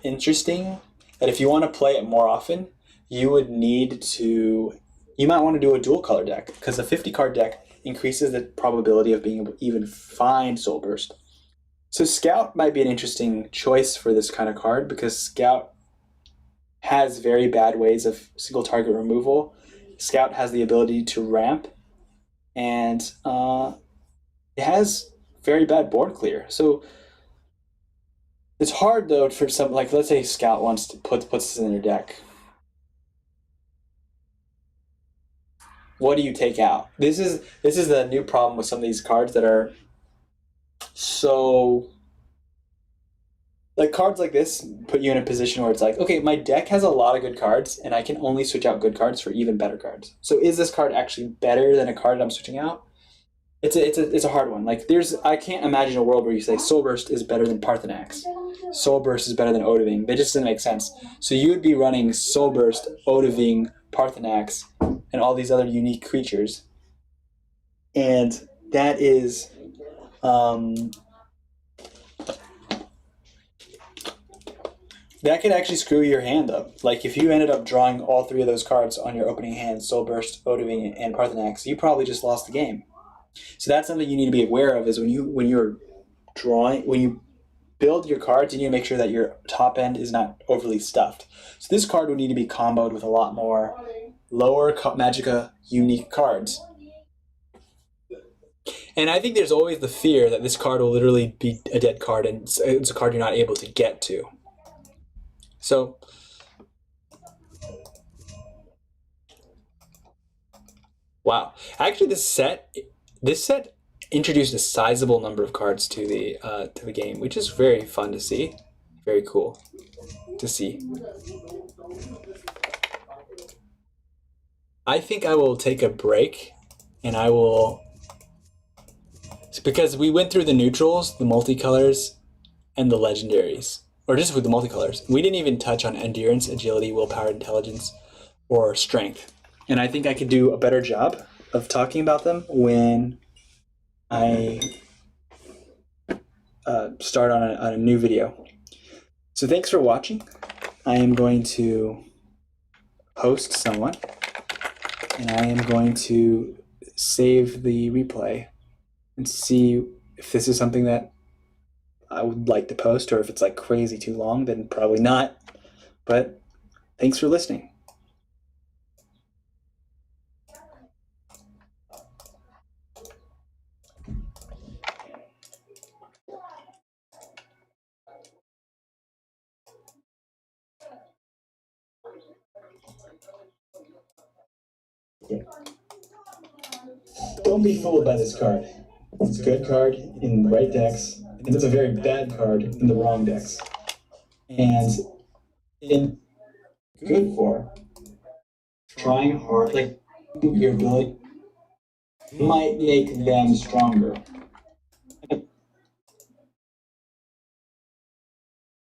interesting that if you want to play it more often, you might want to do a dual color deck because a 50 card deck increases the probability of being able to even find Soul Burst. So Scout might be an interesting choice for this kind of card because Scout has very bad ways of single target removal. Scout has the ability to ramp, and it has very bad board clear. So it's hard though for some, like let's say Scout wants to puts this in their deck. What do you take out? This is the new problem with some of these cards that are so, like cards like this put you in a position where it's like, okay, my deck has a lot of good cards and I can only switch out good cards for even better cards. So is this card actually better than a card I'm switching out? It's a hard one. Like I can't imagine a world where you say Soul Burst is better than Parthenax. Soul Burst is better than Odoving. That just doesn't make sense. So you would be running Soul Burst, Odoving, Parthenax, and all these other unique creatures. And that is that can actually screw your hand up. Like if you ended up drawing all 3 of those cards on your opening hand, Soul Burst, Odoving, and Parthenax, you probably just lost the game. So that's something you need to be aware of is when you build your cards, you need to make sure that your top end is not overly stuffed. So this card would need to be comboed with a lot more lower Magicka unique cards. And I think there's always the fear that this card will literally be a dead card and it's a card you're not able to get to. So wow. Actually this set introduced a sizable number of cards to the game, which is very fun to see. Very cool to see. I think I will take a break, and I will, because we went through the neutrals, the multicolors, and the legendaries, or just with the multicolors. We didn't even touch on endurance, agility, willpower, intelligence, or strength. And I think I could do a better job of talking about them when I start on a new video. So thanks for watching. I am going to host someone, and I am going to save the replay and see if this is something that I would like to post, or if it's like crazy too long, then probably not. But thanks for listening. Don't be fooled by this card. It's a good card in the right decks, and it's a very bad card in the wrong decks. And in good form, trying hard, like your ability, might make them stronger.